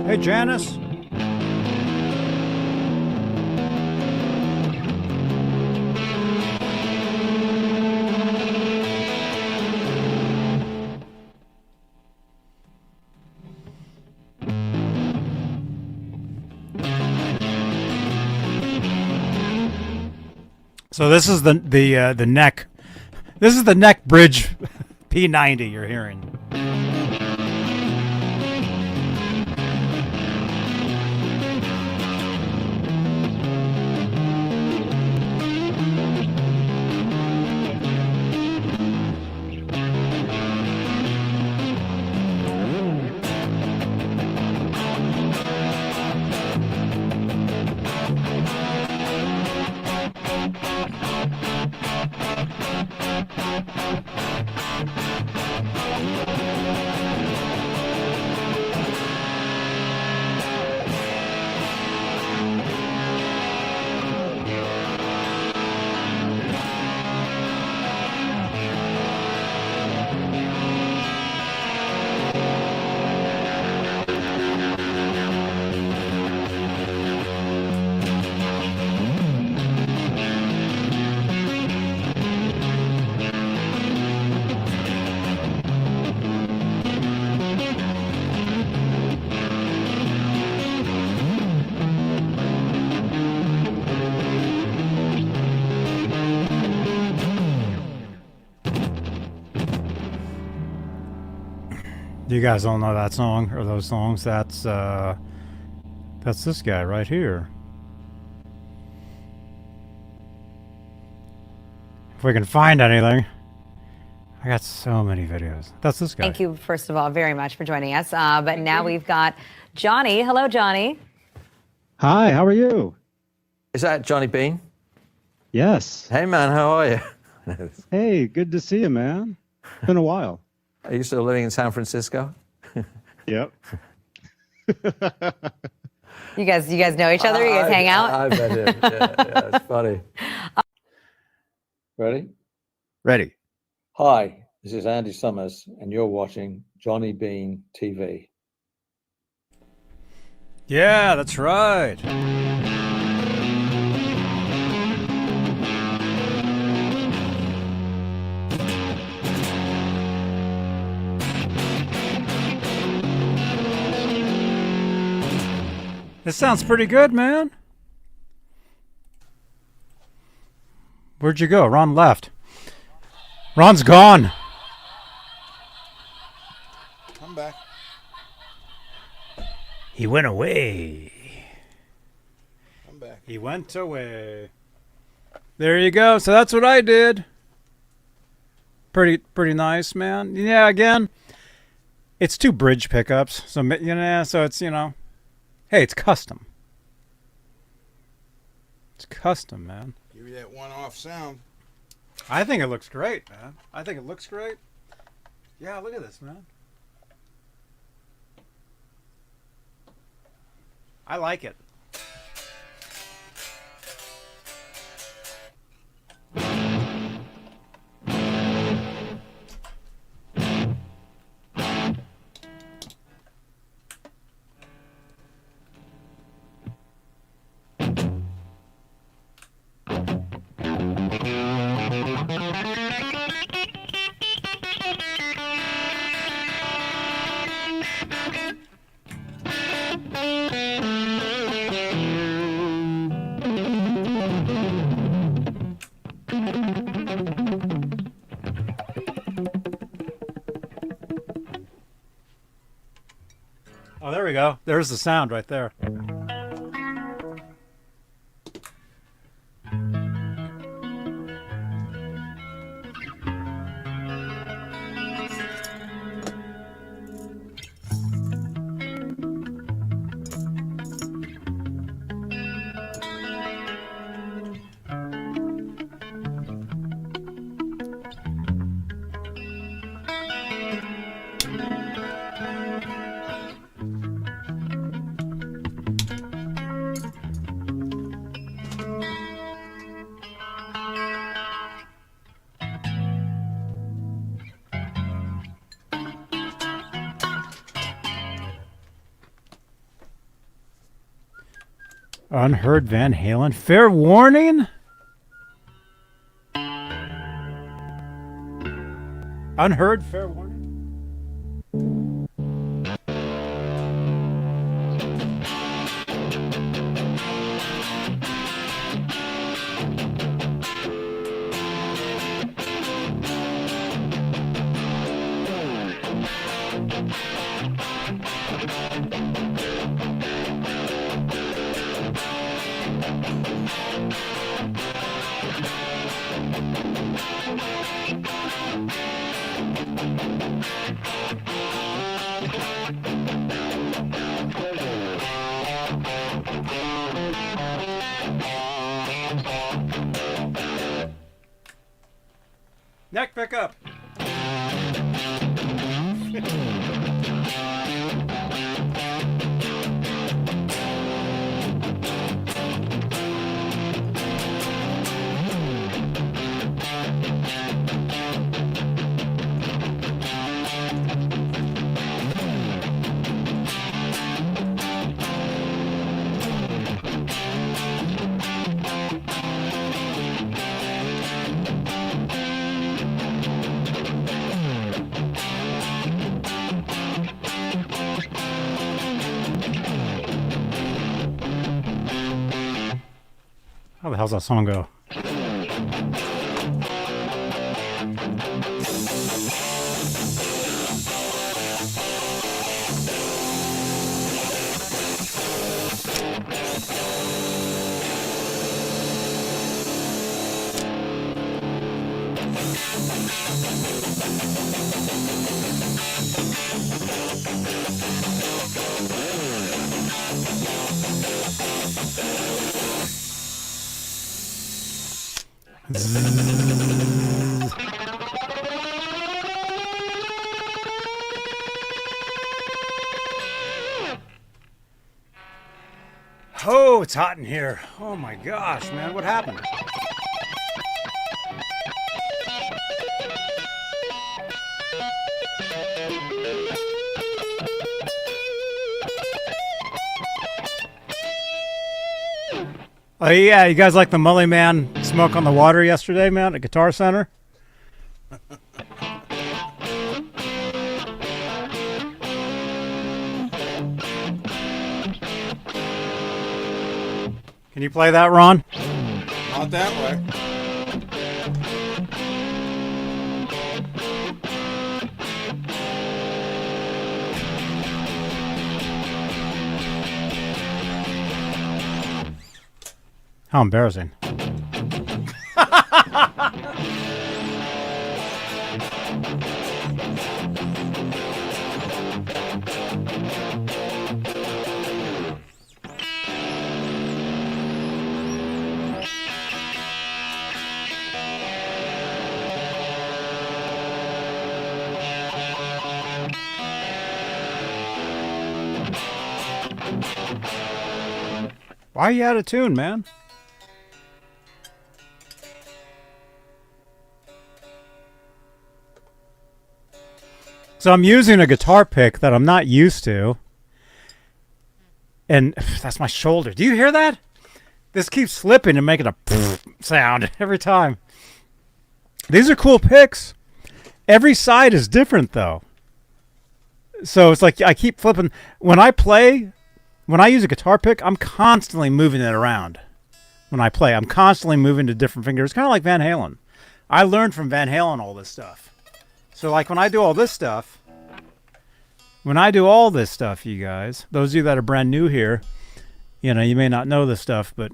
Hey, Janice. So this is the neck. This is the neck bridge P90 you're hearing. You guys don't know that song or those songs. That's this guy right here. If we can find anything. I got so many videos. That's this guy.
Thank you, first of all, very much for joining us. But now we've got Johnny. Hello, Johnny.
Hi, how are you?
Is that Johnny Beane?
Yes.
Hey, man, how are you?
Hey, good to see you, man. Been a while.
Are you still living in San Francisco?
Yep.
You guys know each other? You guys hang out?
I bet it. Yeah, it's funny. Ready?
Ready.
Hi, this is Andy Summers, and you're watching Johnny Beane TV.
Yeah, that's right. This sounds pretty good, man. Where'd you go? Ron left. Ron's gone.
I'm back.
He went away.
I'm back.
He went away. There you go. So that's what I did. Pretty nice, man. Yeah, again, it's 2 bridge pickups. So, so it's, hey, it's custom. It's custom, man.
Give you that one-off sound.
I think it looks great, man. I think it looks great. Yeah, look at this, man. I like it. Oh, there we go. There's the sound right there. Unheard Van Halen. Fair warning? Unheard fair warning? Neck pickup. How the hell's that song go? Oh, it's hot in here. Oh my gosh, man, what happened? Oh yeah, you guys like the Mully Man Smoke on the Water yesterday, man, at Guitar Center? Can you play that, Ron?
Not that way.
How embarrassing. Why are you out of tune, man? So I'm using a guitar pick that I'm not used to. And that's my shoulder. Do you hear that? This keeps slipping and making a sound every time. These are cool picks. Every side is different, though. So it's like I keep flipping. When I use a guitar pick, I'm constantly moving it around. When I play, I'm constantly moving to different fingers. Kind of like Van Halen. I learned from Van Halen all this stuff. So like when I do all this stuff, you guys, those of you that are brand new here, you know, you may not know this stuff, but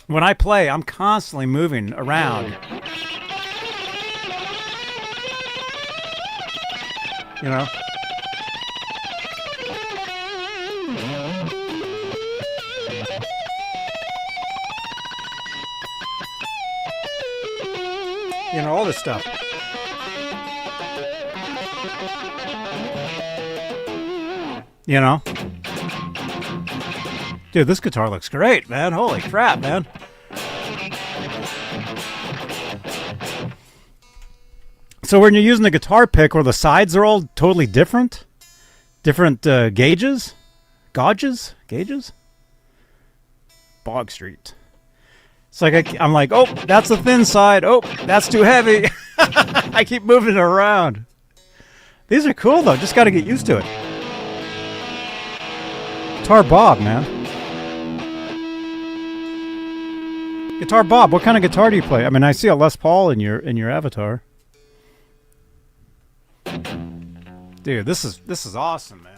when I play, I'm constantly moving around. You know? You know, all this stuff. You know? Dude, this guitar looks great, man. Holy crap, man. So when you're using the guitar pick where the sides are all totally different gauges? Gauges? Bog Street. It's like I'm like, oh, that's the thin side. Oh, that's too heavy. I keep moving it around. These are cool, though. Just got to get used to it. Guitar Bob, man. Guitar Bob, what kind of guitar do you play? I mean, I see a Les Paul in your avatar. Dude, this is awesome, man.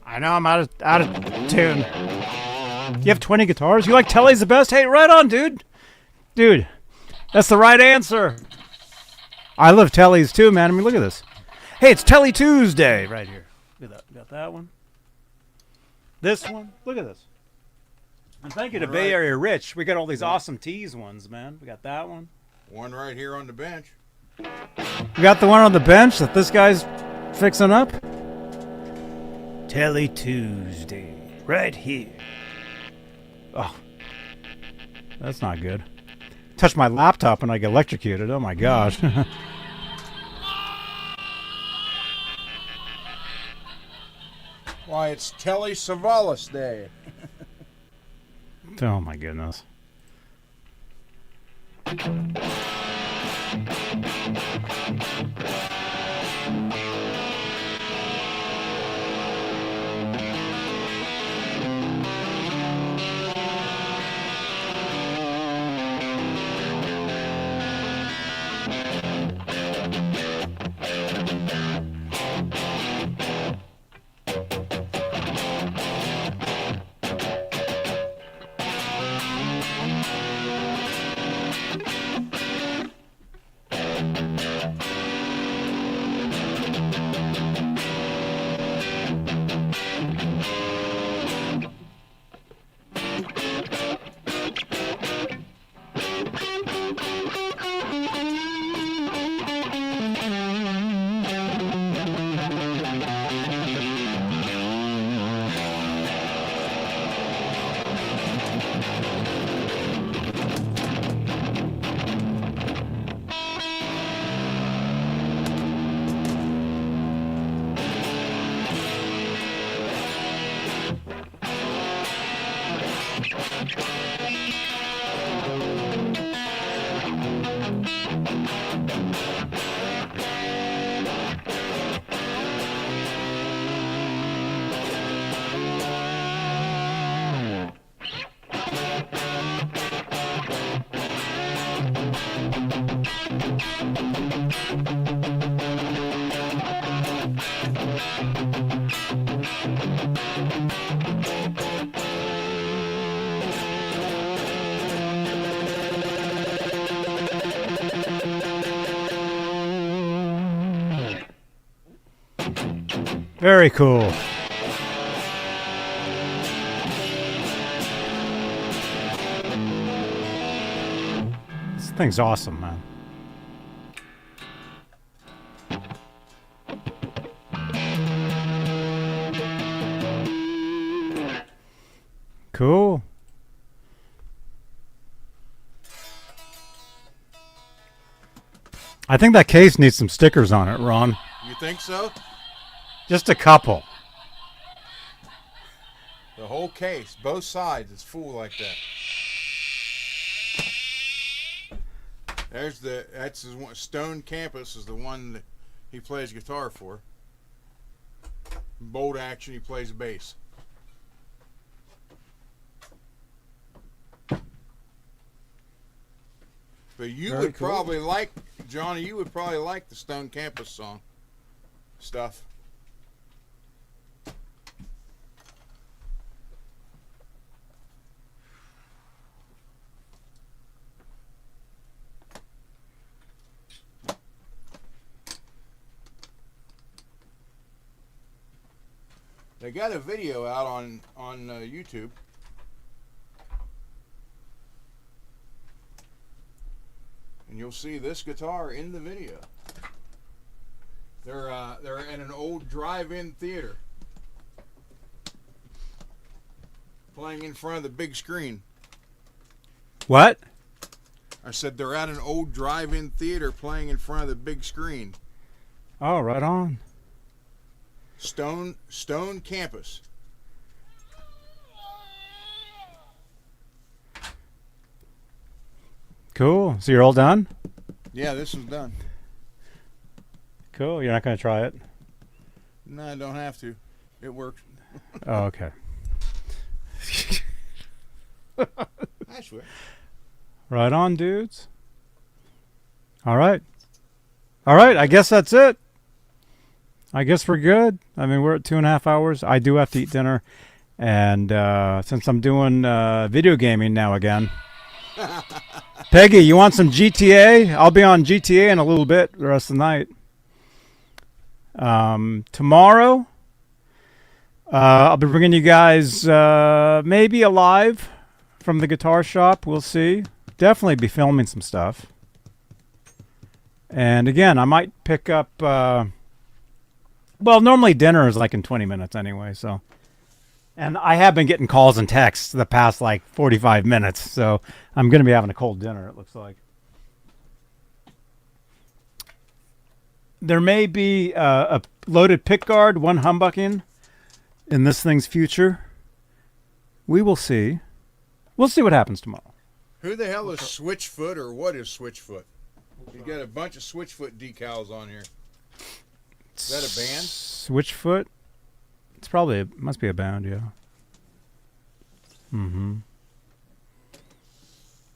I know I'm out of tune. You have 20 guitars? You like Telly's the best? Hey, right on, dude. Dude, that's the right answer. I love Telly's too, man. I mean, look at this. Hey, it's Telly Tuesday right here. Look at that. We got that one. This one. Look at this. And thank you to Bay Area Rich. We got all these awesome TEASE ones, man. We got that one.
One right here on the bench.
We got the one on the bench that this guy's fixing up. Telly Tuesday, right here. Oh, that's not good. Touch my laptop and I get electrocuted. Oh my gosh.
Why, it's Telly Savalas Day.
Oh my goodness. Very cool. This thing's awesome, man. Cool. I think that case needs some stickers on it, Ron.
You think so?
Just a couple.
The whole case, both sides, is full like that. That's his one. Stone Campus is the one that he plays guitar for. Bold Action, he plays bass. But you
Very
would
cool.
probably like, Johnny, you would probably like the Stone Campus song stuff. They got a video out on YouTube. And you'll see this guitar in the video. They're in an old drive-in theater, playing in front of the big screen.
What?
I said they're at an old drive-in theater playing in front of the big screen.
Oh, right on.
Stone Campus.
Cool. So you're all done?
Yeah, this is done.
Cool. You're not going to try it?
No, I don't have to. It works.
Oh, okay.
I swear.
Right on, dudes. All right. All right. I guess that's it. I guess we're good. I mean, we're at 2.5 hours. I do have to eat dinner. And since I'm doing video gaming now again. Peggy, you want some GTA? I'll be on GTA in a little bit the rest of the night. Tomorrow, I'll be bringing you guys maybe a live from the guitar shop. We'll see. Definitely be filming some stuff. And again, I might pick up... well, normally dinner is like in 20 minutes anyway, so... And I have been getting calls and texts the past like 45 minutes, so I'm going to be having a cold dinner, it looks like. There may be a loaded pickguard, one humbucking in this thing's future. We will see. We'll see what happens tomorrow.
Who the hell is Switchfoot, or what is Switchfoot? You got a bunch of Switchfoot decals on here. Is that a band?
Switchfoot? It's probably, must be a band, yeah. Mm-hmm.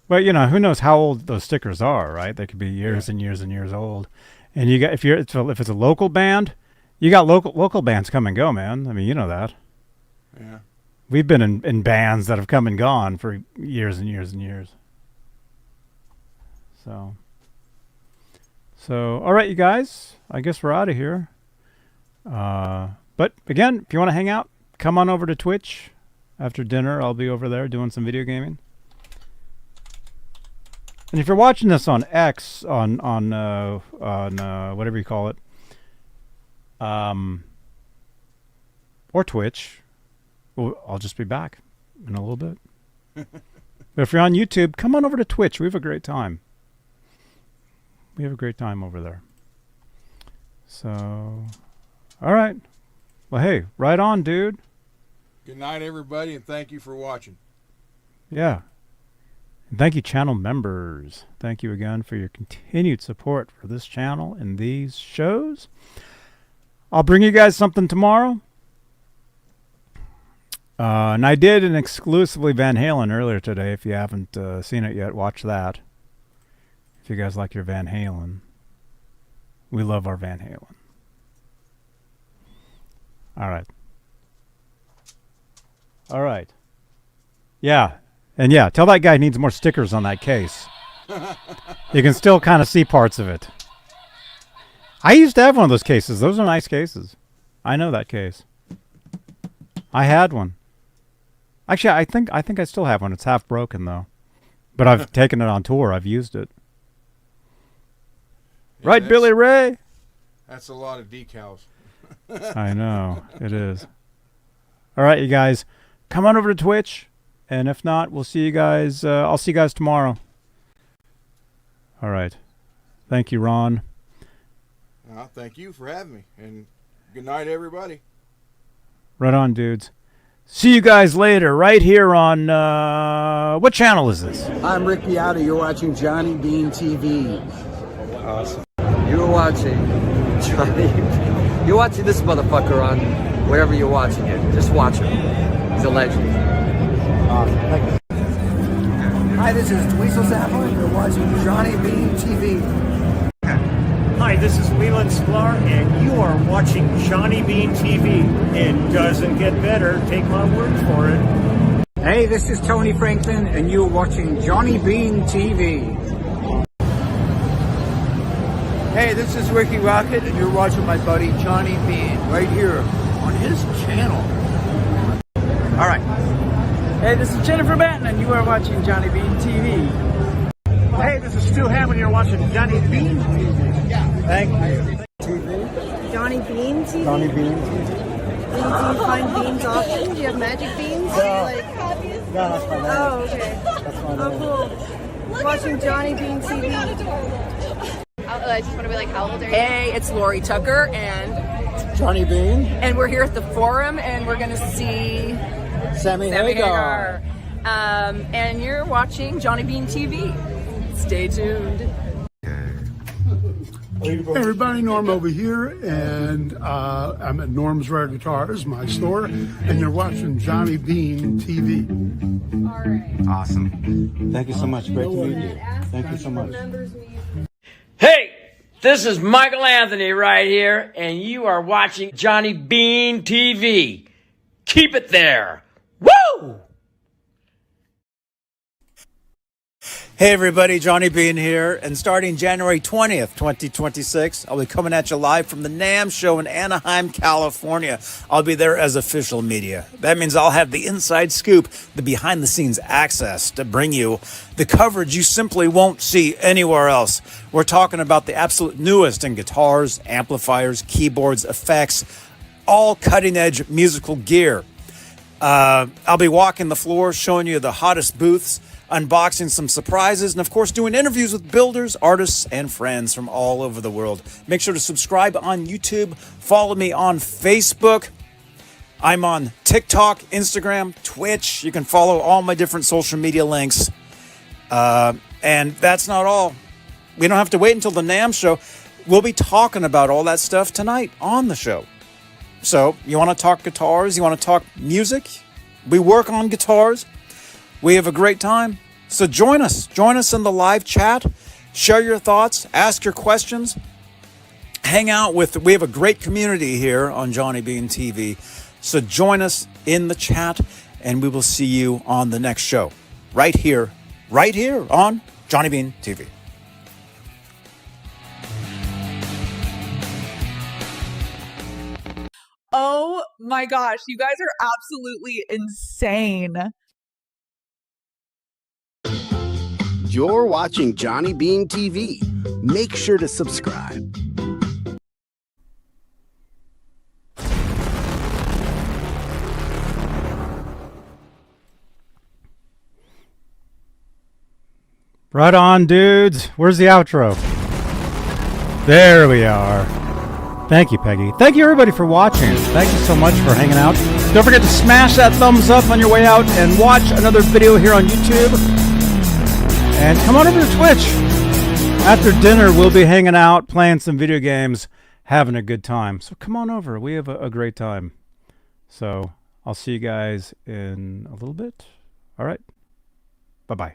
But, you know, who knows how old those stickers are, right? They could be years and years and years old. And you got if it's a local band, you got local bands come and go, man. I mean, you know that.
Yeah.
We've been in bands that have come and gone for years and years and years. So all right, you guys. I guess we're out of here. But again, if you want to hang out, come on over to Twitch. After dinner, I'll be over there doing some video gaming. And if you're watching this on X, on whatever you call it, or Twitch, well, I'll just be back in a little bit. But if you're on YouTube, come on over to Twitch. We have a great time. We have a great time over there. So, all right. Well, hey, right on, dude.
Good night, everybody, and thank you for watching.
Yeah. And thank you, channel members. Thank you again for your continued support for this channel and these shows. I'll bring you guys something tomorrow. And I did an exclusively Van Halen earlier today. If you haven't seen it yet, watch that. If you guys like your Van Halen. We love our Van Halen. All right. All right. Yeah. And yeah, tell that guy he needs more stickers on that case. You can still kind of see parts of it. I used to have one of those cases. Those are nice cases. I know that case. I had one. Actually, I think I still have one. It's half broken though, but I've taken it on tour. I've used it.
Yeah,
Right, Billy Ray?
That's a lot of decals.
I know. It is. All right, you guys. Come on over to Twitch. And if not, we'll see you guys. I'll see you guys tomorrow. All right. Thank you, Ron.
Thank you for having me. And good night, everybody.
Right on, dudes. See you guys later, right here on, what channel is this?
I'm Rick Beata. You're watching Johnny Beane TV.
Awesome. You're watching Johnny. You're watching this motherfucker on wherever you're watching it. Just watch him. He's a legend.
Awesome. Thank you. Hi, this is Dweezil Zappa. You're watching Johnny Beane TV.
Hi, this is Leland Sklar, and you are watching Johnny Beane TV. It doesn't get better. Take my word for it.
Hey, this is Tony Franklin, and you're watching Johnny Beane TV.
Hey, this is Ricky Rocket, and you're watching my buddy Johnny Beane right here on his channel.
All right. Hey, this is Jennifer Batten, and you are watching Johnny Beane TV.
Hey, this is Stu Hammond. You're watching Johnny Beane TV.
Thank you. TV.
Johnny Beane TV?
Johnny Beane TV.
Do you find beans often? Do you have magic beans?
No, that's my name.
Oh, okay.
That's my name.
Oh, cool. Watching Johnny Beane TV.
I just want to be like, how old are you?
Hey, it's Lori Tucker and
Johnny Beane.
And we're here at the forum and we're going to see
Sammy Hagar.
And you're watching Johnny Beane TV. Stay tuned.
Hey everybody, Norm over here, and I'm at Norm's Rare Guitars, my store, and you're watching Johnny Beane TV.
All right.
Awesome. Thank you so much. Great to meet you. Thank you so much.
Hey, this is Michael Anthony right here, and you are watching Johnny Beane TV. Keep it there. Woo!
Hey everybody, Johnny Beane here, and starting January 20th, 2026, I'll be coming at you live from the NAMM show in Anaheim, California. I'll be there as official media. That means I'll have the inside scoop, the behind-the-scenes access to bring you the coverage you simply won't see anywhere else. We're talking about the absolute newest in guitars, amplifiers, keyboards, effects, all cutting-edge musical gear. I'll be walking the floor, showing you the hottest booths, unboxing some surprises, and of course doing interviews with builders, artists, and friends from all over the world. Make sure to subscribe on YouTube, follow me on Facebook. I'm on TikTok, Instagram, Twitch. You can follow all my different social media links. And that's not all. We don't have to wait until the NAMM show. We'll be talking about all that stuff tonight on the show. So, you want to talk guitars? You want to talk music? We work on guitars. We have a great time. So join us. Join us in the live chat. Share your thoughts. Ask your questions. Hang out with... We have a great community here on Johnny Beane TV. So join us in the chat, and we will see you on the next show. Right here on Johnny Beane TV.
Oh my gosh, you guys are absolutely insane.
You're watching Johnny Beane TV. Make sure to subscribe.
Right on, dudes. Where's the outro? There we are. Thank you, Peggy. Thank you, everybody, for watching. Thank you so much for hanging out. Don't forget to smash that thumbs up on your way out and watch another video here on YouTube. And come on over to Twitch. After dinner, we'll be hanging out, playing some video games, having a good time. So come on over. We have a great time. So I'll see you guys in a little bit. All right. Bye-bye.